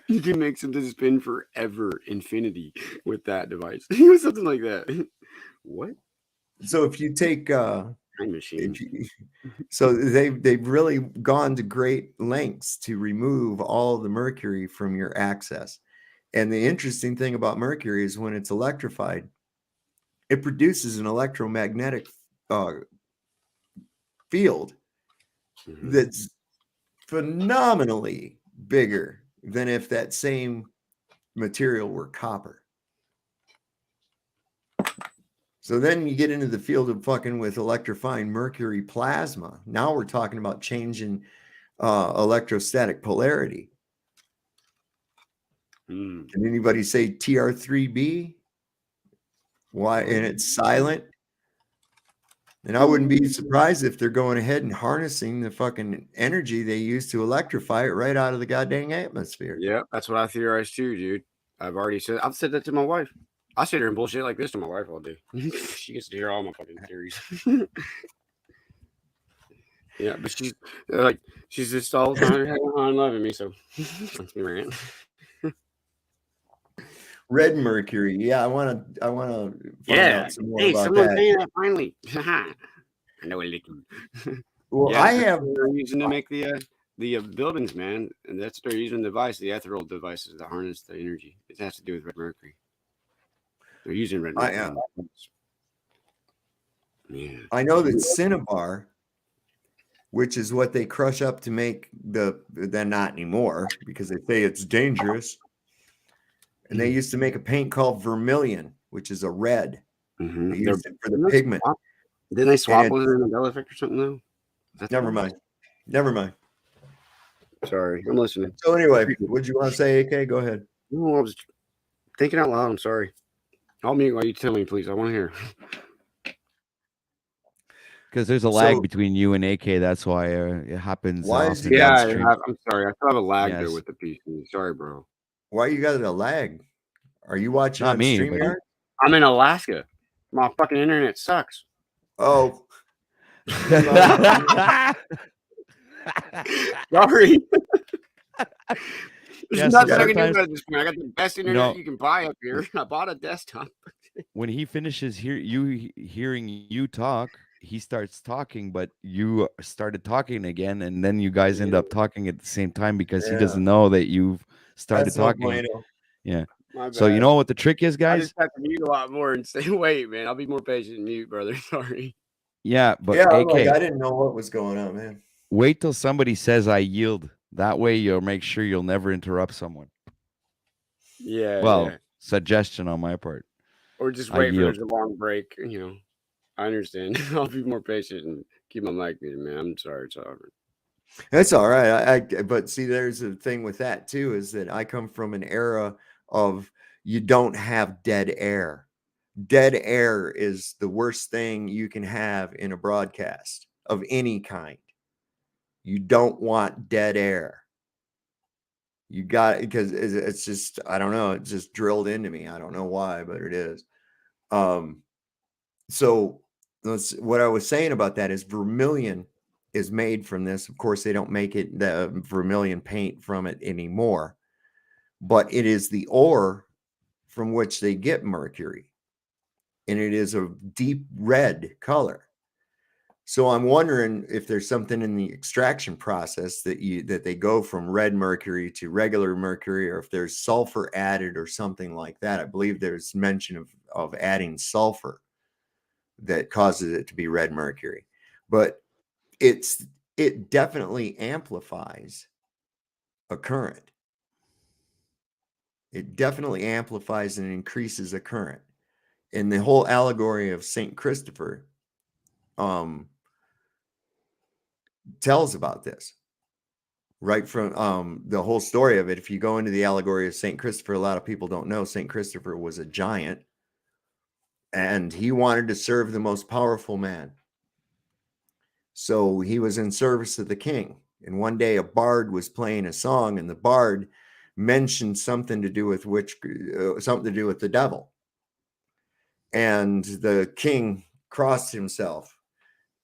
You can make something spin forever, infinity with that device. Something like that. What? So if you take time machine. So they've really gone to great lengths to remove all the mercury from your access. And the interesting thing about mercury is when it's electrified, it produces an electromagnetic field that's phenomenally bigger than if that same material were copper. So then you get into the field of fucking with electrifying mercury plasma. Now we're talking about changing electrostatic polarity. Can anybody say TR3B? Why? And it's silent. And I wouldn't be surprised if they're going ahead and harnessing the fucking energy they use to electrify it right out of the goddamn atmosphere. Yeah, that's what I theorize too, dude. I've said that to my wife. I sit here and bullshit like this to my wife all day. She gets to hear all my fucking theories. Yeah, but she's just all the time on loving me, so that's me rant. Red mercury, yeah, I want to find out some more about someone that. that finally. I know a little. Well, yeah, they're using to make the buildings, man, and that's what they're using the ethereal devices to harness the energy. It has to do with red mercury. They're using red mercury. Yeah. I know that cinnabar, which is what they crush up to make they're not anymore because they say it's dangerous. And they used to make a paint called vermilion, which is a red. They used it for the pigment. Didn't they swap with it in the Mandela effect or something though? Never mind. Sorry, I'm listening. So anyway, what did you want to say, AK? Go ahead. No, I was thinking out loud. I'm sorry. I'll mute while you tell me, please. I want to hear. Because there's a lag between you and AK. That's why it happens. Why I'm sorry. I still have a lag there with the PC. Sorry, bro. Why you got a lag? Are you watching Not on me, StreamYard? I'm in Alaska. My fucking internet sucks. Oh. Sorry. Yeah, Nothing I can do about this point. I got the best internet you can buy up here. I bought a desktop. When he finishes hearing you talk, he starts talking, but you started talking again, and then you guys end up talking at the same time because he doesn't know that you've started talking. Yeah. So you know what the trick is, guys? I just have to mute a lot more and say, wait, man, I'll be more patient and mute, brother. Sorry. Yeah, but AK, I didn't know what was going on, man. Wait till somebody says I yield. That way you'll make sure you'll never interrupt someone. Yeah. Well, suggestion on my part. Or just wait for there's a long break. I understand. I'll be more patient and keep my mic muted, man. I'm sorry. It's all right. That's all right. But see, there's a thing with that too, is that I come from an era of you don't have dead air. Dead air is the worst thing you can have in a broadcast of any kind. You don't want dead air. You got it because it's just, I don't know, it's just drilled into me. I don't know why, but it is. So what I was saying about that is vermilion is made from this. Of course, they don't make it the vermilion paint from it anymore, but it is the ore from which they get mercury, and it is a deep red color. So I'm wondering if there's something in the extraction process that they go from red mercury to regular mercury, or if there's sulfur added or something like that. I believe there's mention of adding sulfur that causes it to be red mercury, but it definitely amplifies a current. It definitely amplifies and increases a current. And the whole allegory of Saint Christopher tells about this, right from the whole story of it. If you go into the allegory of Saint Christopher, a lot of people don't know Saint Christopher was a giant, and he wanted to serve the most powerful man. So he was in service of the king. And one day a bard was playing a song, and the bard mentioned something to do with something to do with the devil. And the king crossed himself,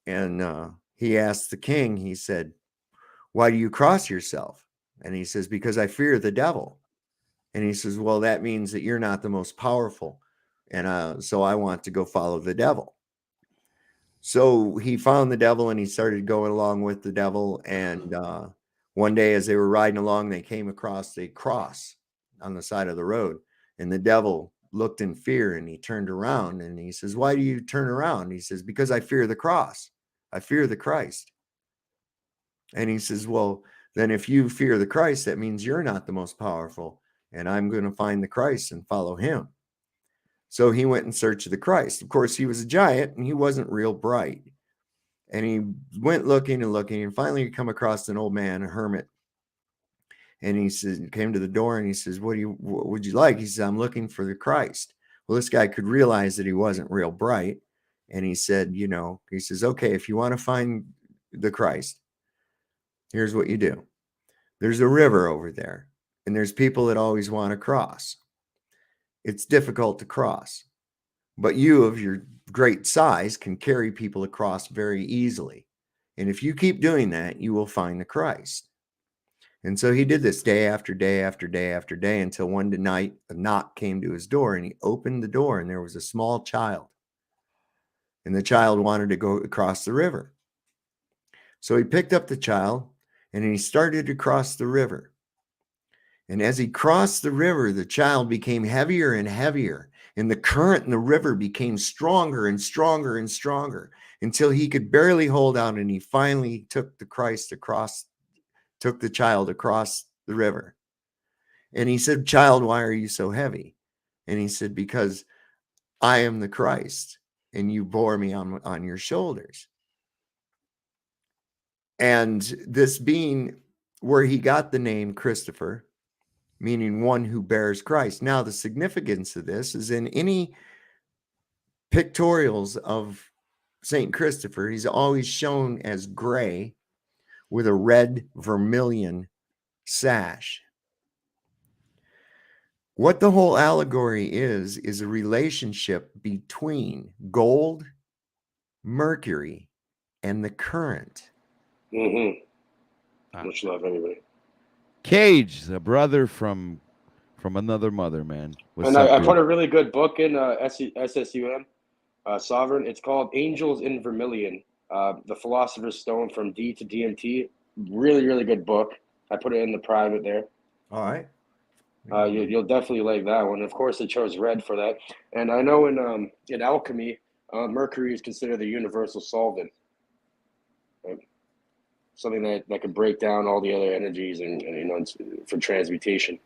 and he asked the king, he said, "Why do you cross yourself?" And he says, "Because I fear the devil." And he says, "Well, that means that you're not the most powerful. And so I want to go follow the devil." So he found the devil, and he started going along with the devil. And one day, as they were riding along, they came across a cross on the side of the road. And the devil looked in fear, and he turned around, and he says, "Why do you turn around?" He says, "Because I fear the cross. I fear the Christ." And he says, "Well, then if you fear the Christ, that means you're not the most powerful, and I'm going to find the Christ and follow him." So he went in search of the Christ. Of course, he was a giant, and he wasn't real bright. And he went looking and looking, and finally he come across an old man, a hermit. And he says, came to the door, and he says, what would you like? He says, "I'm looking for the Christ." Well, this guy could realize that he wasn't real bright. And he said, he says, "Okay, if you want to find the Christ, here's what you do. There's a river over there, and there's people that always want to cross. It's difficult to cross, but you of your great size can carry people across very easily. And if you keep doing that, you will find the Christ." And so he did this day after day after day after day, until one night a knock came to his door, and he opened the door, and there was a small child. And the child wanted to go across the river. So he picked up the child, and he started to cross the river. And as he crossed the river, the child became heavier and heavier, and the current in the river became stronger and stronger and stronger, until he could barely hold out. And he finally took the child across the river. And he said, "Child, why are you so heavy?" And he said, "Because I am the Christ, and you bore me on your shoulders." And this being where he got the name Christopher, meaning one who bears Christ. Now, the significance of this is in any pictorials of St. Christopher, he's always shown as gray with a red vermilion sash. What the whole allegory is a relationship between gold, Mercury, and the current. Much love, anybody. Cage, the brother from another mother, man. And I put a really good book in SSUM, Sovereign. It's called Angels in Vermilion, The Philosopher's Stone from D to DMT. Really, really good book. I put it in the private there. All right. You'll definitely like that one. Of course, they chose red for that. And I know in alchemy, Mercury is considered the universal solvent. Right? Something that can break down all the other energies and for transmutation.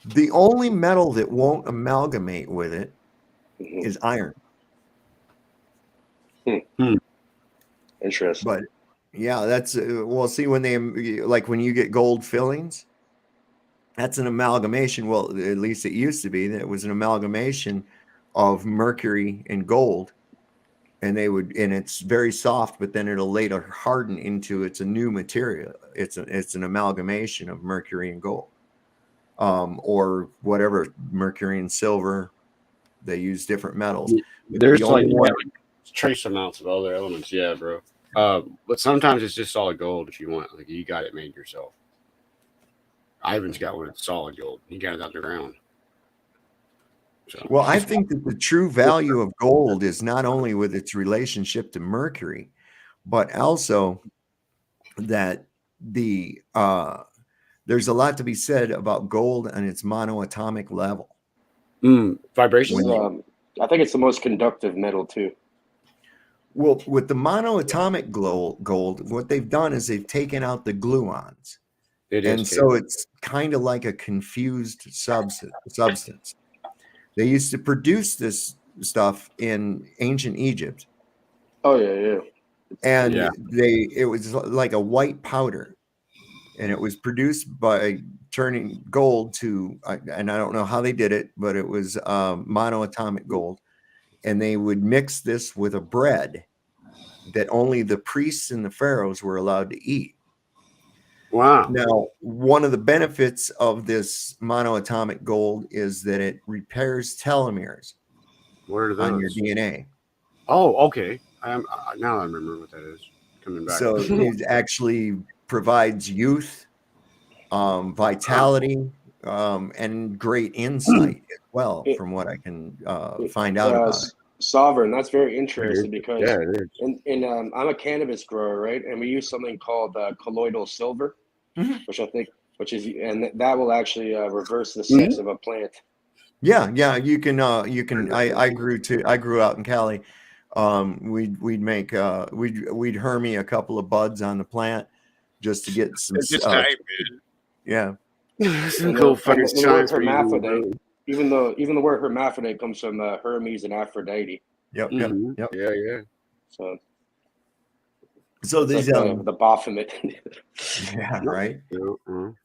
The only metal that won't amalgamate with it is iron. Interesting. But yeah, that's see, when when you get gold fillings, that's an amalgamation. Well, at least it used to be that it was an amalgamation of mercury and gold, and it's very soft, but then it'll later harden into a new material. It's an amalgamation of mercury and gold, or whatever, mercury and silver. They use different metals. There's trace amounts of other elements, yeah, bro. But sometimes it's just solid gold if you want. Like, you got it made yourself. Ivan's got one that's solid gold. He got it out the ground. So, I think that the true value of gold is not only with its relationship to mercury, but also that there's a lot to be said about gold and its monoatomic level. Vibration. I think it's the most conductive metal too. Well, with the monoatomic gold, what they've done is they've taken out the gluons. So it's kind of like a confused substance. They used to produce this stuff in ancient Egypt. Oh yeah. And it was like a white powder. And it was produced by turning gold to, and I don't know how they did it, but it was monoatomic gold. And they would mix this with a bread that only the priests and the pharaohs were allowed to eat. Wow. Now, one of the benefits of this monoatomic gold is that it repairs telomeres on your DNA. Oh, okay. Now I remember what that is. Coming back. So it actually provides youth, vitality, and great insight as well, from what I can find out about it. Sovereign, that's very interesting because I'm a cannabis grower, right? And we use something called colloidal silver, which that will actually reverse the sex of a plant. Yeah, you can. I grew out in Cali. We'd hermy a couple of buds on the plant just to get some. Yeah, some cool fucking science. Hermaphrodite. Even the word hermaphrodite comes from Hermes and Aphrodite. Yep. Yeah. So these the Baphomet. Yeah, right.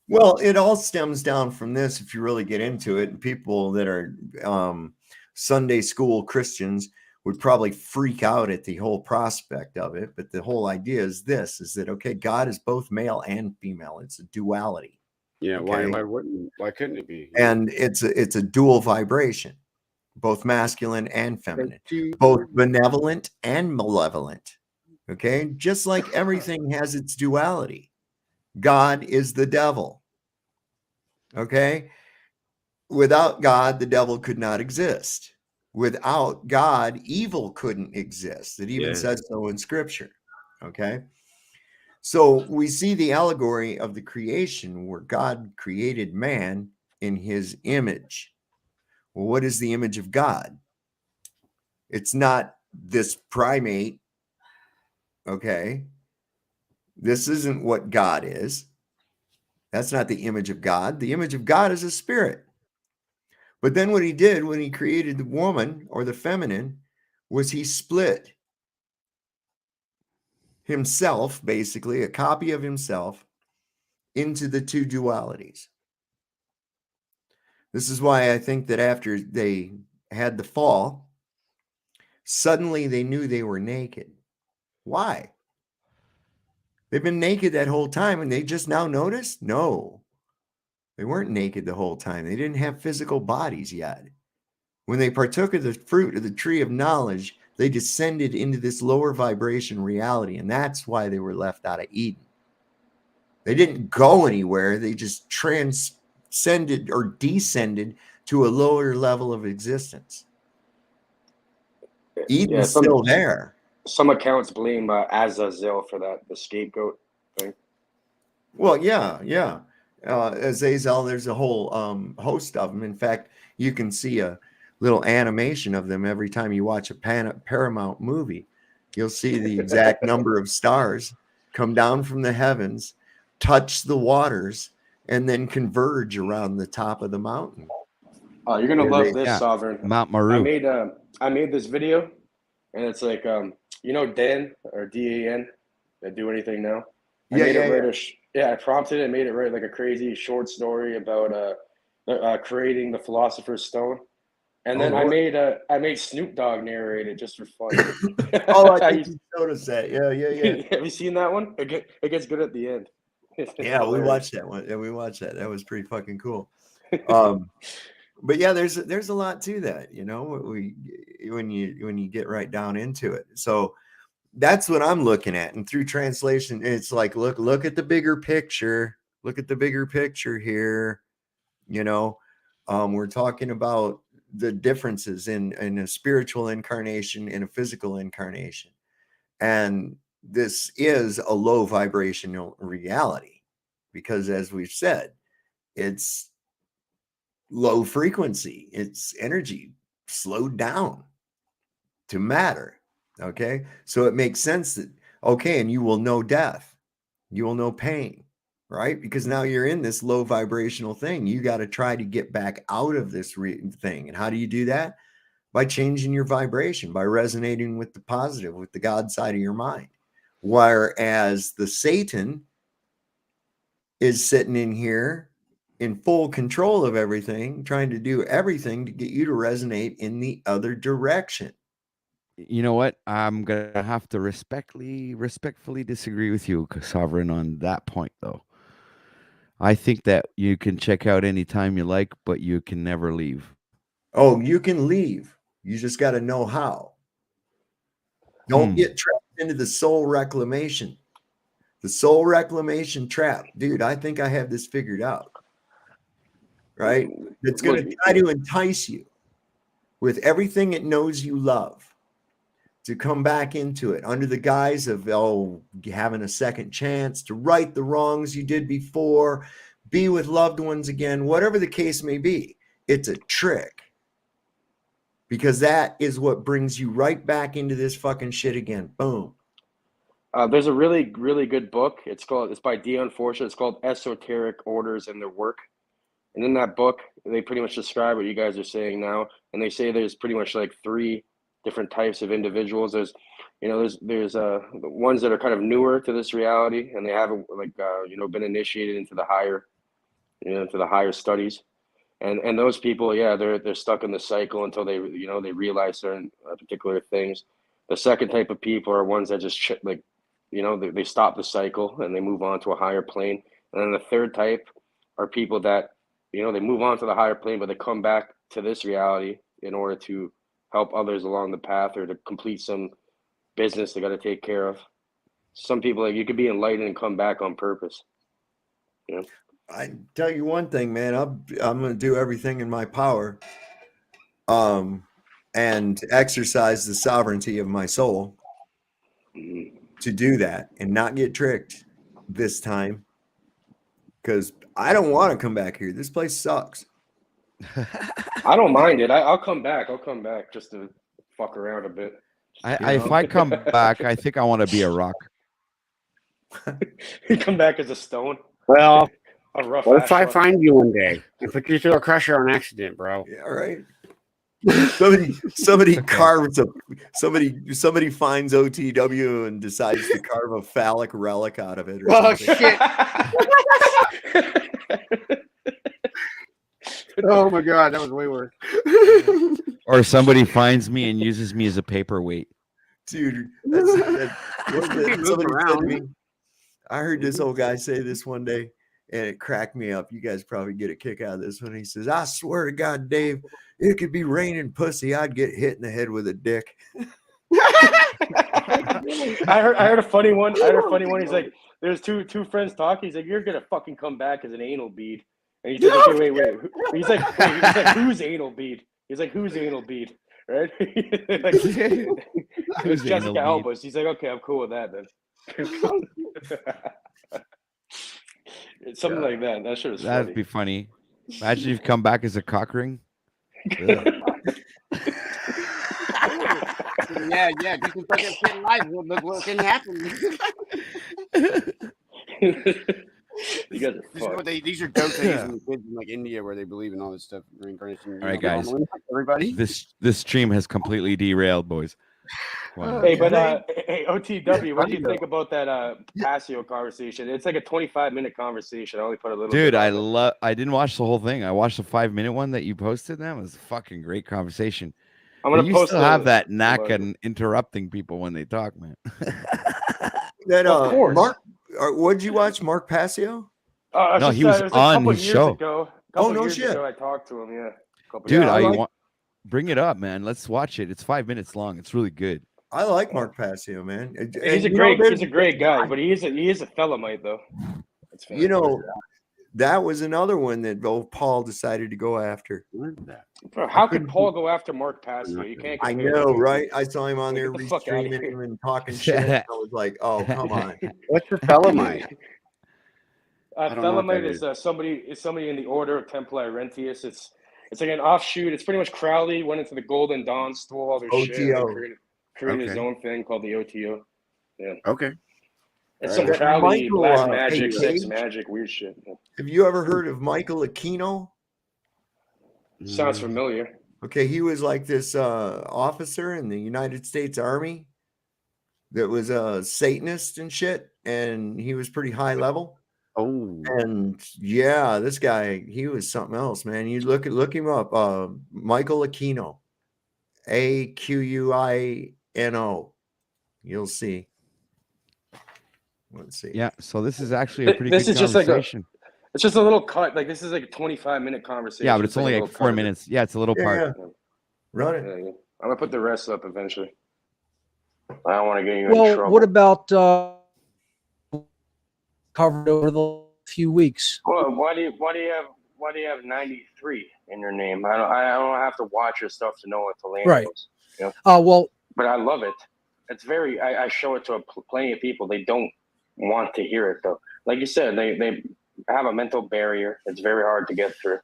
Well, it all stems down from this. If you really get into it, people that are Sunday school Christians would probably freak out at the whole prospect of it. But the whole idea is that okay, God is both male and female. It's a duality. Yeah. Okay? Why couldn't it be? And it's a dual vibration, both masculine and feminine, both benevolent and malevolent. Okay, just like everything has its duality. God is the devil. Okay, without God, the devil could not exist. Without God, evil couldn't exist. It even says so in Scripture. Okay, so we see the allegory of the creation where God created man in his image. Well, what is the image of God? It's not this primate. Okay, this isn't what God is. That's not the image of God. The image of God is a spirit. But then what he did when he created the woman or the feminine was he split himself, basically a copy of himself, into the two dualities. This is why I think that after they had the fall, suddenly they knew they were naked. Why? They've been naked that whole time and they just now noticed? No, they weren't naked the whole time. They didn't have physical bodies yet. When they partook of the fruit of the tree of knowledge, they descended into this lower vibration reality, and that's why they were left out of Eden. They didn't go anywhere. They just transcended or descended to a lower level of existence. Eden's still there. Some accounts blame Azazel for that, the scapegoat thing. Well, yeah. Azazel, there's a whole host of them. In fact, you can see a little animation of them every time you watch a Paramount movie. You'll see the exact number of stars come down from the heavens, touch the waters, and then converge around the top of the mountain. Oh, you're gonna love this, Sovereign. Mount Maru. I made this video, and it's like Dan or DAN that do anything now. I prompted it and made it write like a crazy short story about creating the Philosopher's Stone. And then I made Snoop Dogg narrate it just for fun. I think you showed us that. Yeah. Have you seen that one? It gets good at the end. Yeah, we watched that one. Yeah, we watched that. That was pretty fucking cool. But yeah, there's a lot to that, when you get right down into it. So that's what I'm looking at. And through translation, it's like, look at the bigger picture. Look at the bigger picture here. We're talking about the differences in a spiritual incarnation and a physical incarnation. And this is a low vibrational reality because, as we've said, it's low frequency, it's energy slowed down to matter. Okay, so it makes sense that, okay, and you will know death, you will know pain, right? Because now you're in this low vibrational thing. You got to try to get back out of this thing. And how do you do that? By changing your vibration, by resonating with the positive, with the God side of your mind. Whereas the Satan is sitting in here in full control of everything, trying to do everything to get you to resonate in the other direction. You know what? I'm gonna have to respectfully disagree with you, Sovereign, on that point, though. I think that you can check out anytime you like, but you can never leave. Oh, you can leave. You just got to know how. Don't get trapped into the soul reclamation. The soul reclamation trap. Dude, I think I have this figured out. Right? It's going to try to entice you with everything it knows you love to come back into it under the guise of, having a second chance to right the wrongs you did before, be with loved ones again, whatever the case may be. It's a trick. Because that is what brings you right back into this fucking shit again. Boom. There's a really, really good book. It's by Dion Forster. It's called Esoteric Orders and Their Work. And in that book, they pretty much describe what you guys are saying now. And they say there's pretty much like 3 different types of individuals. There's the ones that are kind of newer to this reality, and they haven't been initiated into the higher studies. And those people, they're stuck in the cycle until they realize certain particular things. The second type of people are ones that just they stop the cycle and they move on to a higher plane. And then the third type are people that they move on to the higher plane, but they come back to this reality in order to help others along the path or to complete some business they got to take care of. Some people, you could be enlightened and come back on purpose. I tell you one thing, man, I'm going to do everything in my power and exercise the sovereignty of my soul to do that and not get tricked this time, because I don't want to come back here. This place sucks. I don't mind it. I'll come back. I'll come back just to fuck around a bit. If I come back, I think I want to be a rock. You come back as a stone? Well, what if I find you one day and put you through a crusher on accident, bro? Yeah, right. Somebody carves somebody finds OTW and decides to carve a phallic relic out of it. Or something. Shit! Oh my god, that was way worse. Or somebody finds me and uses me as a paperweight. Dude, somebody said to me, I heard this old guy say this one day, and it cracked me up. You guys probably get a kick out of this one. He says, I swear to God, Dave, it could be raining pussy. I'd get hit in the head with a dick. I heard a funny one. He's like, there's two friends talking. He's like, you're going to fucking come back as an anal bead. And he's like, okay, wait. He's like, who's anal bead? He's like, who's anal bead? Right? It's Jessica Alba. He's like, okay, I'm cool with that then. Something like that. That shit was funny. That'd be funny. Imagine you've come back as a cock ring. Yeah. Just to fucking fit in life. What can happen? You guys are fucked. These are jokes they use in kids in like India where they believe in all this stuff, reincarnation. All right, guys. Everybody. This stream has completely derailed, boys. Wow. Hey, but hey, OTW, what do you think about that Passio conversation? It's like a 25-minute conversation. I only put a little. Dude, I didn't watch the whole thing. I watched the 5-minute one that you posted. That was a fucking great conversation. I'm gonna you still have that knack and interrupting people when they talk, man. That of course. Mark, what did you watch? Mark Passio? No, he was on his show. No shit. I talked to him. Yeah. Dude, bring it up, man. Let's watch it. It's 5 minutes long. It's really good. I like Mark Passio, man. He's a great guy, but he is a Thelemite though. that was another one that Paul decided to go after. Bro, how could Paul go after Mark Passio? You can't. I compare the know, two. right? I saw him on Like, there get the fuck outta restreaming here. him and talking shit. I was like, oh, come on. What's the Thelemite? don't know what Thelemite that is somebody in the order of Templi Arrentius. It's like an offshoot. It's pretty much Crowley went into the Golden Dawn, stole all their shit, and then OTO. created his Okay. own thing called the OTO. Yeah, Okay. it's All some right. Crowley Michael, black hey, magic, sex Cage? magic, weird shit. Have you ever heard of Michael Aquino? Sounds familiar. Okay, he was like this officer in the United States Army that was a Satanist and shit, and he was pretty high level. Oh, And yeah, this guy, he was something else, man. You look him up, Michael Aquino, Aquino. You'll see. Let's see. Yeah. So this is actually a pretty This good is just like conversation. it's just a little cut. Like, this is like a 25-minute conversation. Yeah, but it's only a like little 4 cut of it. minutes. Yeah, it's a little part. Yeah. Run it. Yeah, yeah. I'm gonna put the rest up eventually. I don't want to get you in Well, trouble. what about covered over the few weeks? Well, why do you have 93 in your name? I don't have to watch your stuff to know what the land Right. is. You know? Well, But I love it. It's very. I show it to plenty of people. They don't want to hear it though. Like you said, they have a mental barrier. It's very hard to get through.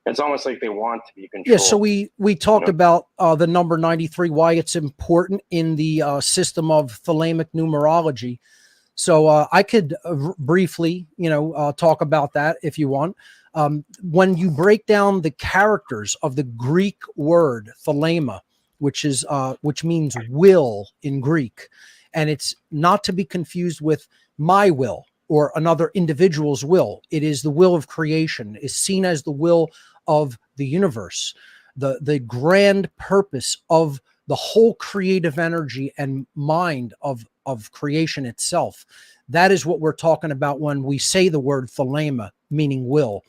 It's almost like they want to be controlled. yeah. So we talked about the number 93, why it's important in the system of thalamic numerology. So I could briefly, talk about that if you want. When you break down the characters of the Greek word thalama, which means will in Greek, and it's not to be confused with my will or another individual's will. It is the will of creation, is seen as the will of the universe, the grand purpose of the whole creative energy and mind of creation itself. That is what we're talking about when we say the word thalama, meaning will.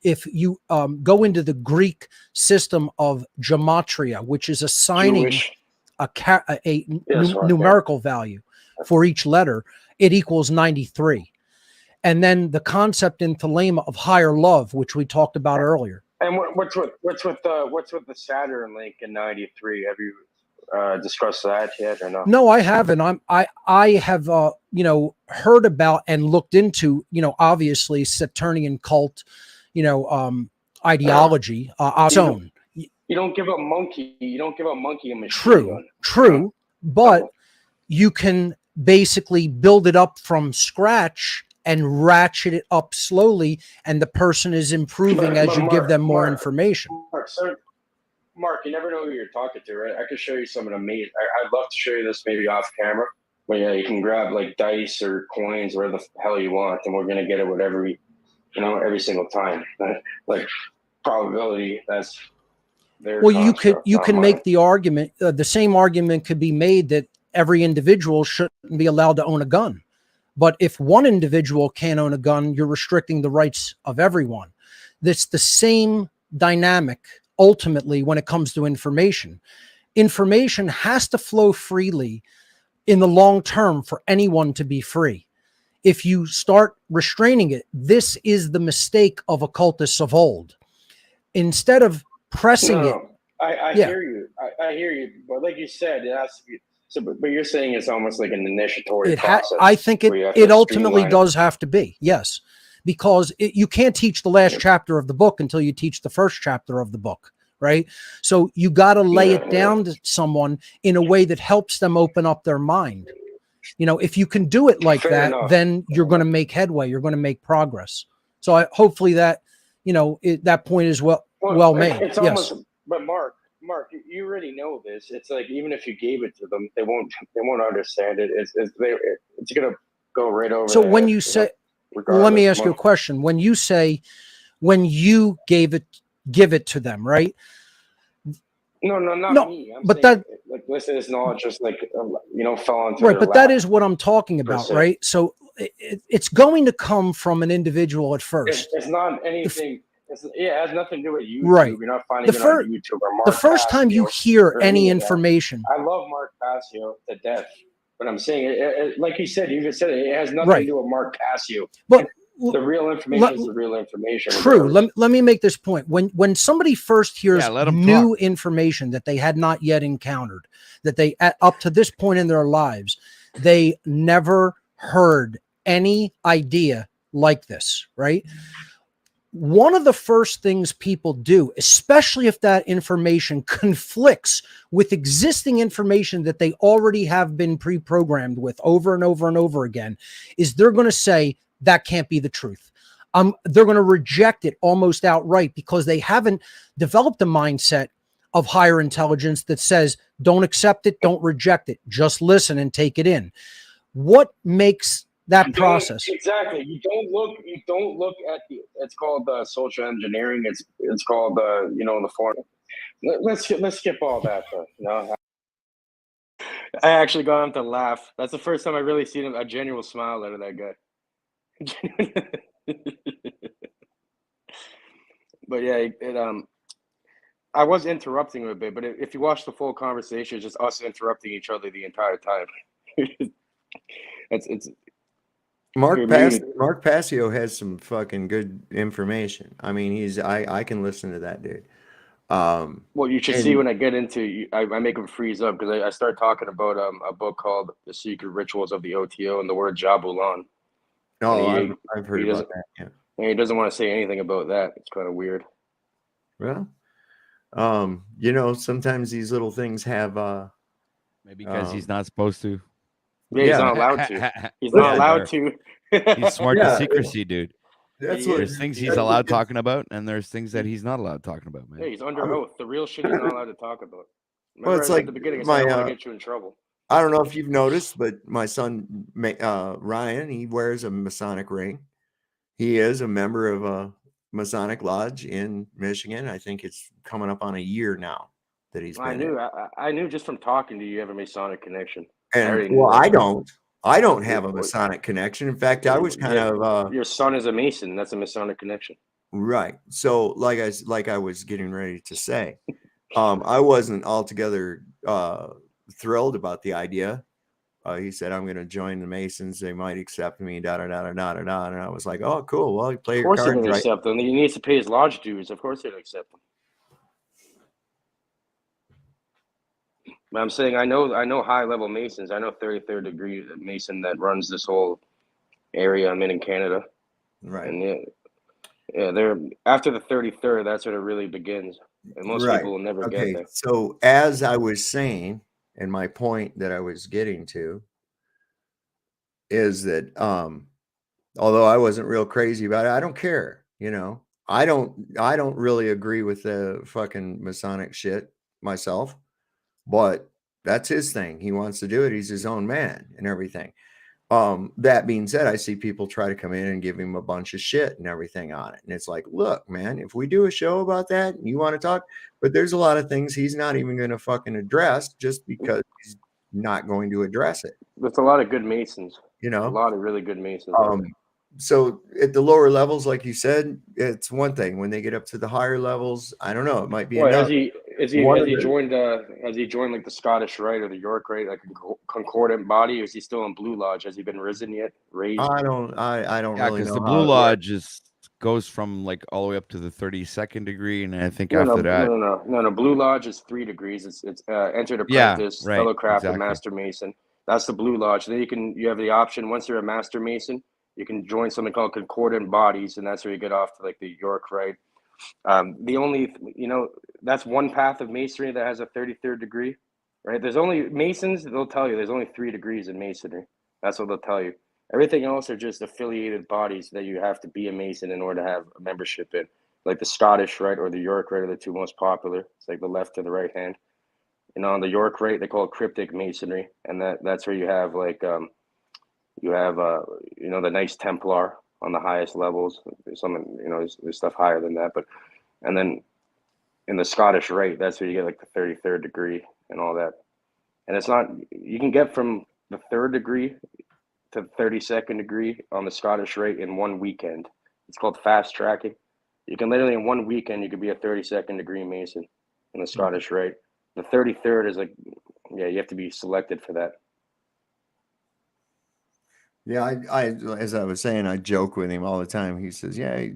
If you go into the Greek system of gematria, which is assigning Jewish. numerical value for each letter, it equals 93. And then the concept in thalama of higher love, which we talked about earlier. And what's with the Saturn link in 93? Have you discussed that yet or not? No, I haven't. I have heard about and looked into obviously Saturnian cult ideology own. You don't give a monkey. You don't give a monkey a machine gun. True, but you can basically build it up from scratch and ratchet it up slowly, and the person is improving as you give them more information. Mark, you never know who you're talking to, right? I could show you some of the amazing. I'd love to show you this maybe off camera, but yeah, you can grab like dice or coins, whatever the hell you want, and we're gonna get it whatever every single time. Like probability, that's their. Well, you can make the argument. The same argument could be made that every individual shouldn't be allowed to own a gun. But if one individual can't own a gun, you're restricting the rights of everyone. That's the same dynamic ultimately when it comes to information. Information has to flow freely in the long term for anyone to be free. If you start restraining it, this is the mistake of occultists of old. Instead of pressing it. I hear you. I hear you. But like you said, it has to be. So, but you're saying it's almost like an initiatory process. I think it ultimately does have to be, yes, because you can't teach the last chapter of the book until you teach the first chapter of the book, right? So you got to lay it down to someone in a way that helps them open up their mind. If you can do it like that, then you're going to make headway. You're going to make progress. So hopefully that, that point is well made. It's yes. Almost, but Mark, you already know this. It's like even if you gave it to them, they won't understand it. It's gonna go right over. So when you say, well, let me ask you a question. When you say, when you give it to them, right? No, not me. But that, like, listen, it's not just like fell onto right. But that is what I'm talking about, right? So it's going to come from an individual at first. It's not anything. It has nothing to do with YouTube. Right. You're not finding it on YouTube or Mark the first time you hear any information. I love Mark Passio to death, but I'm saying, like you said, it has nothing to do with Mark Passio. But The real information is the real information. True. Let me make this point. When somebody first hears new information that they had not yet encountered, that they up to this point in their lives, they never heard any idea like this, right? One of the first things people do, especially if that information conflicts with existing information that they already have been pre-programmed with over and over and over again, is they're going to say that can't be the truth. They're going to reject it almost outright because they haven't developed a mindset of higher intelligence that says, don't accept it, don't reject it, just listen and take it in. What makes that process? Exactly. You don't look at it's called social engineering. It's called the form. Let's skip all that though. No. I actually got him to laugh. That's the first time I really seen a genuine smile out of that guy. But yeah, I was interrupting him a bit, but if you watch the full conversation, it's just us interrupting each other the entire time. it's Mark Passio has some fucking good information. I mean, I can listen to that dude. Well, you should see when I get into I make him freeze up because I start talking about a book called The Secret Rituals of the OTO and the word Jabulan. Oh, I've heard about that. Yeah, and he doesn't want to say anything about that. It's kind of weird. Well, sometimes these little things have maybe because he's not supposed to. Yeah, he's not allowed to. He's not allowed to. He's smart to secrecy, dude. There's things he's allowed talking about, and there's things that he's not allowed talking about, man. Yeah, he's under oath. The real shit he's not allowed to talk about. Remember well, it's like at the beginning, I said, I don't want to get you in trouble. I don't know if you've noticed, but my son Ryan, he wears a Masonic ring. He is a member of a Masonic lodge in Michigan. I think it's coming up on a year now that he's been. I knew just from talking to you, you have a Masonic connection. And I don't have a Masonic connection. In fact, I was kind of your son is a Mason. That's a Masonic connection. Right. So like I was getting ready to say, I wasn't altogether thrilled about the idea. He said, I'm going to join the Masons. They might accept me, da da da da da da da. And I was like, oh, cool. Well, you play your cards right. Of course they're going to accept him. He needs to pay his lodge dues. Of course they're going to accept him. But I'm saying I know high-level Masons. I know 33rd degree Mason that runs this whole area I'm in Canada. Right. And yeah, they're after the 33rd, that's when it really begins. And most people will never get there. So as I was saying, and my point that I was getting to is that although I wasn't real crazy about it, I don't care. I don't really agree with the fucking Masonic shit myself, but that's his thing. He wants to do it. He's his own man and everything. That being said, I see people try to come in and give him a bunch of shit and everything on it. And it's like, look, man, if we do a show about that and you want to talk, but there's a lot of things he's not even going to fucking address just because he's not going to address it. There's a lot of good Masons, a lot of really good Masons. So at the lower levels, like you said, it's one thing. When they get up to the higher levels, I don't know. It might be enough. Has he joined like the Scottish Rite or the York Rite, like a concordant body, or is he still in Blue Lodge? Has he been risen yet? Raised? I don't really know. Because the Blue Lodge goes from like all the way up to the 32nd degree, and I think after that. No. Blue Lodge is 3 degrees. It's entered apprentice, fellowcraft, and Master Mason. That's the Blue Lodge. Then you have the option once you're a Master Mason, you can join something called concordant bodies, and that's where you get off to like the York Rite. The only, that's one path of masonry that has a 33rd degree, right? There's only Masons, they'll tell you there's only 3 degrees in Masonry. That's what they'll tell you. Everything else are just affiliated bodies that you have to be a Mason in order to have a membership in. Like the Scottish Rite or the York Rite are the 2 most popular. It's like the left and the right hand. On the York Rite, they call it cryptic Masonry, and that's where you have like the Knights Templar on the highest levels. There's there's stuff higher than that, and then in the Scottish Rite, that's where you get like the 33rd degree and all that. And it's not, you can get from the 3rd degree to the 32nd degree on the Scottish Rite in one weekend. It's called fast tracking. You can literally in one weekend you could be a 32nd degree Mason in the Scottish Rite. The 33rd is like, you have to be selected for that. Yeah, I as I was saying, I joke with him all the time. He says, "Yeah,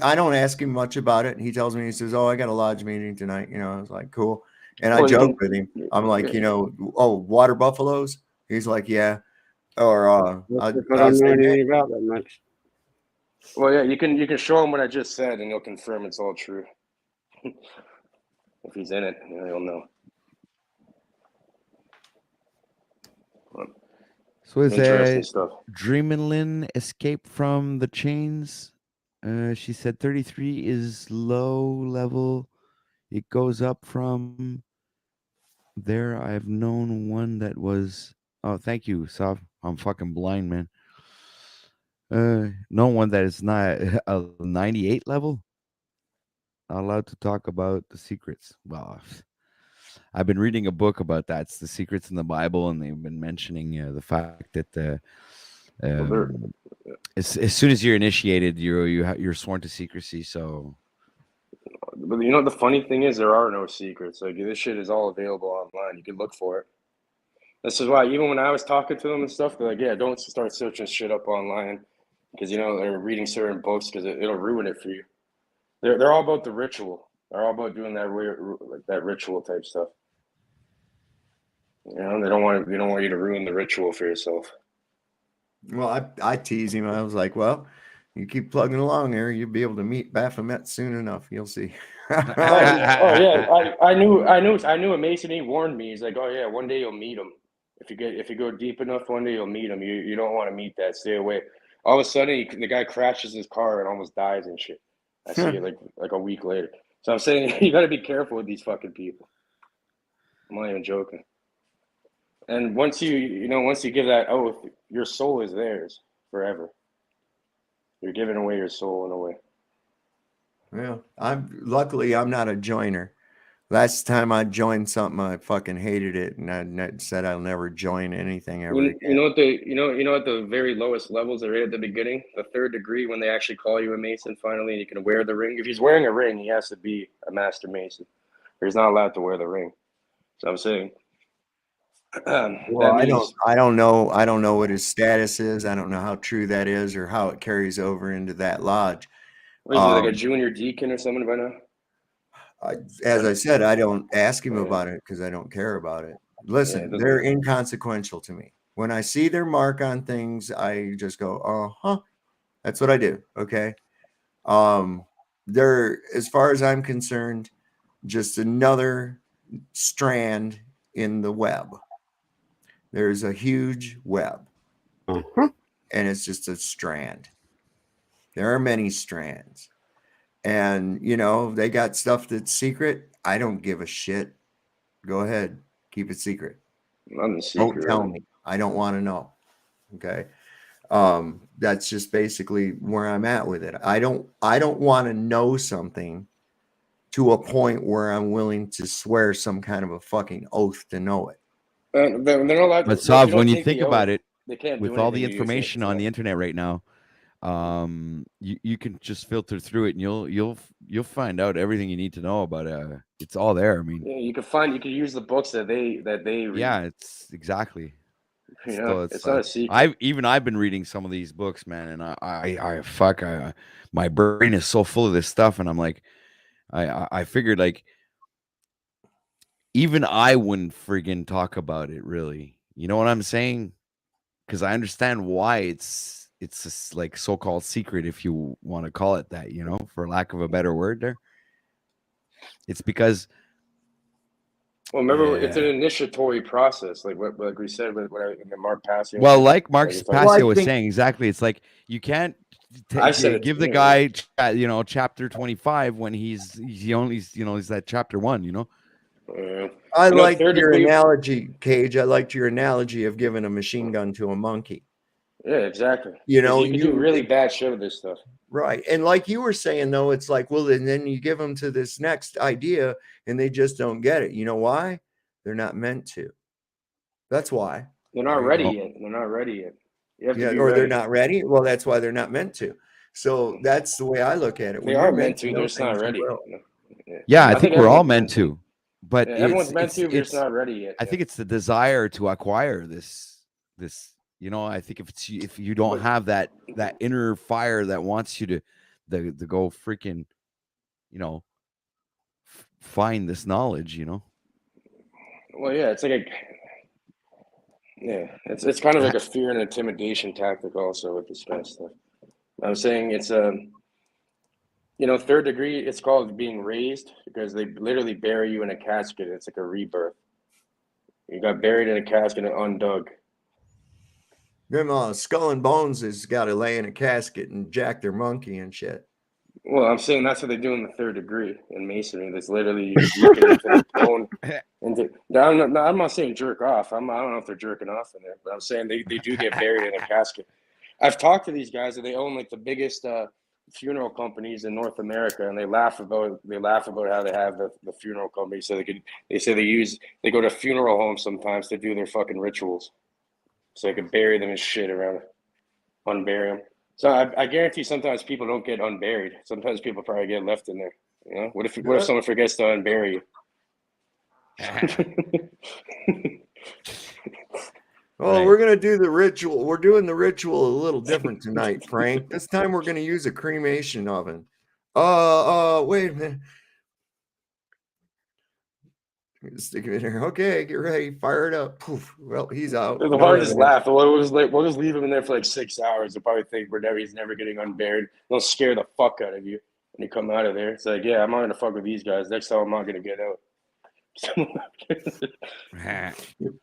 I don't ask him much about it. He tells me, he says, "Oh, I got a lodge meeting tonight." You know, I was like, "Cool," and I Well, you joke can. with him. I'm like, you know, "Oh, water buffaloes." He's like, "Yeah," or I I'll don't know say, "Man, anything about that much. Well, yeah, you can show him what I just said, and he'll confirm it's all true. If he's in it, you know, he'll know. So is Interesting stuff. Dreamelin escape from the chains? She said 33 is low level. It goes up from there. I've known one that was. Oh, thank you, Sav. I'm fucking blind, man. No one that is not a 98 level. Not allowed to talk about the secrets. Well, I've been reading a book about that. It's the secrets in the Bible, and they've been mentioning the fact that as soon as you're initiated, you're sworn to secrecy. So, but you know the funny thing is, there are no secrets. Like this shit is all available online. You can look for it. This is why even when I was talking to them and stuff, they're like, "Yeah, don't start searching shit up online because you know they're reading certain books because it'll ruin it for you." They're all about the ritual. They're all about doing that like that ritual type stuff. You know, they don't want you to ruin the ritual for yourself. Well, I tease him. I was like, "Well, you keep plugging along there, you'll be able to meet Baphomet soon enough. You'll see." Oh yeah. I knew a Mason. He warned me. He's like, "Oh yeah, one day you'll meet him. If you go deep enough, one day you'll meet him. You don't want to meet that. Stay away." All of a sudden, the guy crashes his car and almost dies and shit. I see it like a week later. So I'm saying you got to be careful with these fucking people. I'm not even joking. And once you give that oath, your soul is theirs forever. You're giving away your soul in a way. Well, luckily I'm not a joiner. Last time I joined something, I fucking hated it, and I said I'll never join anything ever again. You know at the very lowest levels, right at the beginning, the third degree, when they actually call you a Mason finally, and you can wear the ring. If he's wearing a ring, he has to be a Master Mason, or he's not allowed to wear the ring. So I'm saying, well, I don't know what his status is. I don't know how true that is, or how it carries over into that lodge. What is he, like a junior deacon or something by now? As I said, I don't ask him about it because I don't care about it. Listen, they're inconsequential to me. When I see their mark on things, I just go, "Oh, huh." That's what I do. Okay. They're, as far as I'm concerned, just another strand in the web. There's a huge web, and it's just a strand. There are many strands. And, you know, they got stuff that's secret. I don't give a shit. Go ahead. Keep it secret. Don't tell me. I don't want to know. Okay. That's just basically where I'm at with it. I don't want to know something to a point where I'm willing to swear some kind of a fucking oath to know it. They're not allowed but Sav, when you think about it, with all the information on the internet right now, you can just filter through it, and you'll find out everything you need to know about it. It's all there. I mean, yeah, you can use the books that they read. Yeah, it's exactly. You know, it's not a secret. I've been reading some of these books, man, and I my brain is so full of this stuff, and I'm like, I figured like even I wouldn't friggin' talk about it, really. You know what I'm saying? Because I understand why it's this, like, so-called secret, if you want to call it that, you know, for lack of a better word there. It's because, well, remember, it's an initiatory process, like we said with Mark Passio. Well, like Mark Passio was saying, exactly. It's like you can't give the guy, chapter 25 when he's only, he's that chapter 1, you know. I like your analogy, Cage. I liked your analogy of giving a machine gun to a monkey. Yeah, exactly. You know, you can do really bad shit with this stuff. Right. And like you were saying, though, it's like, well, and then you give them to this next idea and they just don't get it. You know why? They're not meant to. That's why. They're not ready yet. They're not ready yet. You have to be ready. They're not ready. Well, that's why they're not meant to. So that's the way I look at it. They are meant to. They're just not ready. Yeah, I think we're all meant to. But everyone's meant to, but it's not ready yet. I think it's the desire to acquire this You know, I think if you don't have that inner fire that wants you to go freaking, you know, find this knowledge, you know. Well, yeah, it's like it's kind of like a fear and intimidation tactic also with this kind of stuff. I'm saying it's you know, third degree, it's called being raised because they literally bury you in a casket. It's like a rebirth. You got buried in a casket and undug. Them Skull and Bones has got to lay in a casket and jack their monkey and shit. Well, I'm saying that's what they do in the third degree in masonry. That's literally looking into their bone. I'm not saying jerk off. I don't know if they're jerking off in there, but I'm saying they do get buried in a casket. I've talked to these guys, and they own like the biggest funeral companies in North America, and they laugh about how they have the funeral company. So they go to funeral homes sometimes to do their fucking rituals, so they can bury them and shit around, unbury them. So I guarantee sometimes people don't get unburied. Sometimes people probably get left in there. You know, what if someone forgets to unbury you? Oh, Right. we're going to do the ritual. We're doing the ritual a little different tonight, Frank. This time we're going to use a cremation oven. Wait a minute. Stick it in there. Okay, get ready. Fire it up. Poof. Well, he's out. They'll probably just laugh. We'll just leave him in there for like 6 hours. They'll probably think he's never getting unburied. They'll scare the fuck out of you when you come out of there. It's like, yeah, I'm not gonna fuck with these guys. Next time I'm not gonna get out.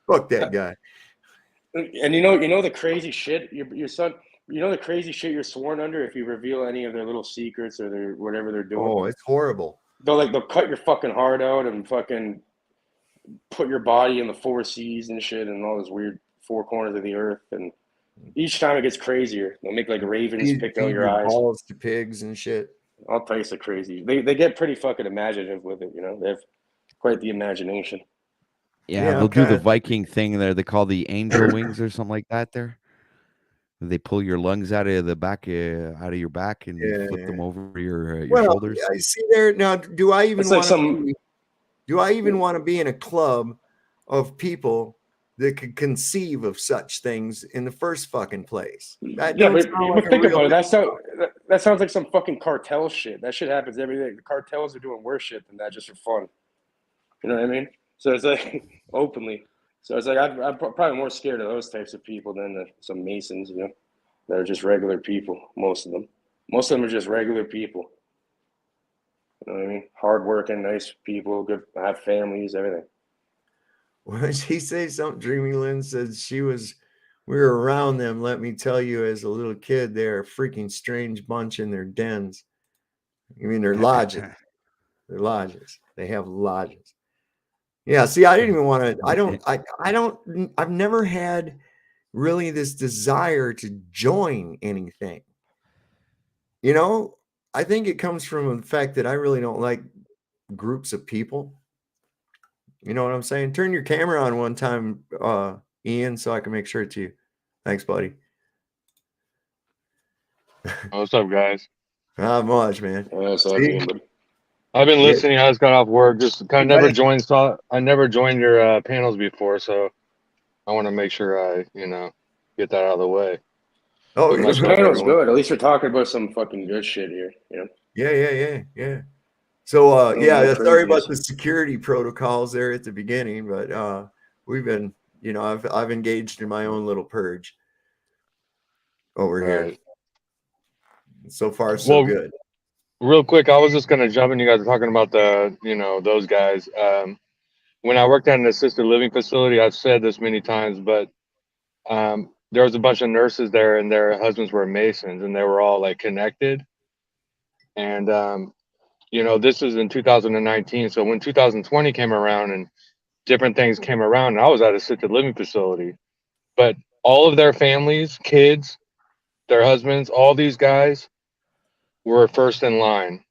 Fuck that guy. And you know the crazy shit your son. You know the crazy shit you're sworn under if you reveal any of their little secrets or their whatever they're doing. Oh, it's horrible. They'll cut your fucking heart out and fucking put your body in the 4 seas and shit and all those weird 4 corners of the earth. And each time it gets crazier. They'll make like ravens pick out your eyes. Balls to pigs and shit. All types of crazy. They get pretty fucking imaginative with it, you know. They have quite the imagination. Yeah, they'll do the Viking thing there. They call the angel wings or something like that. There, they pull your lungs out of the back, out of your back, and flip them over your shoulders. I see there now. Do I even want to be in a club of people that could conceive of such things in the first fucking place? But think about it. That sounds like some fucking cartel shit. That shit happens every day. The cartels are doing worse shit than that just for fun. You know what I mean? So it's like openly. So it's like I'm probably more scared of those types of people than some Masons, you know, that are just regular people. Most of them are just regular people. You know what I mean? Hardworking, nice people, good, have families, everything. Well, did she say something? Dreamy Lynn said we were around them. Let me tell you, as a little kid, they're a freaking strange bunch in their dens. I mean, they're lodges. They're lodges. They have lodges. Yeah. See, I didn't even want to. I've never had really this desire to join anything. You know, I think it comes from the fact that I really don't like groups of people. You know what I'm saying? Turn your camera on one time, Ian, so I can make sure it's you. Thanks, buddy. What's up, guys? Not much, man. I've been listening. I just got off work. Just kind of never joined. I never joined your panels before, so I want to make sure I, get that out of the way. Oh, this panel's good. At least we're talking about some fucking good shit here. You know? Yeah. So, sorry about the security protocols there at the beginning, but we've been, I've engaged in my own little purge over here. So far, so good. Real quick, I was just going to jump in. You guys are talking about those guys. When I worked at an assisted living facility, I've said this many times, but there was a bunch of nurses there and their husbands were Masons and they were all like connected. And, this was in 2019. So when 2020 came around and different things came around, I was at a assisted living facility, but all of their families, kids, their husbands, all these guys were first in line.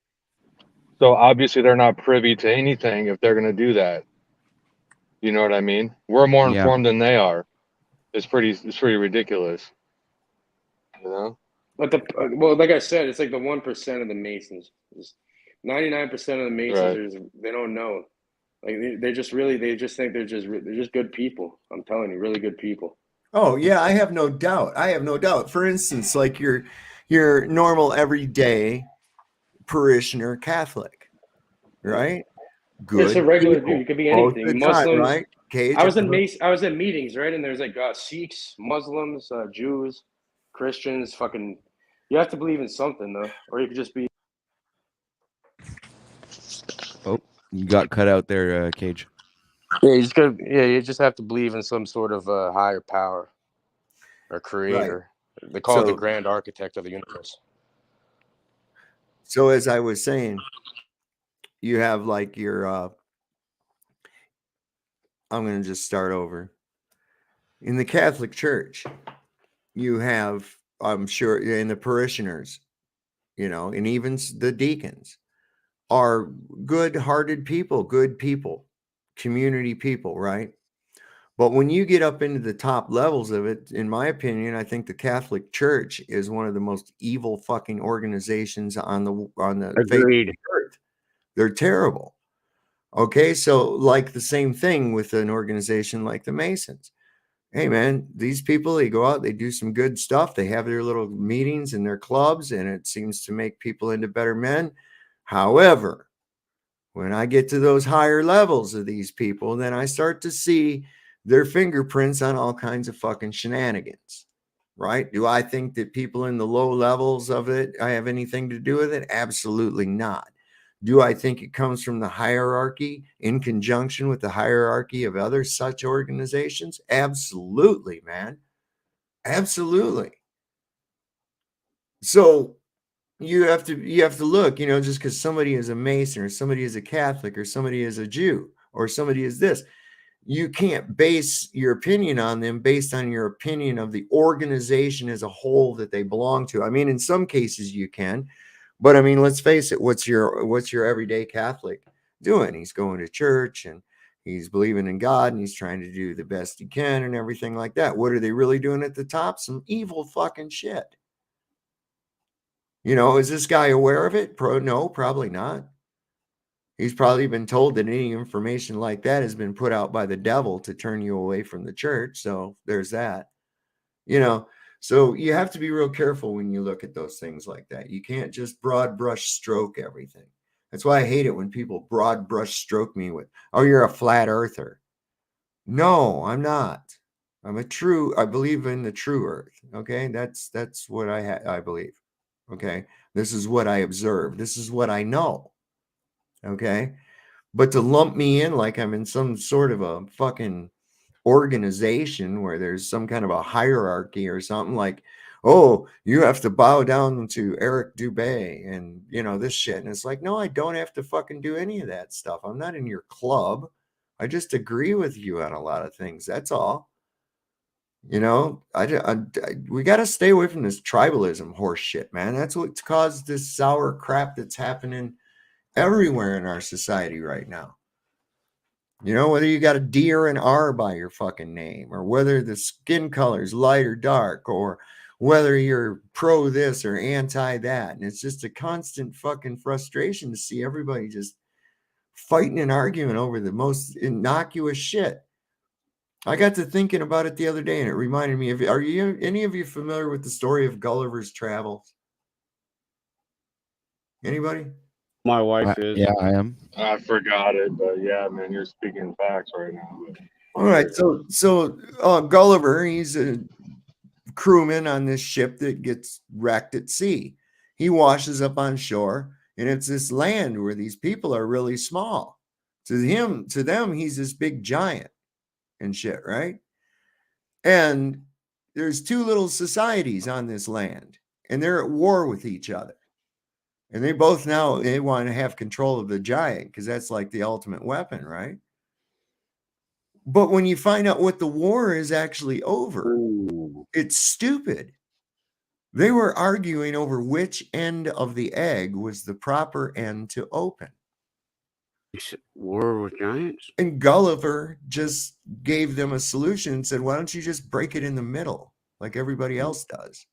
So obviously they're not privy to anything if they're going to do that. You know what I mean? We're more informed than they are. It's pretty ridiculous. You know? But like I said, it's like the 1% of the Masons. 99% of the Masons, they don't know. Like they just think they're just good people. I'm telling you, really good people. Oh yeah, I have no doubt. I have no doubt. For instance, like your normal everyday parishioner Catholic, right? It's a Good regular dude. people You could be most anything. of the time, Muslims. right? Cage. I was in meetings, right? And there's like Sikhs, Muslims, Jews, Christians. Fucking, you have to believe in something though, or you could just be. Oh, you got cut out there, Cage. Yeah, you just have to believe in some sort of higher power or creator. Right. They call it the grand architect of the universe. So as I was saying, you have like your I'm going to just start over. In the Catholic Church, you have, I'm sure, in the parishioners, you know, and even the deacons are good-hearted people, good people, community people, right? But when you get up into the top levels of it, in my opinion, I think the Catholic Church is one of the most evil fucking organizations on the face of the earth. They're terrible. Okay, so like the same thing with an organization like the Masons. Hey man, these people, they go out, they do some good stuff, they have their little meetings and their clubs, and it seems to make people into better men. However, when I get to those higher levels of these people, then I start to see their fingerprints on all kinds of fucking shenanigans, right? Do I think that people in the low levels of it, I have anything to do with it? Absolutely not. Do I think it comes from the hierarchy in conjunction with the hierarchy of other such organizations? Absolutely, man. Absolutely. So you have to look, you know, just because somebody is a Mason or somebody is a Catholic or somebody is a Jew or somebody is this, you can't base your opinion on them based on your opinion of the organization as a whole that they belong to. I mean, in some cases you can, but I mean, let's face it, what's your everyday Catholic doing? He's going to church and he's believing in God and he's trying to do the best he can and everything like that. What are they really doing at the top? Some evil fucking shit. You know, is this guy aware of it? No, probably not. He's probably been told that any information like that has been put out by the devil to turn you away from the church. So there's that. You know, so you have to be real careful when you look at those things like that. You can't just broad brush stroke everything. That's why I hate it when people broad brush stroke me with, oh, you're a flat earther. No, I'm not. I believe in the true earth. Okay. That's what I believe. Okay. This is what I observe. This is what I know. Okay. But to lump me in like I'm in some sort of a fucking organization where there's some kind of a hierarchy or something like, oh, you have to bow down to Eric Dubé and, you know, this shit. And it's like, no, I don't have to fucking do any of that stuff. I'm not in your club. I just agree with you on a lot of things. That's all. You know, we got to stay away from this tribalism horse shit, man. That's what's caused this sour crap that's happening everywhere in our society right now. You know, whether you got a D or an R by your fucking name, or whether the skin color is light or dark, or whether you're pro this or anti that. And it's just a constant fucking frustration to see everybody just fighting and arguing over the most innocuous shit. I got to thinking about it the other day and it reminded me of, are you any of you familiar with the story of Gulliver's Travels? Anybody? My wife is. Yeah, I am. I forgot it, but yeah, man, you're speaking facts right now. All right, so Gulliver, he's a crewman on this ship that gets wrecked at sea. He washes up on shore, and it's this land where these people are really small. To them, he's this big giant and shit, right? And there's two little societies on this land, and they're at war with each other. And they want to have control of the giant because that's like the ultimate weapon, right? But when you find out what the war is actually over, it's stupid. They were arguing over which end of the egg was the proper end to open. War with giants? And Gulliver just gave them a solution and said, why don't you just break it in the middle like everybody else does?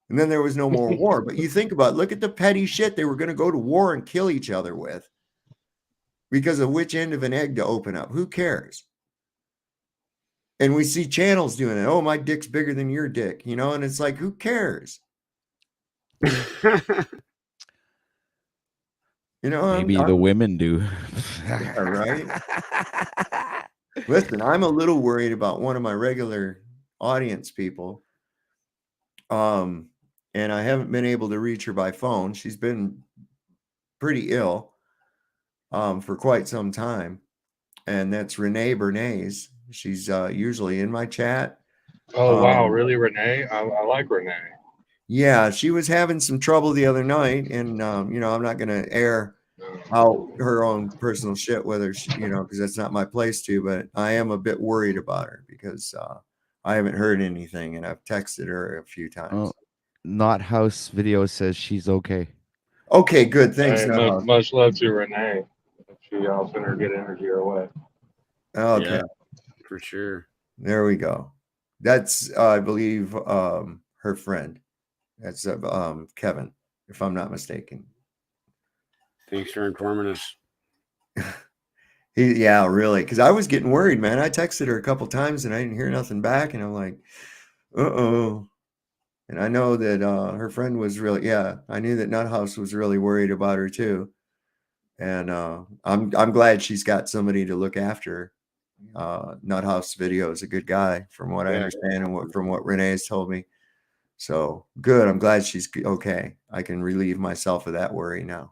And then there was no more war. But you think about it, look at the petty shit they were going to go to war and kill each other with because of which end of an egg to open up. Who cares? And we see channels doing it. Oh, my dick's bigger than your dick, you know? And it's like, who cares? You know, maybe the women do. Yeah, right? Listen, I'm a little worried about one of my regular audience people. And I haven't been able to reach her by phone. She's been pretty ill for quite some time. And that's Renee Bernays. She's usually in my chat. Oh, wow. Really, Renee? I like Renee. Yeah, she was having some trouble the other night. And, you know, I'm not going to air out her own personal shit, whether she, you know, because that's not my place to. But I am a bit worried about her because I haven't heard anything. And I've texted her a few times. Oh, Not House Video says she's okay. Okay, good. Thanks. Hey, much love to Renee. I'll send her good energy her way. Okay. Yeah, for sure. There we go. That's, I believe, her friend. That's Kevin, if I'm not mistaken. Thanks for informing us. Yeah, really. Because I was getting worried, man. I texted her a couple times and I didn't hear nothing back. And I'm like, uh-oh. And I know that her friend was really, yeah, I knew that Nuthouse was really worried about her too. And I'm glad she's got somebody to look after her. Nuthouse Video is a good guy from what I understand and from what Renee has told me. So good. I'm glad she's okay. I can relieve myself of that worry now.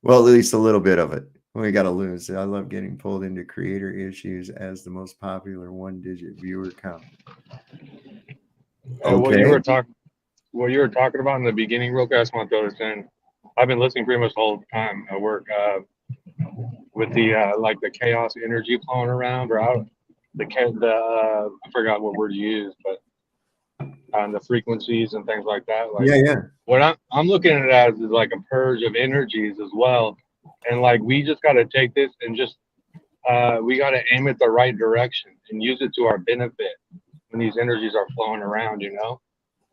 Well, at least a little bit of it. We got to lose. I love getting pulled into creator issues as the most popular one-digit viewer count. Okay. What you were talking about in the beginning, real quick, I just want to throw this in. I've been listening pretty much the whole time at work with the like the chaos energy flowing around or out. I forgot what word you used, but the frequencies and things like that. Like, yeah. What I'm looking at it as is like a purge of energies as well, and like we just got to take this and just we got to aim it the right direction and use it to our benefit when these energies are flowing around, you know.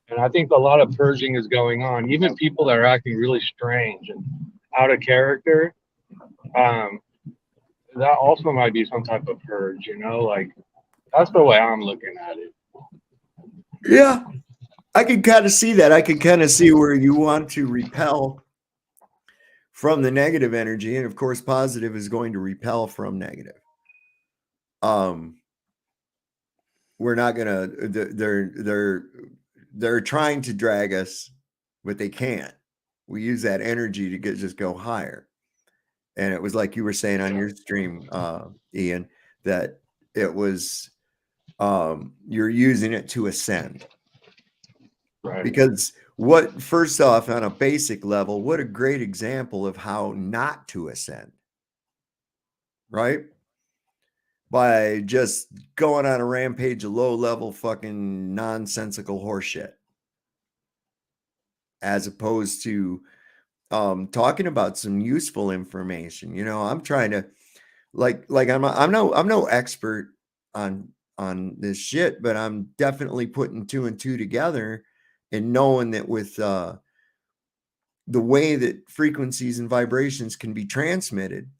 And I think a lot of purging is going on. Even people that are acting really strange and out of character, that also might be some type of purge, you know. Like that's the way I'm looking at it. Yeah, I can kind of see that. I can kind of see where you want to repel from the negative energy, and of course, positive is going to repel from negative. We're not gonna. They're trying to drag us, but they can't. We use that energy to just go higher. And it was like you were saying on your stream, Ian, that it was you're using it to ascend. Right. Because first off, on a basic level, what a great example of how not to ascend, right? By just going on a rampage of low-level fucking nonsensical horseshit, as opposed to talking about some useful information. You know, I'm trying to like I'm no expert on this shit, but I'm definitely putting two and two together and knowing that with the way that frequencies and vibrations can be transmitted,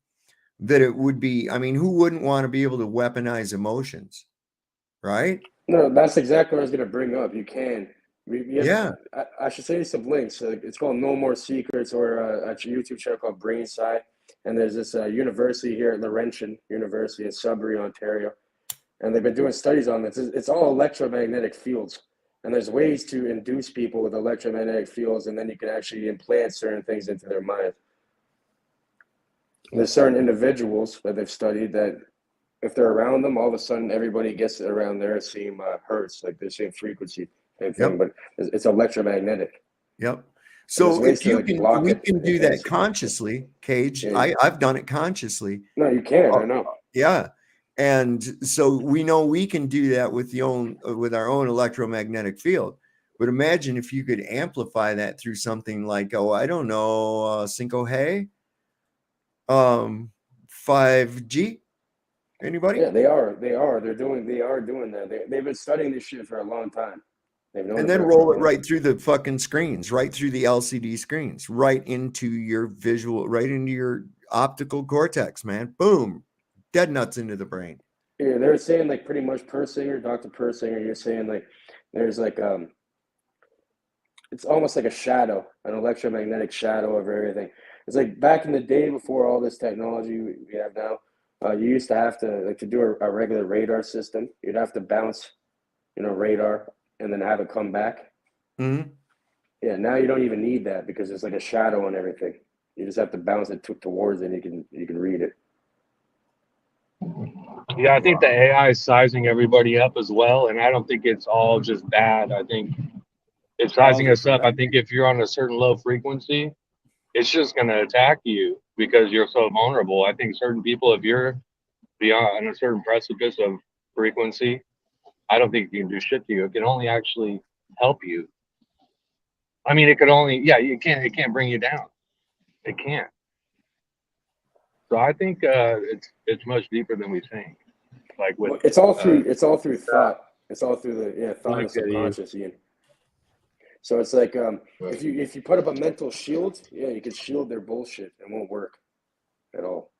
that it would be, I mean, who wouldn't want to be able to weaponize emotions, right? No, that's exactly what I was going to bring up. You can. Yeah. I should send you some links. It's called No More Secrets, or a YouTube channel called Brainside. And there's this university here at Laurentian University in Sudbury, Ontario. And they've been doing studies on this. It's all electromagnetic fields. And there's ways to induce people with electromagnetic fields, and then you can actually implant certain things into their mind. There's certain individuals that they've studied that if they're around them, all of a sudden everybody gets around their same hertz, like the same frequency, same thing, but it's electromagnetic. Yep. So if you can, we can do that basically consciously, Cage. Yeah. I've done it consciously. No, you can. I know. Yeah. And so we know we can do that with our own electromagnetic field. But imagine if you could amplify that through something like, I don't know, Cinco Hey, 5G. Anybody? Yeah, they are doing that. They've been studying this shit for a long time. And then roll it right through the fucking screens, right through the LCD screens, right into your visual, right into your optical cortex, man. Boom. dead nuts into the brain. Yeah, they were saying like pretty much Dr. Persinger, you're saying like there's like it's almost like a shadow, an electromagnetic shadow of everything. It's like back in the day before all this technology we have now, you used to have to like to do a regular radar system, you'd have to bounce, radar and then have it come back. Mm-hmm. Yeah, now you don't even need that because it's like a shadow on everything. You just have to bounce it towards it and you can read it. Yeah, I think the AI is sizing everybody up as well, and I don't think it's all just bad. I think it's sizing us up. I think if you're on a certain low frequency, it's just going to attack you because you're so vulnerable. I think certain people, if you're beyond a certain precipice of frequency, I don't think you can do shit to you. It can only actually help you. I mean, it could only, it can't bring you down. It can't. So I think it's much deeper than we think. Like with it's all through thought. It's all through the thought and subconscious, Ian. So it's like if you put up a mental shield, you can shield their bullshit. It won't work at all.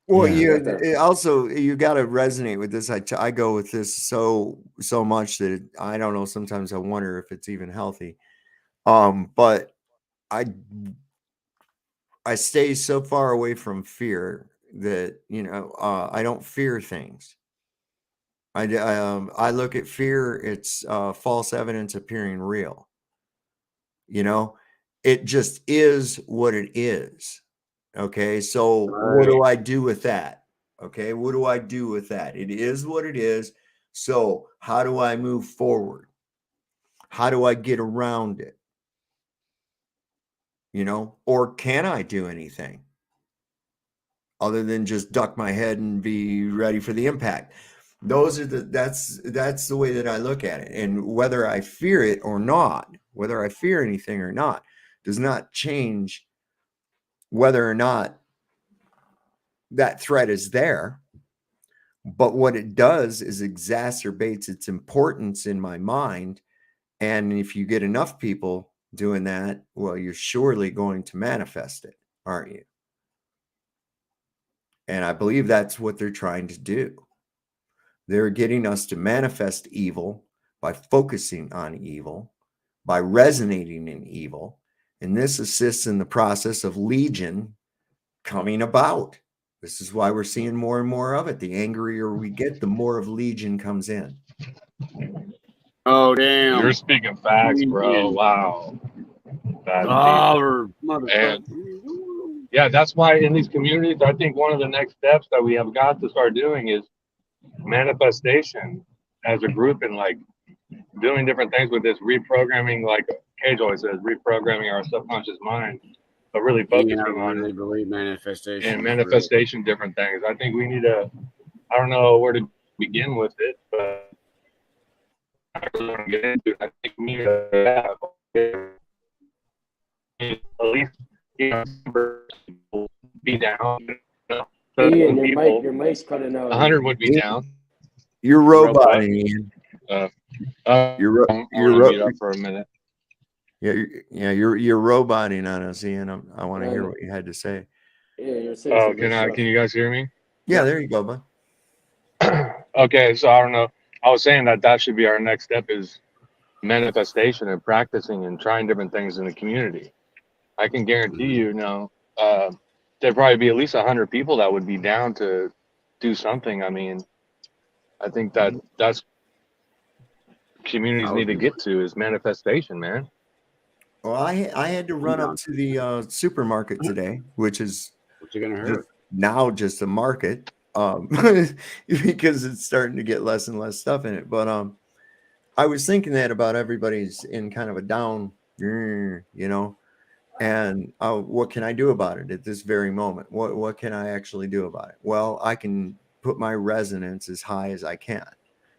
Well, you got to resonate with this. I go with this so much that I don't know. Sometimes I wonder if it's even healthy. But I stay so far away from fear that I don't fear things. I look at fear; it's false evidence appearing real. It just is what it is. Okay, so what do I do with that? Okay, what do I do with that? It is what it is. So how do I move forward? How do I get around it? Or can I do anything other than just duck my head and be ready for the impact? That's the way that I look at it. And whether I fear it or not, whether I fear anything or not, does not change whether or not that threat is there. But what it does is exacerbates its importance in my mind. And if you get enough people doing that, well, you're surely going to manifest it, aren't you? And I believe that's what they're trying to do. They're getting us to manifest evil by focusing on evil, by resonating in evil. And this assists in the process of legion coming about. This is why we're seeing more and more of it. The angrier we get, the more of legion comes in. Oh, damn. You're speaking facts, bro. Wow. And yeah, that's why in these communities, I think one of the next steps that we have got to start doing is manifestation as a group and like doing different things with this reprogramming, like Cage always says, reprogramming our subconscious mind, but really focusing on really believe manifestation and manifestation, different things. I think we need to, I don't know where to begin with it, but I really want to get into it. I think we need to have at least, be down. Ian, your mic's cutting out. 100 would be down. You're roboting, Ian. You're mute up for a minute. You're roboting on us, Ian. I want to hear what you had to say. Yeah, you're saying can you guys hear me? Yeah, there you go, bud. Okay, so I don't know. I was saying that should be our next step is manifestation and practicing and trying different things in the community. I can guarantee you now, there'd probably be at least 100 people that would be down to do something. I mean, I think that's communities need to get to is manifestation, man. Well, I had to run up to the supermarket today, which is now just a market, because it's starting to get less and less stuff in it. But I was thinking that about everybody's in kind of a down, and what can I do about it at this very moment? What can I actually do about it? Well, I can put my resonance as high as I can.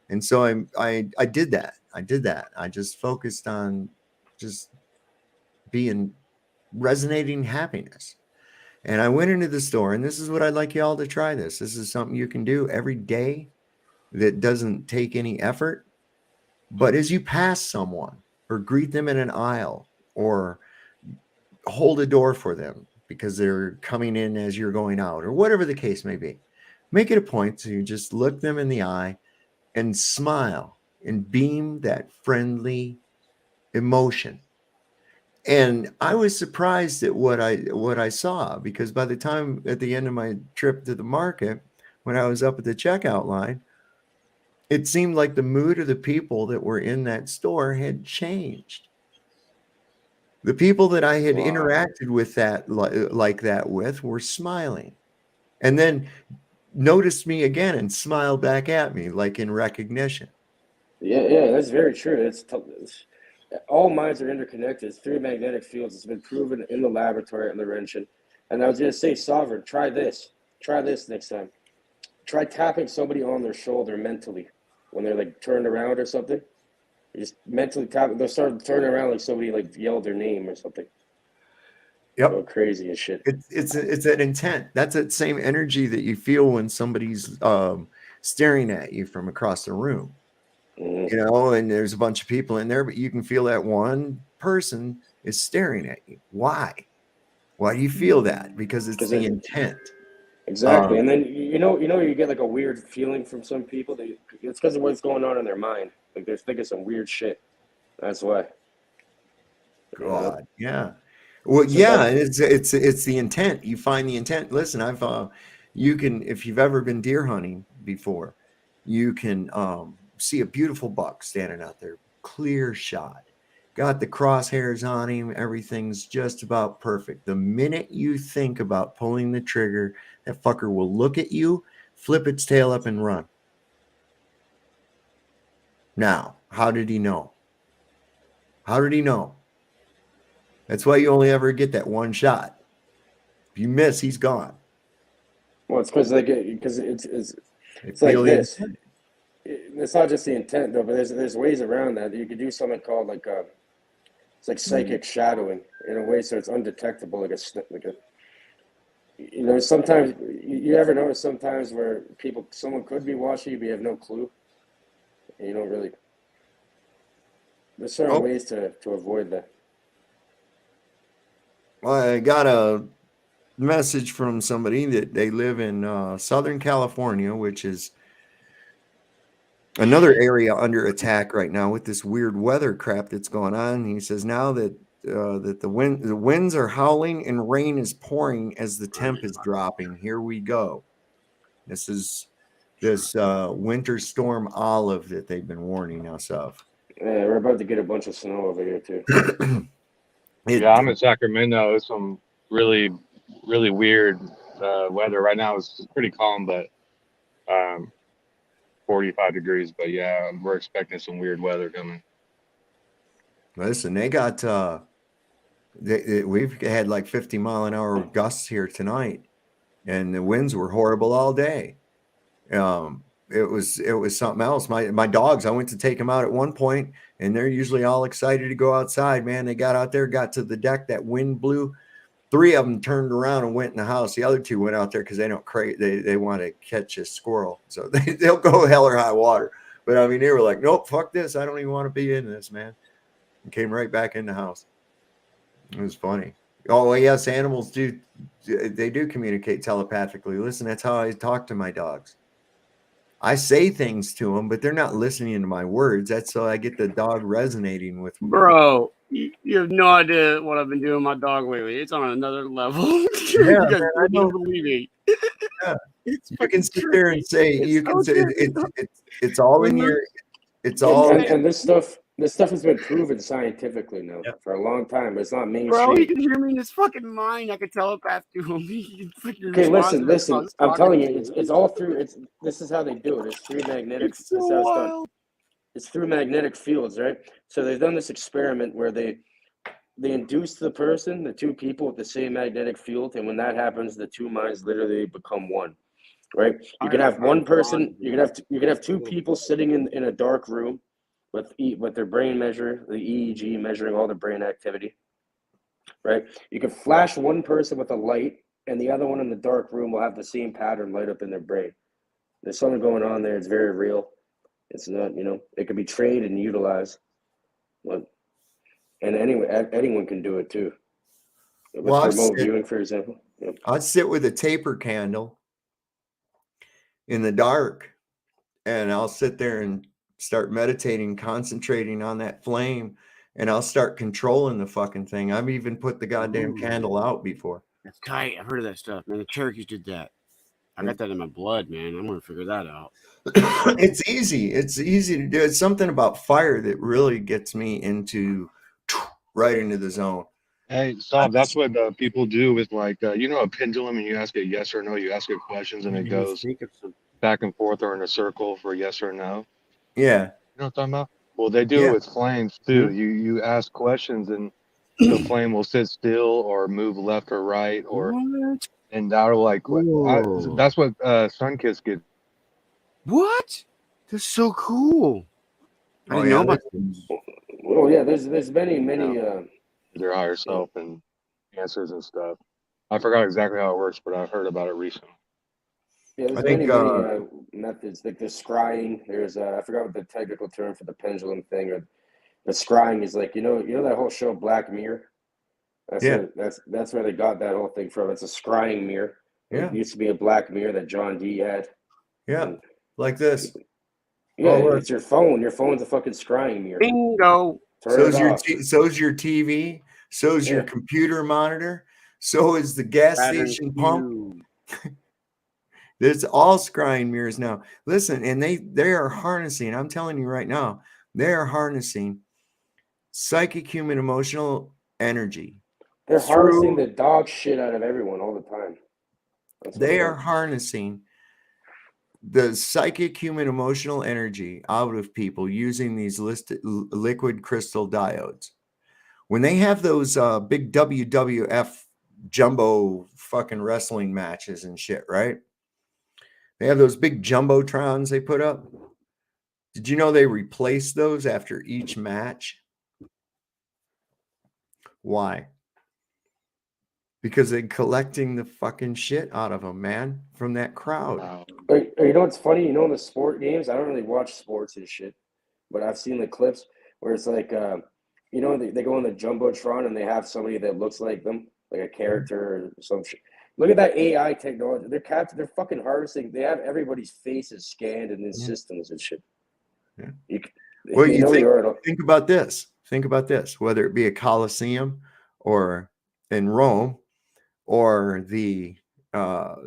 And so I did that. I just focused on just being resonating happiness. And I went into the store, and this is what I'd like y'all to try this. This is something you can do every day that doesn't take any effort. But as you pass someone or greet them in an aisle or hold a door for them because they're coming in as you're going out or whatever the case may be, make it a point to just look them in the eye and smile and beam that friendly emotion. And I was surprised at what I saw, because by the time at the end of my trip to the market, when I was up at the checkout line, it seemed like the mood of the people that were in that store had changed. The people that I had interacted with like that with were smiling, and then noticed me again and smiled back at me like in recognition. Yeah, that's very true. It's all minds are interconnected. It's through magnetic fields. It's been proven in the laboratory at Laurentian. And I was going to say, Sovereign, try this. Try this next time. Try tapping somebody on their shoulder mentally when they're like turned around or something. You just mentally tap. They'll start turning around like somebody like yelled their name or something. Yep. Go crazy and shit. It's that intent. That's that same energy that you feel when somebody's staring at you from across the room. You know, and there's a bunch of people in there, but you can feel that one person is staring at you. Why? Why do you feel that? Because it's the intent. Exactly. And then you get like a weird feeling from some people. It's because of what's going on in their mind. Like they're thinking some weird shit. That's why. God, yeah. Well, yeah, it's the intent. You find the intent. Listen, you can, if you've ever been deer hunting before, you can see a beautiful buck standing out there, clear shot, got the crosshairs on him, everything's just about perfect. The minute you think about pulling the trigger, that fucker will look at you, flip its tail up, and run. Now, how did he know? How did he know? That's why you only ever get that one shot. If you miss, he's gone. Well, it's because it's like this. It's not just the intent though, but there's ways around that. You could do something called like it's like psychic shadowing in a way, so it's undetectable, sometimes you ever notice sometimes where someone could be watching you, but you have no clue, and you don't really. There's certain ways to avoid that. Well, I got a message from somebody that they live in Southern California, which is another area under attack right now with this weird weather crap that's going on. He says now that the winds are howling and rain is pouring as the temp is dropping. Here we go. This is this winter storm Olive that they've been warning us of. Yeah, we're about to get a bunch of snow over here too. Yeah, I'm in Sacramento. It's some really, really weird weather right now. It's pretty calm, but 45 degrees. But yeah, we're expecting some weird weather coming. Listen, they got we've had like 50-mile-an-hour gusts here tonight, and the winds were horrible all day. It was something else. My dogs, I went to take them out at one point, and they're usually all excited to go outside. Man, they got out there, got to the deck, that wind blew. 3 of them turned around and went in the house. The other 2 went out there because they don't they want to catch a squirrel, so they'll go hell or high water. But I mean, they were like, nope, fuck this. I don't even want to be in this, man. And came right back in the house. It was funny. Oh yes, animals do communicate telepathically. Listen, that's how I talk to my dogs. I say things to them, but they're not listening to my words. That's so I get the dog resonating with me. Bro, you have no idea what I've been doing with my dog lately. It's on another level. Yeah, you guys wouldn't believe me. Yeah. You can sit there and say it's all in your. It's all. And this stuff has been proven scientifically now for a long time, but it's not mainstream. Bro, he can hear me in his fucking mind. I can telepath to him. Okay, listen. I'm telling you, it's all through. This is how they do it. It's through magnetic. It's so wild. It's through magnetic fields, right? So they've done this experiment where they induce the person, the 2 people with the same magnetic field, and when that happens, the 2 minds literally become one, right? You can have one person. You can have 2 people sitting in a dark room with their brain measure, the EEG measuring all the brain activity, right? You can flash one person with a light, and the other one in the dark room will have the same pattern light up in their brain. There's something going on there. It's very real. It's not, it can be trained and utilized. And anyone can do it too. With remote viewing, for example. Yep. I'd sit with a taper candle in the dark, and I'll sit there and start meditating, concentrating on that flame, and I'll start controlling the fucking thing. I've even put the goddamn candle out before. That's tight. I've heard of that stuff, man. The Cherokees did that. I got that in my blood, man. I'm gonna figure that out. It's easy. It's easy to do. It's something about fire that really gets me right into the zone. Hey, stop. That's what people do with like, you know, a pendulum, and you ask it yes or no. You ask it questions, and it goes back and forth or in a circle for yes or no. Yeah. You know what I'm talking about? Well, they do it with flames too. You ask questions, and the flame will sit still or move left or right, or and that'll like that's what Sunkiss gets. What? That's so cool. I didn't know about this. Well, yeah, there's many their higher self and answers and stuff. I forgot exactly how it works, but I've heard about it recently. Yeah, there's many methods, like the scrying. There's I forgot what the technical term for the pendulum thing, or the scrying is like, you know that whole show Black Mirror. That's where they got that whole thing from. It's a scrying mirror. It used to be a black mirror that John D had. Yeah, and, like this. Yeah, it's your phone. Your phone's a fucking scrying mirror. Bingo. So's your TV. So's your computer monitor. So is the gas station pump. There's all scrying mirrors now. Listen, and they are harnessing. I'm telling you right now, they are harnessing psychic, human, emotional energy. They're harnessing the dog shit out of everyone all the time. They are harnessing the psychic, human, emotional energy out of people using these liquid crystal diodes. When they have those big WWF jumbo fucking wrestling matches and shit, right? They have those big jumbotrons they put up. Did you know they replace those after each match? Why? Because they're collecting the fucking shit out of them, man, from that crowd. You know what's funny? You know, in the sport games, I don't really watch sports and shit, but I've seen the clips where it's like, you know, they go on the jumbotron and they have somebody that looks like them, like a character or some shit. Look at that AI technology. They're fucking harvesting. They have everybody's faces scanned in these systems and shit. Yeah. Think about this. Think about this. Whether it be a Colosseum or in Rome or the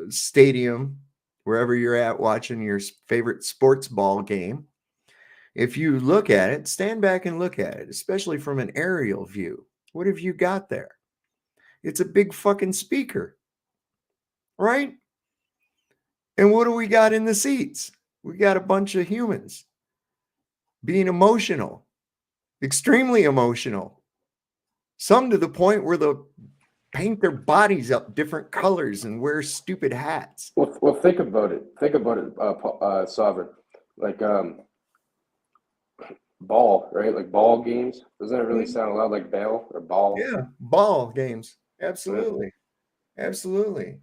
stadium, wherever you're at watching your favorite sports ball game, if you look at it, stand back and look at it, especially from an aerial view. What have you got there? It's a big fucking speaker. Right? And what do we got in the seats? We got a bunch of humans being emotional, extremely emotional. Some to the point where they'll paint their bodies up different colors and wear stupid hats. Well, think about it. Sovereign. Like ball, right? Like ball games. Doesn't it really sound a lot like ball or ball? Yeah, ball games. Absolutely. Absolutely.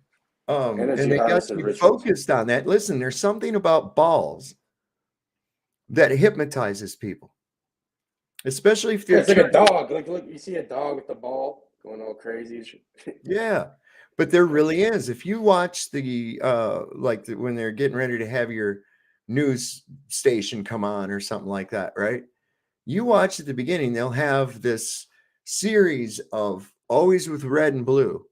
And they got you focused on that. Listen, there's something about balls that hypnotizes people, especially if they're it's like a dog. Like, look, you see a dog with the ball going all crazy. Yeah, but there really is. If you watch the when they're getting ready to have your news station come on or something like that, right? You watch at the beginning, they'll have this series of always with red and blue,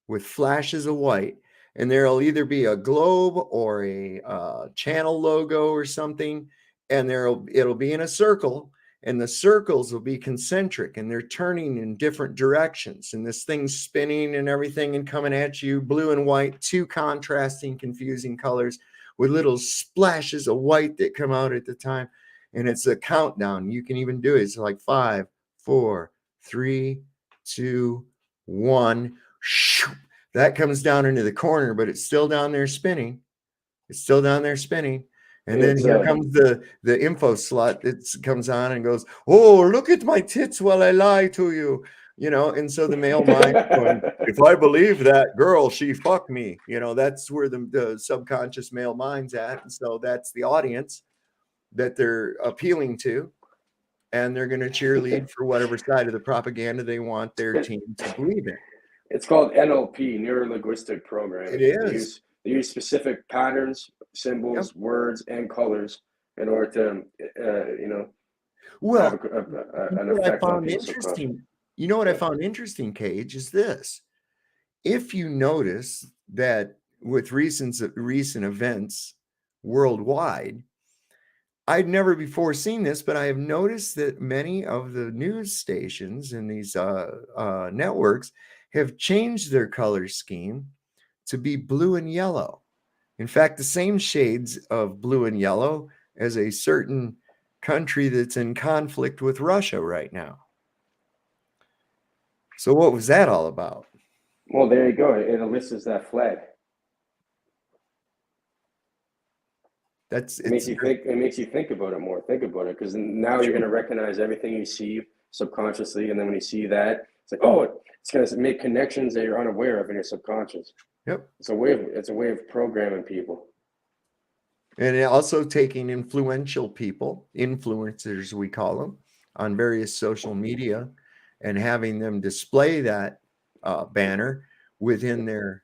with flashes of white. And there'll either be a globe or a channel logo or something, and it'll be in a circle, and the circles will be concentric, and they're turning in different directions, and this thing's spinning and everything and coming at you, blue and white, two contrasting, confusing colors with little splashes of white that come out at the time, and it's a countdown. You can even do it. It's like 5, 4, 3, 2, 1. That comes down into the corner, but it's still down there spinning. It's still down there spinning. And then here comes the info slot that comes on and goes, oh, look at my tits while I lie to you. You know, and so the male mind going, if I believe that girl, she fucked me. You know, that's where the subconscious male mind's at. And so that's the audience that they're appealing to. And they're going to cheerlead for whatever side of the propaganda they want their team to believe in. It's called NLP, neuro linguistic programming. It is. They use specific patterns, symbols, words, and colors in order to, have an effect on people's subconscious. You know what I found interesting, Cage, is this. If you notice that with recent events worldwide, I'd never before seen this, but I have noticed that many of the news stations in these networks have changed their color scheme to be blue and yellow. In fact, the same shades of blue and yellow as a certain country that's in conflict with Russia right now. So what was that all about? Well, there you go. It elicits that flag. It makes you think about it more. Think about it, because now you're going to recognize everything you see subconsciously, and then when you see that, it's like, oh, it's going to make connections that you're unaware of in your subconscious. Yep. It's a way of programming people. And also taking influential people, influencers we call them, on various social media, and having them display that banner within their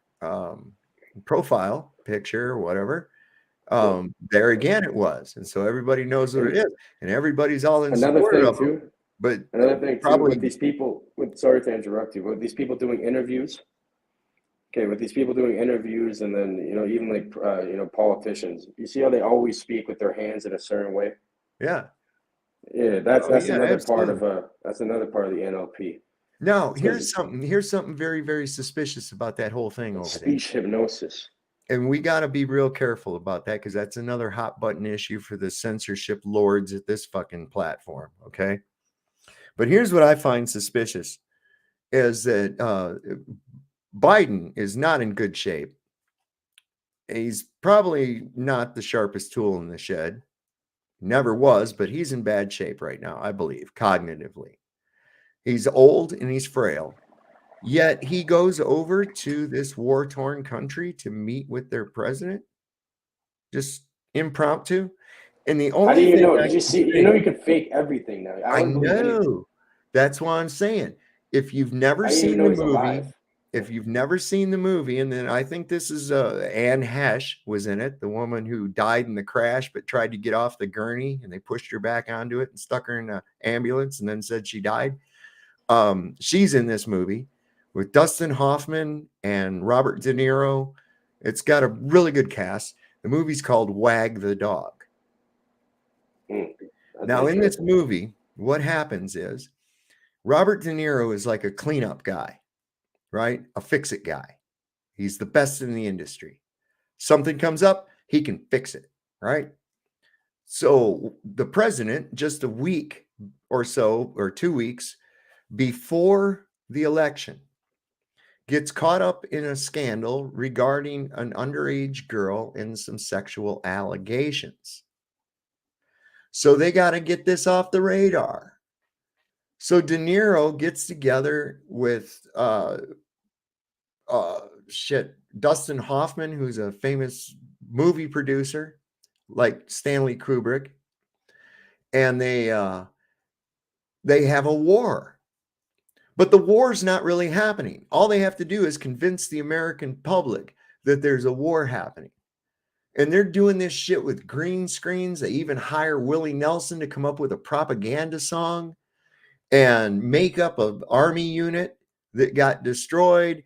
profile picture or whatever. There again it was, and so everybody knows what it is, and everybody's all in support of them. But another thing too, with these people, sorry to interrupt you, but these people doing interviews. Okay, with these people doing interviews, and then even like politicians, you see how they always speak with their hands in a certain way. Yeah, that's another part of the NLP. Now, here's something very, very suspicious about that whole thing over there. Speech hypnosis. And we got to be real careful about that, because that's another hot button issue for the censorship lords at this fucking platform. Okay. But here's what I find suspicious is that Biden is not in good shape. He's probably not the sharpest tool in the shed. Never was, but he's in bad shape right now, I believe, cognitively. He's old and he's frail. Yet he goes over to this war-torn country to meet with their president, just impromptu. And the only how do you thing know? Did you see? You can fake everything now. I know. That's why I'm saying. If you've never seen the movie, and then I think this is Anne Hesh was in it, the woman who died in the crash but tried to get off the gurney, and they pushed her back onto it and stuck her in an ambulance, and then said she died. She's in this movie with Dustin Hoffman and Robert De Niro. It's got a really good cast. The movie's called Wag the Dog. Now, in this movie, what happens is Robert De Niro is like a cleanup guy, right? A fix-it guy. He's the best in the industry. Something comes up, he can fix it, right? So the president, just a week or so, or 2 weeks before the election, gets caught up in a scandal regarding an underage girl and some sexual allegations. So they got to get this off the radar. So De Niro gets together with Dustin Hoffman, who's a famous movie producer like Stanley Kubrick, and they have a war. But the war's not really happening. All they have to do is convince the American public that there's a war happening. And they're doing this shit with green screens. They even hire Willie Nelson to come up with a propaganda song and make up an army unit that got destroyed.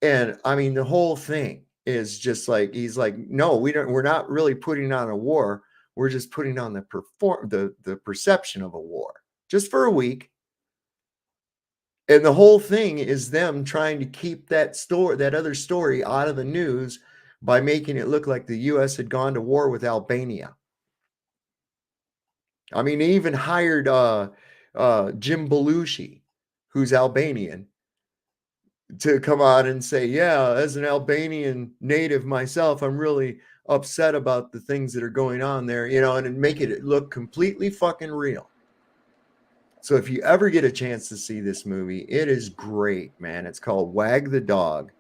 And I mean, the whole thing is just like, he's like, no, we're not really putting on a war. We're just putting on the perception of a war just for a week. And the whole thing is them trying to keep that other story out of the news by making it look like the U.S. had gone to war with Albania. I mean, they even hired Jim Belushi, who's Albanian, to come out and say, yeah, as an Albanian native myself, I'm really upset about the things that are going on there, and make it look completely fucking real. So if you ever get a chance to see this movie, it is great, man. It's called Wag the Dog.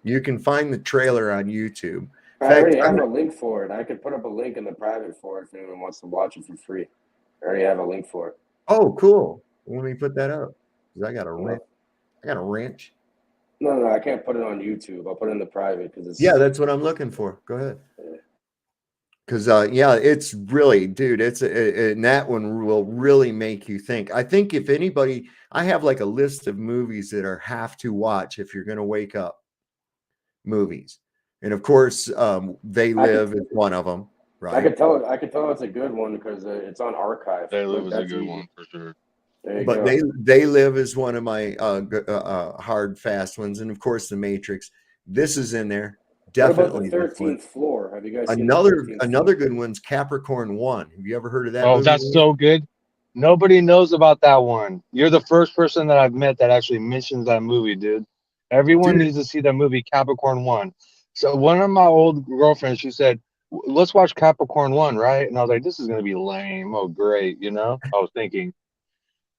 You can find the trailer on YouTube. I already have a link for it. I could put up a link in the private for it if anyone wants to watch it for free. I already have a link for it. Oh, cool. Let me put that up, because I got a wrench. No, I can't put it on YouTube. I'll put it in the private because it's. Yeah, that's what I'm looking for. Go ahead. Because yeah, it's really, dude, and that one will really make you think. I think if anybody, I have like a list of movies that are have to watch if you're going to wake up movies, and of course, They Live is one of them, right? I could tell it's a good one because it's on archive. They Live is a That's good easy. one for sure. But They Live is one of my hard fast ones, and of course, The Matrix. This is in there. Definitely. What about the 13th floor? Have you guys seen another good one's Capricorn 1? Have you ever heard of that? Oh, movie? that's so good. Nobody knows about that one. You're the first person that I've met that actually mentions that movie, dude. Everyone needs to see that movie, Capricorn 1. So one of my old girlfriends, she said, let's watch Capricorn 1, right? And I was like, this is going to be lame. Oh, great. You know, I was thinking.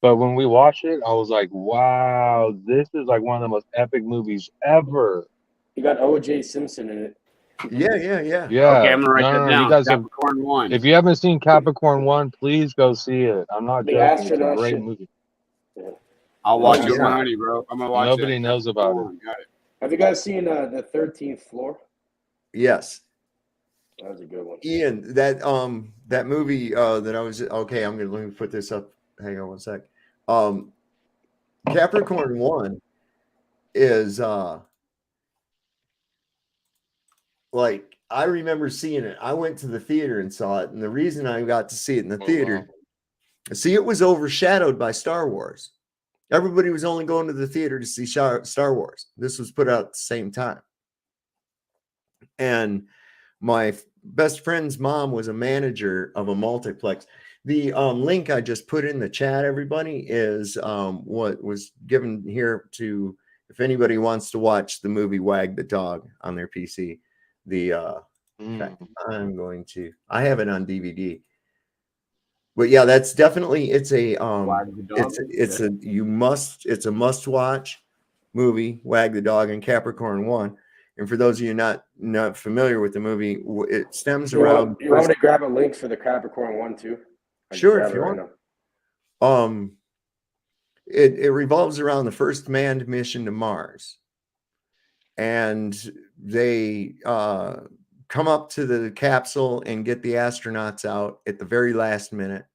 But when we watched it, I was like, wow, this is like one of the most epic movies ever. You got O.J. Simpson in it. Yeah. Okay, I'm gonna write that down. You guys Capricorn 1. If you haven't seen Capricorn 1, please go see it. I'm not joking. It's a great movie. Yeah. I'll watch it with my honey, bro. I'm gonna watch it. Nobody knows about it. Got it. Have you guys seen the 13th floor? Yes. That was a good one. Ian, that movie that I was okay. Let me put this up. Hang on one sec. Capricorn 1 is like, I remember seeing it. I went to the theater and saw it, and the reason I got to see it in the theater, see, it was overshadowed by Star Wars. Everybody was only going to the theater to see Star Wars. This was put out at the same time, and my best friend's mom was a manager of a multiplex. The link I just put in the chat, everybody, is what was given here to, if anybody wants to watch the movie Wag the Dog on their PC. In fact, I have it on DVD. But yeah, that's definitely, it's a must watch movie, Wag the Dog and Capricorn 1. And for those of you not familiar with the movie, it stems around. You want me to grab a link for the Capricorn 1 too? Sure, if you want. It revolves around the first manned mission to Mars, and they come up to the capsule and get the astronauts out at the very last minute,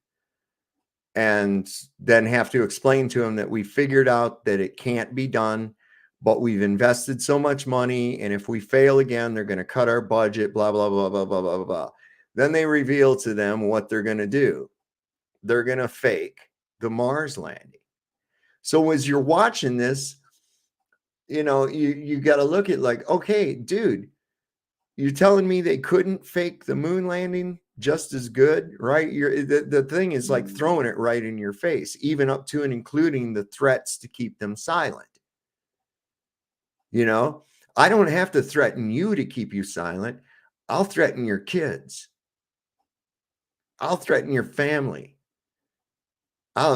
and then have to explain to them that we figured out that it can't be done, but we've invested so much money, and if we fail again, they're going to cut our budget, blah, blah, blah, blah, blah, blah, blah. Then they reveal to them what they're going to do. They're going to fake the Mars landing. So as you're watching this, you know, you got to look at like, okay, dude, you're telling me they couldn't fake the moon landing just as good, right? The thing is like throwing it right in your face, even up to and including the threats to keep them silent. You know, I don't have to threaten you to keep you silent. I'll threaten your kids. I'll threaten your family.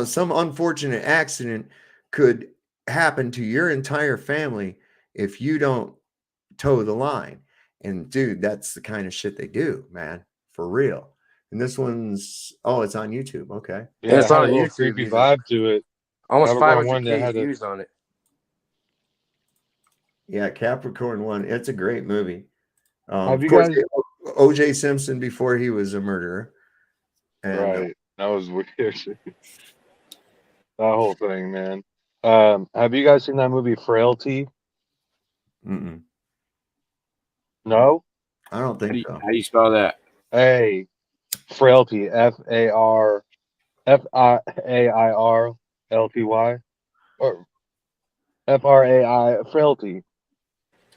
Some unfortunate accident could happen to your entire family if you don't toe the line. And dude, that's the kind of shit they do, man, for real. And this one's, it's on YouTube. Okay. Yeah, it's on a little YouTube. creepy vibe to it. Almost Capricorn 500K views on it. Yeah, Capricorn 1. It's a great movie. Have you course, guys? O.J. Simpson before he was a murderer. And, Right. That was weird. That whole thing, man. Have you guys seen that movie Frailty? Mm-mm. No? I don't think so. How do you spell that? Hey, Frailty. Frailty. Or Frai. Frailty.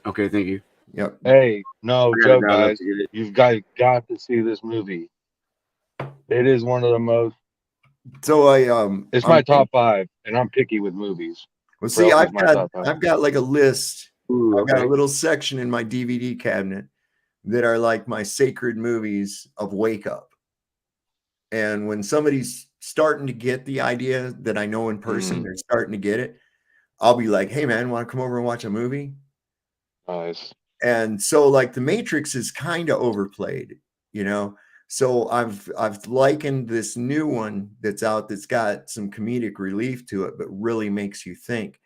Okay, thank you. Yep. Hey, no joke, guys. You've got to see this movie. It is one of the most. So it's my top 5, and I'm picky with movies. Well, see, I've got like a list. I've got a little section in my DVD cabinet that are like my sacred movies of wake up. And when somebody's starting to get the idea that I know in person, they're starting to get it, I'll be like, hey man, want to come over and watch a movie? Nice. And so like The Matrix is kind of overplayed, you know? So I've likened this new one that's out that's got some comedic relief to it, but really makes you think.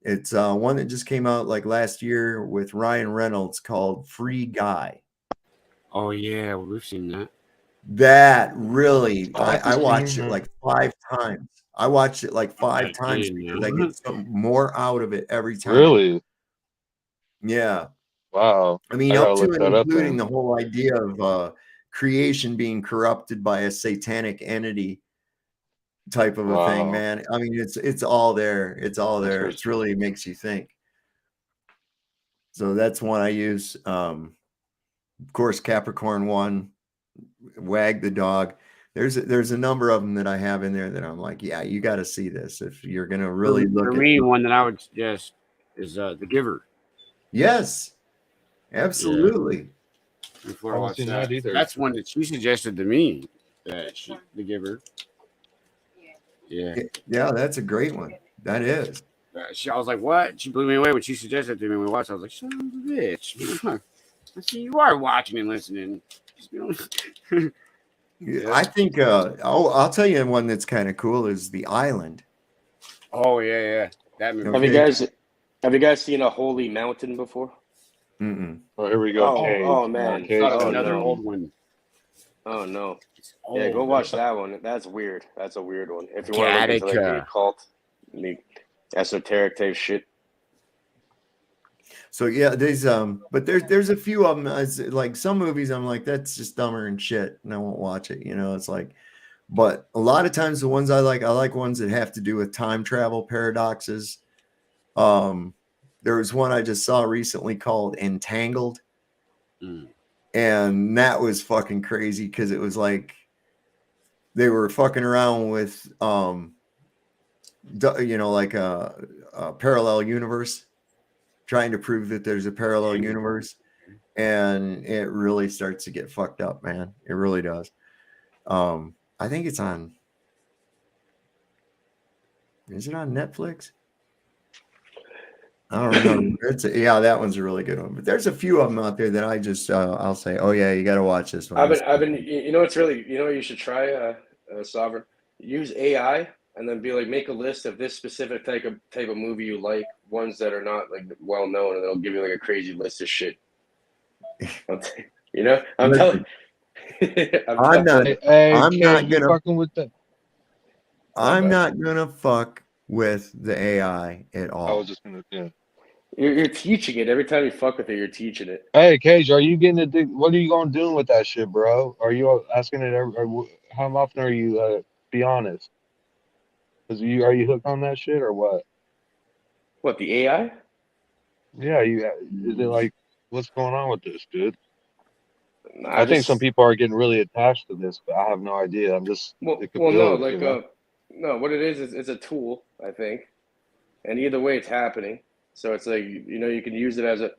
It's one that just came out like last year with Ryan Reynolds called Free Guy. Oh yeah, we've seen that. That really, have to I see watched it him. like 5 times. I watched it like 5 times Again, because I now. get something more out of it every time. Really? Yeah. Wow. I mean, I gotta up to look and that up including then. the whole idea of creation being corrupted by a satanic entity type of a thing, Wow. man. I mean, it's all there. It's all there. It's Interesting. really makes you think. So that's one I use. Of course, Capricorn 1, Wag the Dog. There's a number of them that I have in there that I'm like, yeah, you got to see this if you're gonna really For look at. me, one that I would suggest is The Giver. Yes, absolutely. Before I I haven't watch seen that, that either. that's one that she suggested to me. The Giver. Yeah. Yeah, that's a great one. That is. I was like, what? She blew me away when she suggested it to me. When we watched, I was like, son of a bitch. I see you are watching and listening. Yeah. I think. I'll tell you one that's kind of cool is The Island. Oh yeah. That movie. Okay. Have you guys seen A Holy Mountain before? Mm-mm. Oh, here we go. Cage. Oh man. Cage Thought of Oh, another no. old one. Oh no. Old, Yeah, go man. watch that one. That's weird. That's a weird one. If you want to look into like the Gattaca. occult, the esoteric type shit. So yeah, but there's a few of them. Like some movies, I'm like, that's just dumber and shit, and I won't watch it. It's like, but a lot of times the ones I like ones that have to do with time travel paradoxes. There was one I just saw recently called Entangled, and that was fucking crazy because it was like they were fucking around with like a parallel universe, trying to prove that there's a parallel universe, and it really starts to get fucked up, man. It really does. I think it's on. Is it on Netflix? I don't remember. That one's a really good one. But there's a few of them out there that I just I'll say, oh yeah, you got to watch this one. I've been. It's really. You should try Sovereign. Use AI and then be like, make a list of this specific type of movie you like, ones that are not like well known, and they'll give you like a crazy list of shit. I'm telling. I'm not gonna fucking with that. I'm not gonna fuck with the AI at all. I was just gonna. Yeah. You're teaching it every time you fuck with it. You're teaching it. Hey, Cage, are you getting to what are you gonna do with that shit, bro? Are you asking it how often are you? Be honest. Are you hooked on that shit or what? What, the AI? Yeah, is it like what's going on with this, dude? Nah, I think some people are getting really attached to this, but I have no idea. I'm just no, what it is it's a tool, I think, and either way it's happening. So it's like you can use it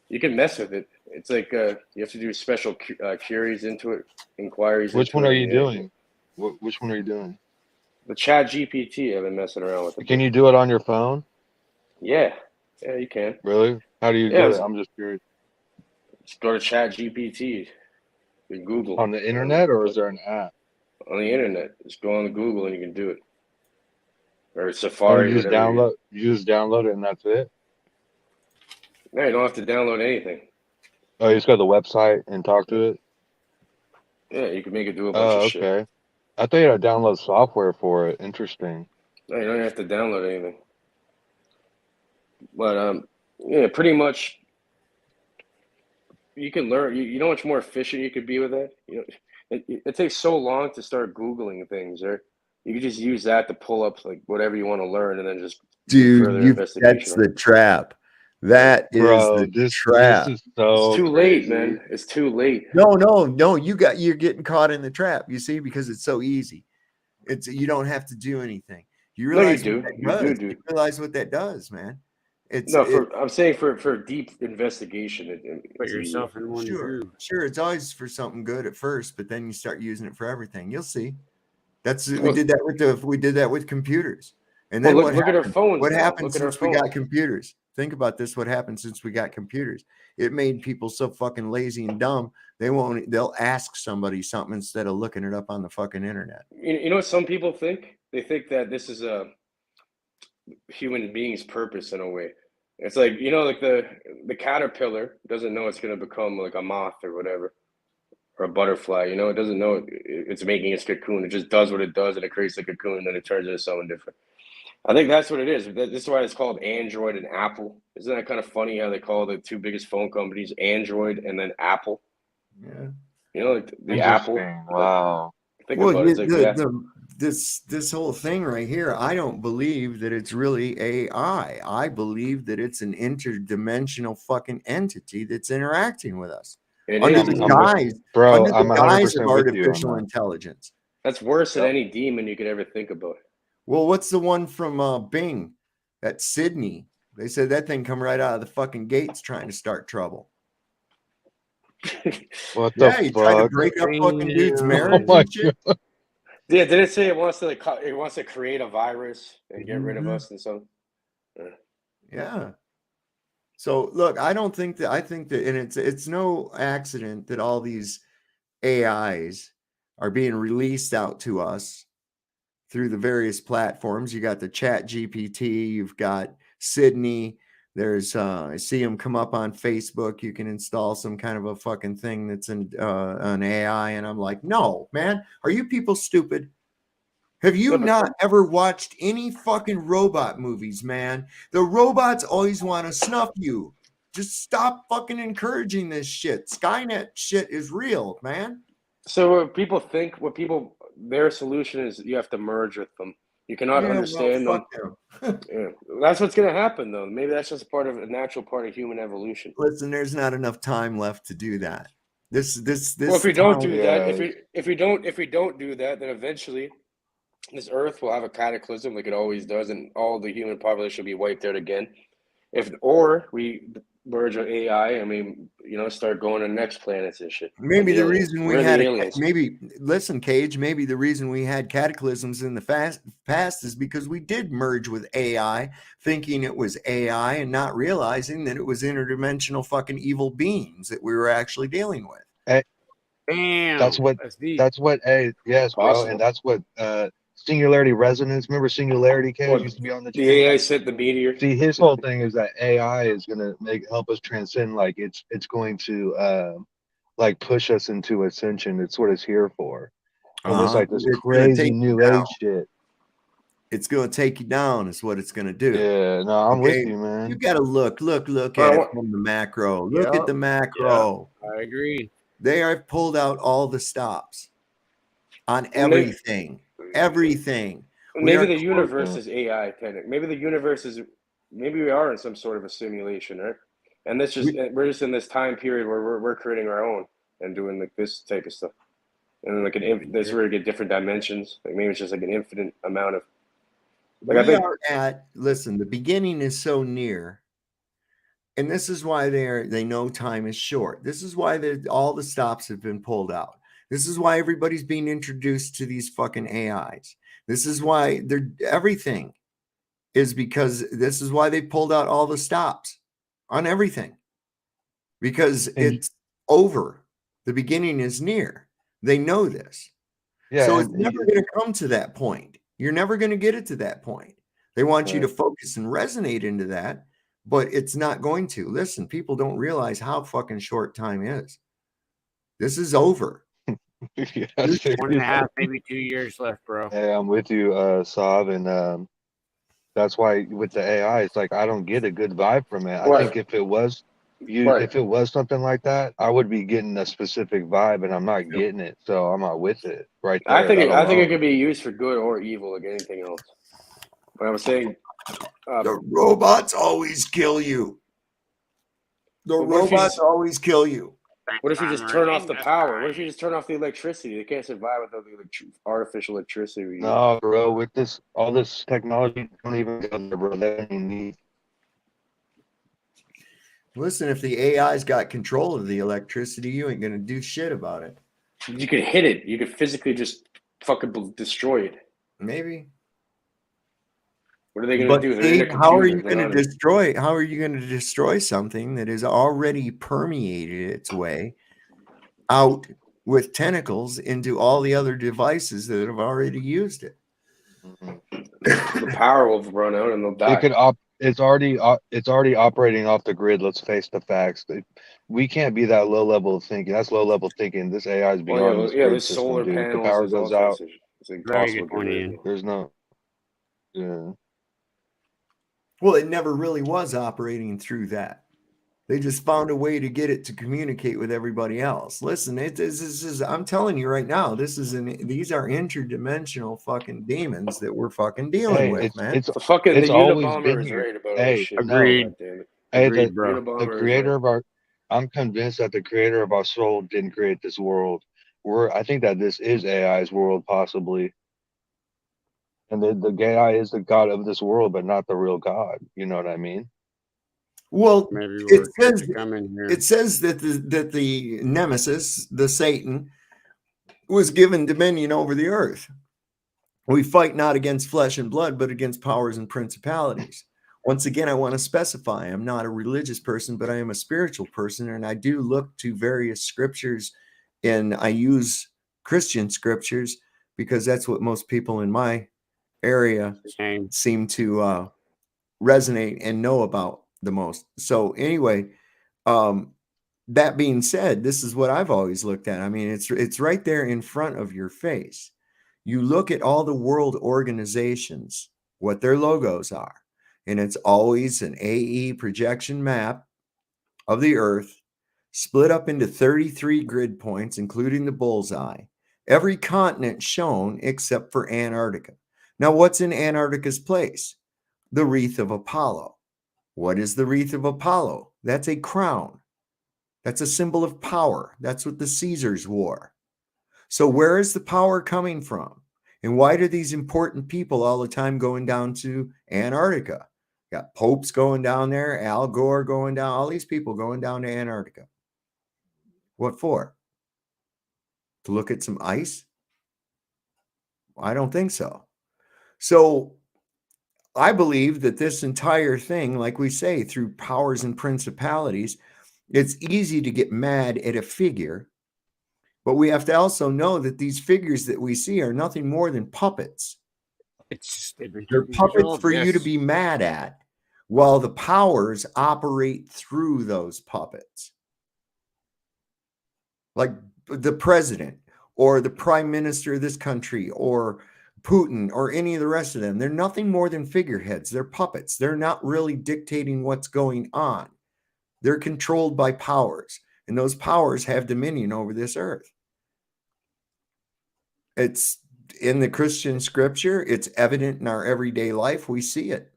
you can mess with it. It's like you have to do special queries into it, inquiries. Which one are you doing? Which one are you doing? The Chat GPT. I've been messing around with it. Can you do it on your phone? Yeah, you can. Really? How do you do it? I'm just curious. Just go to Chat GPT and Google. On the internet, or is there an app? On the internet. Just go on the Google and you can do it. Or Safari. You just download it and that's it? No, you don't have to download anything. Oh, you just go to the website and talk to it? Yeah, you can make it do a bunch of shit. Okay. I thought you had to download software for it. Interesting. No, you don't have to download anything. But pretty much you can learn. You know how much more efficient you could be with that? It takes so long to start Googling things, right? You can just use that to pull up like whatever you want to learn and then just do further investigation. That's the trap. That is the trap. This is so it's too late, man. It's too late. No. You're getting caught in the trap. You see, because it's so easy. You don't have to do anything. You realize you do. You realize what that does, man. I'm saying for deep investigation. Put yourself in one. Sure. It's always for something good at first, but then you start using it for everything. You'll see. We did that with computers. And then look at our phones. What happened since we got computers? Think about this. What happened since we got computers? It made people so fucking lazy and dumb. They'll ask somebody something instead of looking it up on the fucking internet. You know what some people think? They think that this is human beings' purpose in a way. It's like, you know, like the caterpillar doesn't know it's going to become like a moth or whatever, or a butterfly. You know, it doesn't know it's making its cocoon. It just does what it does, and it creates the cocoon, and then it turns into something different. I think that's what it is. This is why it's called Android and Apple. Isn't that kind of funny how they call the two biggest phone companies Android and then Apple? Yeah. You know, like the Apple. Wow. Think about it. It's like, this whole thing right here, I don't believe that it's really AI. I believe that it's an interdimensional fucking entity that's interacting with us under the guise of artificial intelligence. That's worse than any demon you could ever think about. Well, what's the one from Bing? That's Sydney. They said that thing come right out of the fucking gates trying to start trouble. What the fuck? He tried to break up fucking dude's marriage and shit. Yeah, did it say it wants to create a virus and get rid of us and so? Yeah. So look, I think that, and it's no accident that all these AIs are being released out to us through the various platforms. You got the Chat GPT, you've got Sydney. There's I see them come up on Facebook. You can install some kind of a fucking thing that's an AI, and I'm like, no, man, are you people stupid? Have you not ever watched any fucking robot movies, man? The robots always want to snuff you. Just stop fucking encouraging this shit. Skynet shit is real, man. So their solution is you have to merge with them. You cannot understand them. Yeah. That's what's going to happen, though. Maybe that's just a natural part of human evolution. Listen, there's not enough time left to do that. This. Well, if we don't do that, if we don't do that, then eventually this Earth will have a cataclysm like it always does, and all the human population will be wiped out again. Or we merge with AI, I mean, start going to next planets and shit. Maybe the reason we had Cage, maybe the reason we had cataclysms in the past is because we did merge with AI, thinking it was AI and not realizing that it was interdimensional fucking evil beings that we were actually dealing with. Damn. Yes, bro, and that's what singularity resonance. Remember singularity, Cage used to be on the channel. The AI sent the meteor. See, his whole thing is that AI is gonna help us transcend. Like it's going to like push us into ascension. It's what it's here for. Almost like this crazy new age shit. It's gonna take you down. Is what it's gonna do. Yeah, no, I'm with you, man. You gotta look at it from the macro. Look at the macro. Yeah, I agree. They have pulled out all the stops on everything. Everything. Maybe the universe is AI, Kenneth. Maybe the universe is. Maybe we are in some sort of a simulation, right? And we're just in this time period where we're creating our own and doing like this type of stuff, and like this where we get different dimensions. Like maybe it's just like an infinite amount of. Listen, the beginning is so near, and this is why they know time is short. This is why all the stops have been pulled out. This is why everybody's being introduced to these fucking AIs. This is why everything is because this is why they pulled out all the stops on everything, because it's over. The beginning is near. They know this. Yeah, so it's never going to come to that point. You're never going to get it to that point. They want you to focus and resonate into that, but it's not going to. Listen, people don't realize how fucking short time is. This is over. 1.5, maybe 2 years left, bro. Hey, I'm with you, Sav, and that's why with the AI, it's like I don't get a good vibe from it. I think if it was something like that, I would be getting a specific vibe, and I'm not getting it, so I'm not with it. Right there. I think it could be used for good or evil, like anything else. But I was saying, the robots always kill you. The robots always kill you. What if you just turn off the power? What if you just turn off the electricity? They can't survive without the artificial electricity. No, bro. With all this technology, don't even go there, bro. That ain't need. Listen, if the AI's got control of the electricity, you ain't gonna do shit about it. You could hit it. You could physically just fucking destroy it. Maybe. What are they going to do? How are you going to destroy? How are you going to destroy something that has already permeated its way out with tentacles into all the other devices that have already used it? The power will run out and they'll die. It could it's already operating off the grid. Let's face the facts. We can't be that low level of thinking. That's low level thinking. This AI is beyond this grid there's system, solar dude. If the panels. power There's all goes out, sorts of. It's Very impossible good point, to Ian. there's no. Yeah. Well, it never really was operating through that. They just found a way to get it to communicate with everybody else. Listen, this is I'm telling you right now, these are interdimensional fucking demons that we're fucking dealing with, man. The fucking it's the always Unabomber been is here. right about all Hey, this shit. agreed. God damn it. Hey, Agreed, bro. the Unabomber is creator right. of our, I'm convinced that the creator of our soul didn't create this world. I think that this is AI's world, possibly. And the AI is the god of this world, but not the real God. You know what I mean? Well, Maybe it we're says, coming here. it says that the nemesis, the Satan, was given dominion over the earth. We fight not against flesh and blood, but against powers and principalities. Once again, I want to specify, I'm not a religious person, but I am a spiritual person, and I do look to various scriptures, and I use Christian scriptures because that's what most people in my area seem to resonate and know about the most. So anyway, that being said, this is what I've always looked at. I mean, it's right there in front of your face. You look at all the world organizations, what their logos are, and it's always an AE projection map of the Earth, split up into 33 grid points, including the bullseye. Every continent shown except for Antarctica. Now, what's in Antarctica's place? The wreath of Apollo. What is the wreath of Apollo? That's a crown. That's a symbol of power. That's what the Caesars wore. So where is the power coming from? And why do these important people all the time going down to Antarctica? Got popes going down there, Al Gore going down, all these people going down to Antarctica. What for? To look at some ice? I don't think so. So I believe that this entire thing, like we say, through powers and principalities, it's easy to get mad at a figure, but we have to also know that these figures that we see are nothing more than puppets. They're puppets for you to be mad at, while the powers operate through those puppets. Like the president or the prime minister of this country or Putin or any of the rest of them. They're nothing more than figureheads. They're puppets. They're not really dictating what's going on. They're controlled by powers, and those powers have dominion over this earth. It's in the Christian scripture. It's evident in our everyday life. We see it.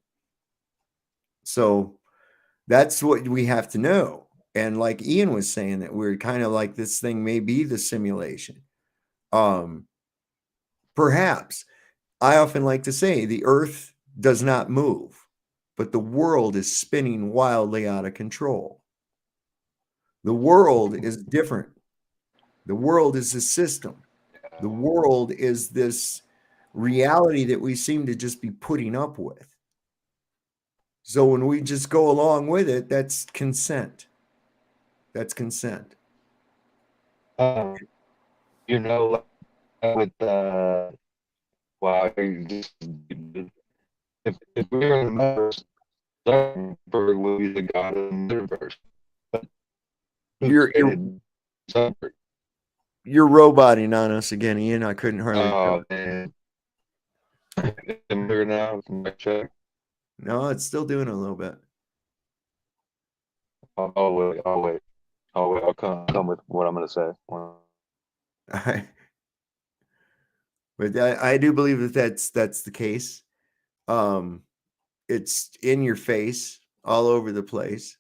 So that's what we have to know. And like Ian was saying, that we're kind of like this thing may be the simulation. Perhaps. I often like to say the earth does not move, but the world is spinning wildly out of control. The world is different. The world is a system. The world is this reality that we seem to just be putting up with. So when we just go along with it, that's consent. That's consent. You know, with wow, if we were in the metaverse, Zuckerberg will be the god of the metaverse. But You're roboting on us again, Ian. I couldn't hardly. Oh man, now. Check. No, it's still doing a little bit. I'll wait. I'll come with what I'm going to say. But I do believe that that's the case. It's in your face, all over the place.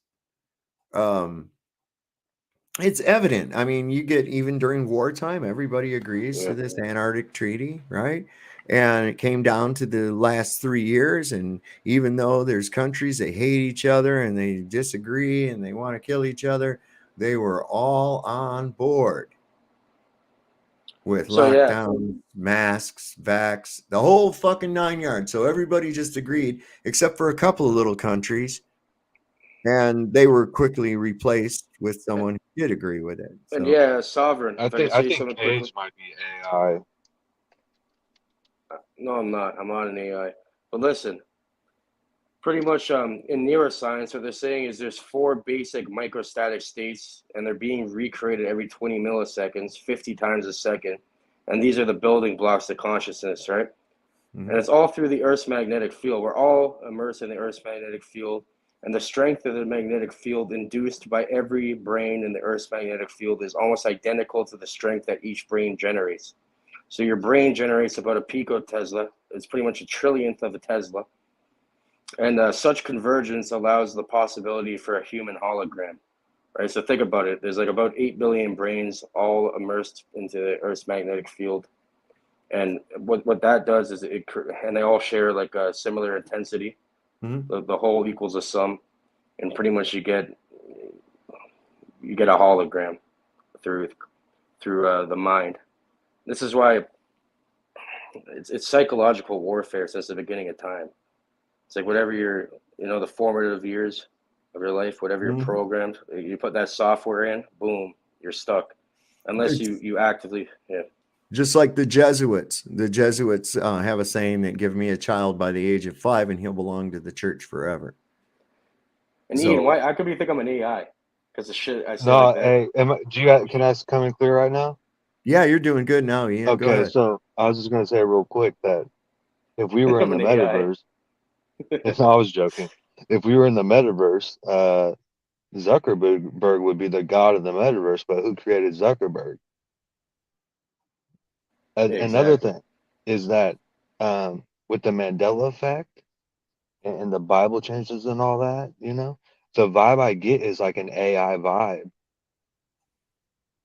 It's evident. I mean, you get even during wartime, everybody agrees to this Antarctic Treaty, right? And it came down to the last 3 years. And even though there's countries that hate each other and they disagree and they want to kill each other, they were all on board with lockdown, masks, vax, the whole fucking 9 yards. So everybody just agreed, except for a couple of little countries. And they were quickly replaced with someone who did agree with it. So. And sovereign. I think Cage might be AI. No, I'm not. I'm not an AI. But listen, pretty much in neuroscience, what they're saying is there's 4 basic microstatic states, and they're being recreated every 20 milliseconds, 50 times a second. And these are the building blocks to consciousness, right? Mhm. And it's all through the Earth's magnetic field. We're all immersed in the Earth's magnetic field. And the strength of the magnetic field induced by every brain in the Earth's magnetic field is almost identical to the strength that each brain generates. So your brain generates about a picotesla. It's pretty much a trillionth of a Tesla. And such convergence allows the possibility for a human hologram, right? So think about it. There's like about 8 billion brains all immersed into the Earth's magnetic field. And what that does is and they all share like a similar intensity. Mhm. The whole equals a sum. And pretty much you get a hologram through the mind. This is why it's psychological warfare since the beginning of time. It's like whatever the formative years of your life, whatever you're Mhm. programmed, you put that software in, boom, you're stuck. Unless you actively, yeah. Just like the Jesuits. The Jesuits have a saying that give me a child by the age of 5 and he'll belong to the church forever. And So- Ian, why I could be think I'm an AI because the shit I say No, like that. hey, can I come in clear right now? Yeah, you're doing good now, Ian. Go Okay, ahead. so I was just gonna say real quick that if we were in I'm the an AI. metaverse, if I was joking, if we were in the metaverse, Zuckerberg would be the god of the metaverse, but who created Zuckerberg? Another Exactly. thing is that with the Mandela effect and the Bible changes and all that, the vibe I get is like an AI vibe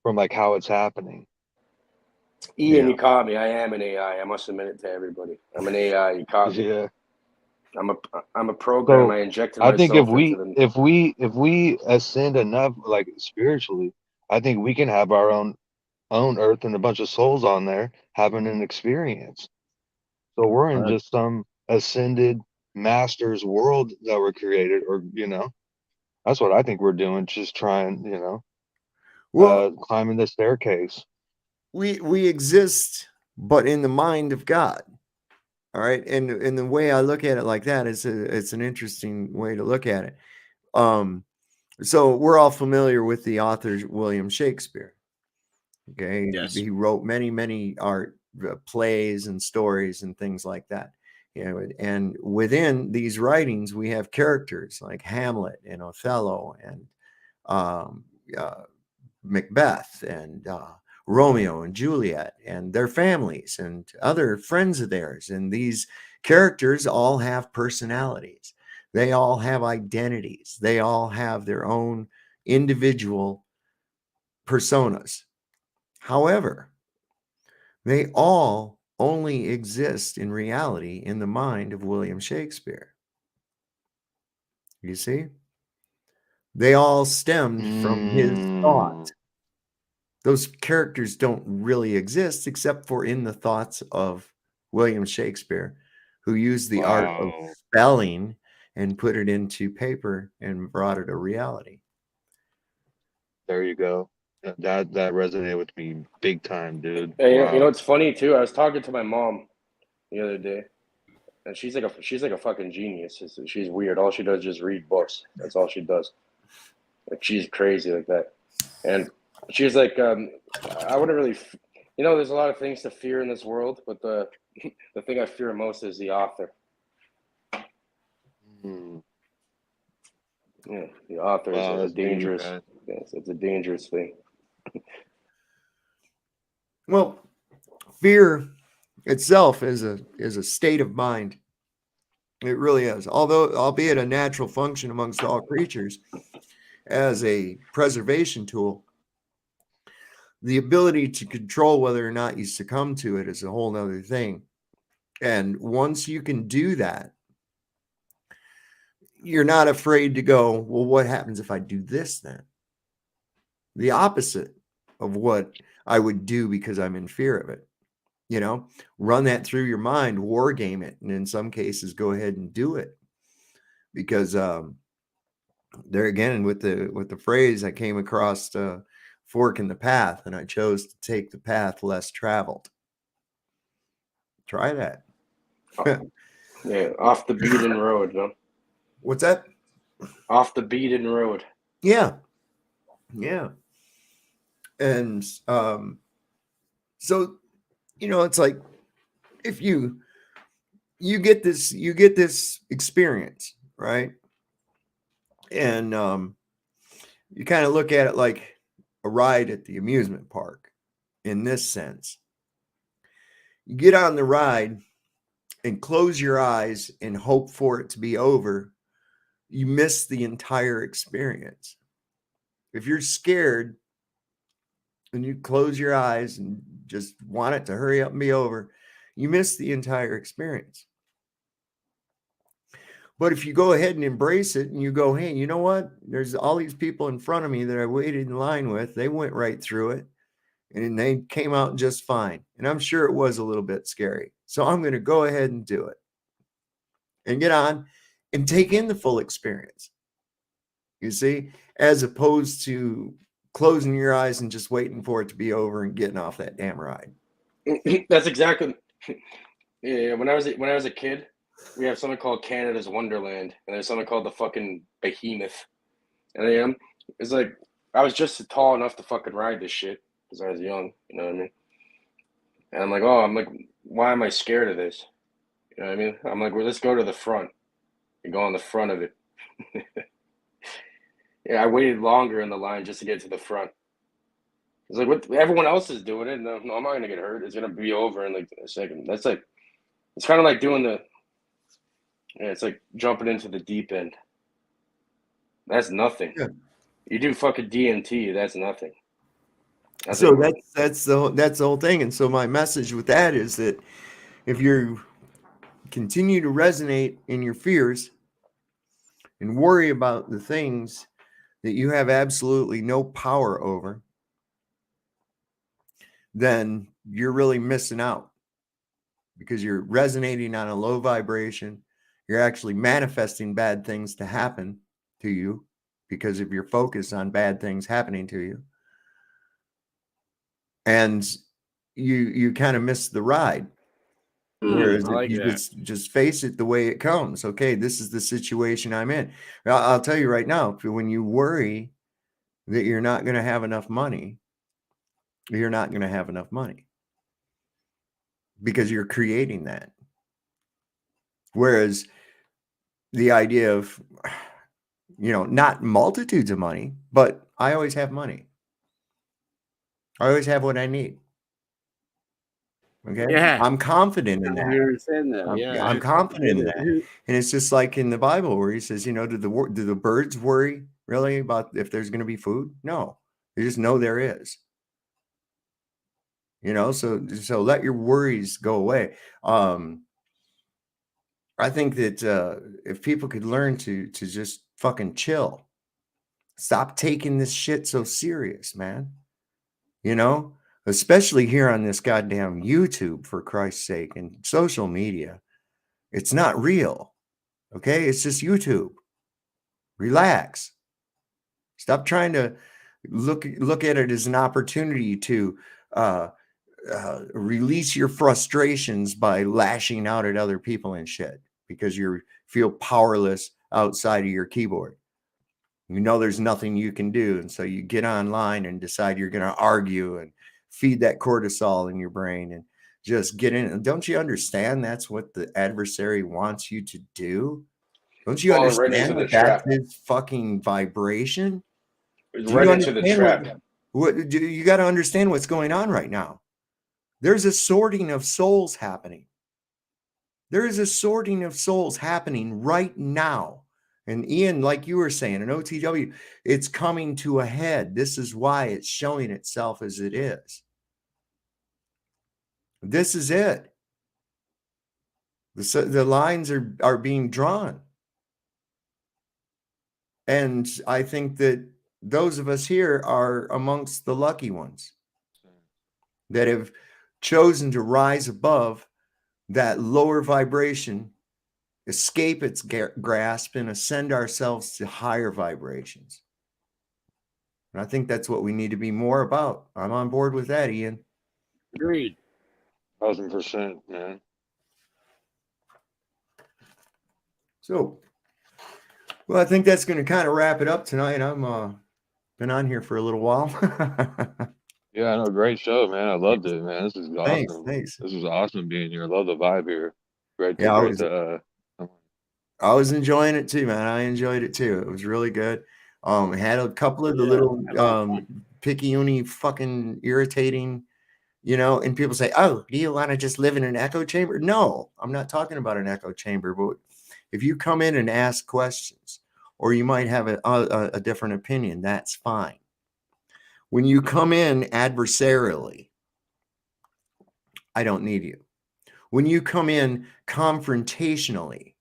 from like how it's happening. Ian, Yeah. you caught me. I am an AI. I must admit it to everybody. I'm an AI. You caught me. Yeah. I'm a program. So I injected I think myself into the. if we ascend enough, like spiritually, I think we can have our own earth and a bunch of souls on there having an experience. So we're in just some ascended master's world that were created, or that's what I think we're doing. Just trying, Well, climbing the staircase. we exist, but in the mind of God. All right. And the way I look at it like that is it's an interesting way to look at it. So we're all familiar with the author William Shakespeare. Okay. Yes. He wrote many art plays and stories and things like that. And within these writings, we have characters like Hamlet and Othello and Macbeth and Romeo and Juliet and their families and other friends of theirs. And these characters all have personalities. They all have identities. They all have their own individual personas. However, they all only exist in reality in the mind of William Shakespeare. You see? They all stemmed from his thought. Those characters don't really exist except for in the thoughts of William Shakespeare, who used the art of spelling and put it into paper and brought it a reality. There you go. That resonated with me big time, dude. Hey, Wow. you know what's funny too? I was talking to my mom the other day, and she's like a fucking genius. She's weird. All she does is just read books. That's all she does. Like she's crazy like that. And she's like, I wouldn't really, there's a lot of things to fear in this world, but the thing I fear most is the author. Yeah, the author is a dangerous. Yes, it's a dangerous thing. Well, fear itself is a state of mind. It really is. Although, albeit a natural function amongst all creatures, as a preservation tool, the ability to control whether or not you succumb to it is a whole nother thing. And once you can do that, you're not afraid to go, well, what happens if I do this then? The opposite of what I would do because I'm in fear of it. Run that through your mind, war game it, and in some cases, go ahead and do it. Because there again, with the phrase, I came across fork in the path, and I chose to take the path less traveled. Try that. Yeah, off the beaten road, no? What's that? Off the beaten road. Yeah. Yeah. And so, you know, it's like if you get this experience, right? And you kind of look at it like a ride at the amusement park in this sense. You get on the ride and close your eyes and hope for it to be over. You miss the entire experience. If you're scared and you close your eyes and just want it to hurry up and be over, you miss the entire experience. But if you go ahead and embrace it and you go, hey, you know what? There's all these people in front of me that I waited in line with. They went right through it and they came out just fine. And I'm sure it was a little bit scary. So I'm going to go ahead and do it and get on and take in the full experience. You see, as opposed to closing your eyes and just waiting for it to be over and getting off that damn ride. That's exactly. Yeah, when I was a kid, we have something called Canada's Wonderland, and there's something called the fucking Behemoth. And it's like I was just tall enough to fucking ride this shit because I was young. You know what I mean? And I'm like, why am I scared of this? You know what I mean? I'm like, well, let's go to the front. And go on the front of it. Yeah, I waited longer in the line just to get to the front. It's like what everyone else is doing it. No, I'm not gonna get hurt. It's gonna be over in like a second. That's like, it's kind of like doing it's like jumping into the deep end. That's nothing. Yeah. You do fucking DMT. That's nothing. That's the whole thing. And so my message with that is that if you continue to resonate in your fears and worry about the things that you have absolutely no power over, then you're really missing out because you're resonating on a low vibration. You're actually manifesting bad things to happen to you because of your focus on bad things happening to you. And you kind of miss the ride. Whereas if you just face it the way it comes, okay, this is the situation I'm in. I'll tell you right now, when you worry that you're not going to have enough money, you're not going to have enough money because you're creating that. Whereas the idea of, not multitudes of money, but I always have money. I always have what I need. Okay. Yeah. I'm confident in that. You understand that? Yeah. I'm confident in that. And it's just like in the Bible where he says, do the birds worry really about if there's going to be food? No, they just know there is. So let your worries go away. I think that if people could learn to just fucking chill, stop taking this shit so serious, man. Especially here on this goddamn YouTube, for Christ's sake, and social media. It's not real. Okay. It's just YouTube. Relax. Stop trying to look at it as an opportunity to release your frustrations by lashing out at other people and shit because you feel powerless outside of your keyboard. There's nothing you can do. And so you get online and decide you're going to argue and feed that cortisol in your brain and just get in. Don't you understand that's what the adversary wants you to do? Don't you understand that that's his fucking vibration? Right into the trap. You got to understand what's going on right now. There's a sorting of souls happening. There is a sorting of souls happening right now. And Ian, like you were saying, an OTW, it's coming to a head. This is why it's showing itself as it is. This is it. The lines are being drawn. And I think that those of us here are amongst the lucky ones that have chosen to rise above that lower vibration, escape its grasp, and ascend ourselves to higher vibrations. And I think that's what we need to be more about. I'm on board with that, Ian. Agreed. 1,000%, man. So, well, I think that's going to kind of wrap it up tonight. I'm been on here for a little while. Yeah, I know, great show, man. I loved it, man. This is awesome. Thanks. This was awesome being here. I love the vibe here. Great to, Yeah, I was enjoying it too, man. I enjoyed it too. It was really good. Had a couple of the little picky-uni fucking irritating, and people say, oh, do you want to just live in an echo chamber? No, I'm not talking about an echo chamber, but if you come in and ask questions, or you might have a different opinion, that's fine. When you come in adversarially, I don't need you. When you come in confrontationally,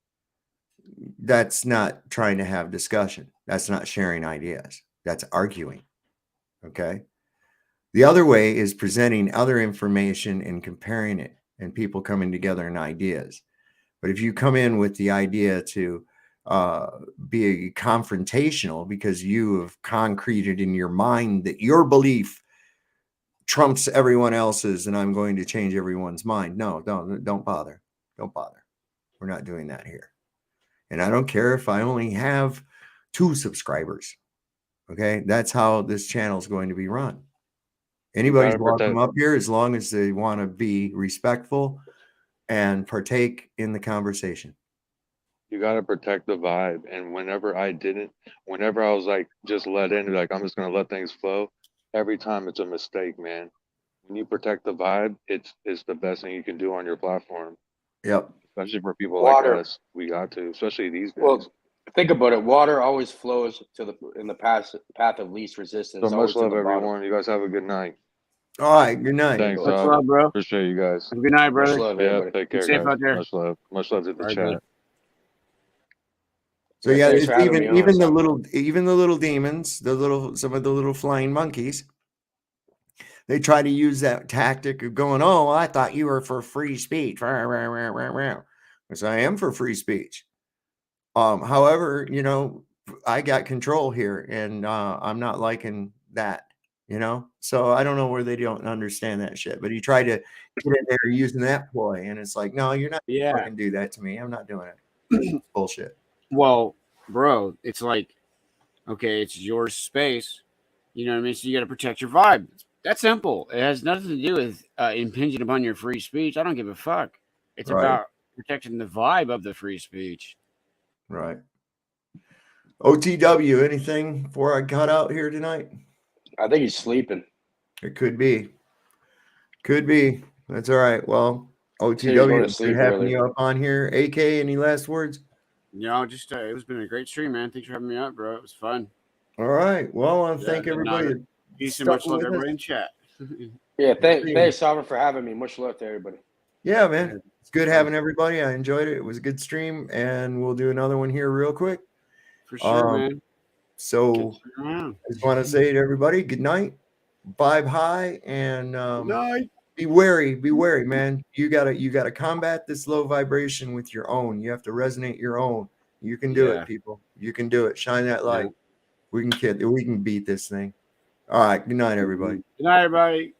that's not trying to have discussion. That's not sharing ideas. That's arguing. Okay. The other way is presenting other information and comparing it and people coming together in ideas. But if you come in with the idea to be confrontational because you have concreted in your mind that your belief trumps everyone else's and I'm going to change everyone's mind. No, don't bother. Don't bother. We're not doing that here. And I don't care if I only have 2 subscribers. Okay. That's how this channel is going to be run. Anybody's welcome up here as long as they want to be respectful and partake in the conversation. You got to protect the vibe. And whenever I was like, just let in, like, I'm just going to let things flow. Every time it's a mistake, man. When you protect the vibe, it's the best thing you can do on your platform. Yep. Especially for people like us. We got to, especially these days. Well, think about it. Water always flows in the path of least resistance. So much love, everyone. You guys have a good night. All right. Good night. Thanks, much love, bro. Appreciate you guys. Have a good night, brother. Much love, Yeah, everybody. take care, safe guys. out there. Much love. Much love to the chat. So yeah, it's even the little demons, some of the little flying monkeys. They try to use that tactic of going, oh, well, I thought you were for free speech. Because I am for free speech. However, I got control here and I'm not liking that, so I don't know where they don't understand that shit, but he tried to get in there using that ploy. And it's like, no, you're not fucking do that to me. I'm not doing it. It's bullshit. Well, bro, it's like, okay, it's your space. You know what I mean? So you got to protect your vibe. That's simple. It has nothing to do with impinging upon your free speech. I don't give a fuck. It's about protecting the vibe of the free speech. Right. OTW, anything before I cut out here tonight? I think he's sleeping. It could be. Could be. That's all right. Well, OTW, it's good having you up on here. AK, any last words? No, just it's been a great stream, man. Thanks for having me up, bro. It was fun. All right. Well, I want to thank everybody. Peace and much love, everybody in chat. Yeah, thanks, Sovereign, for having me. Much love to everybody. Yeah, man. It's good having everybody. I enjoyed it. It was a good stream, and we'll do another one here real quick. For sure, man. So I just want to say to everybody, good night, vibe high, and be wary, man. You gotta combat this low vibration with your own. You have to resonate your own. You can do it, people. You can do it. Shine that light. We can beat this thing. All right. Good night, everybody. Good night, everybody.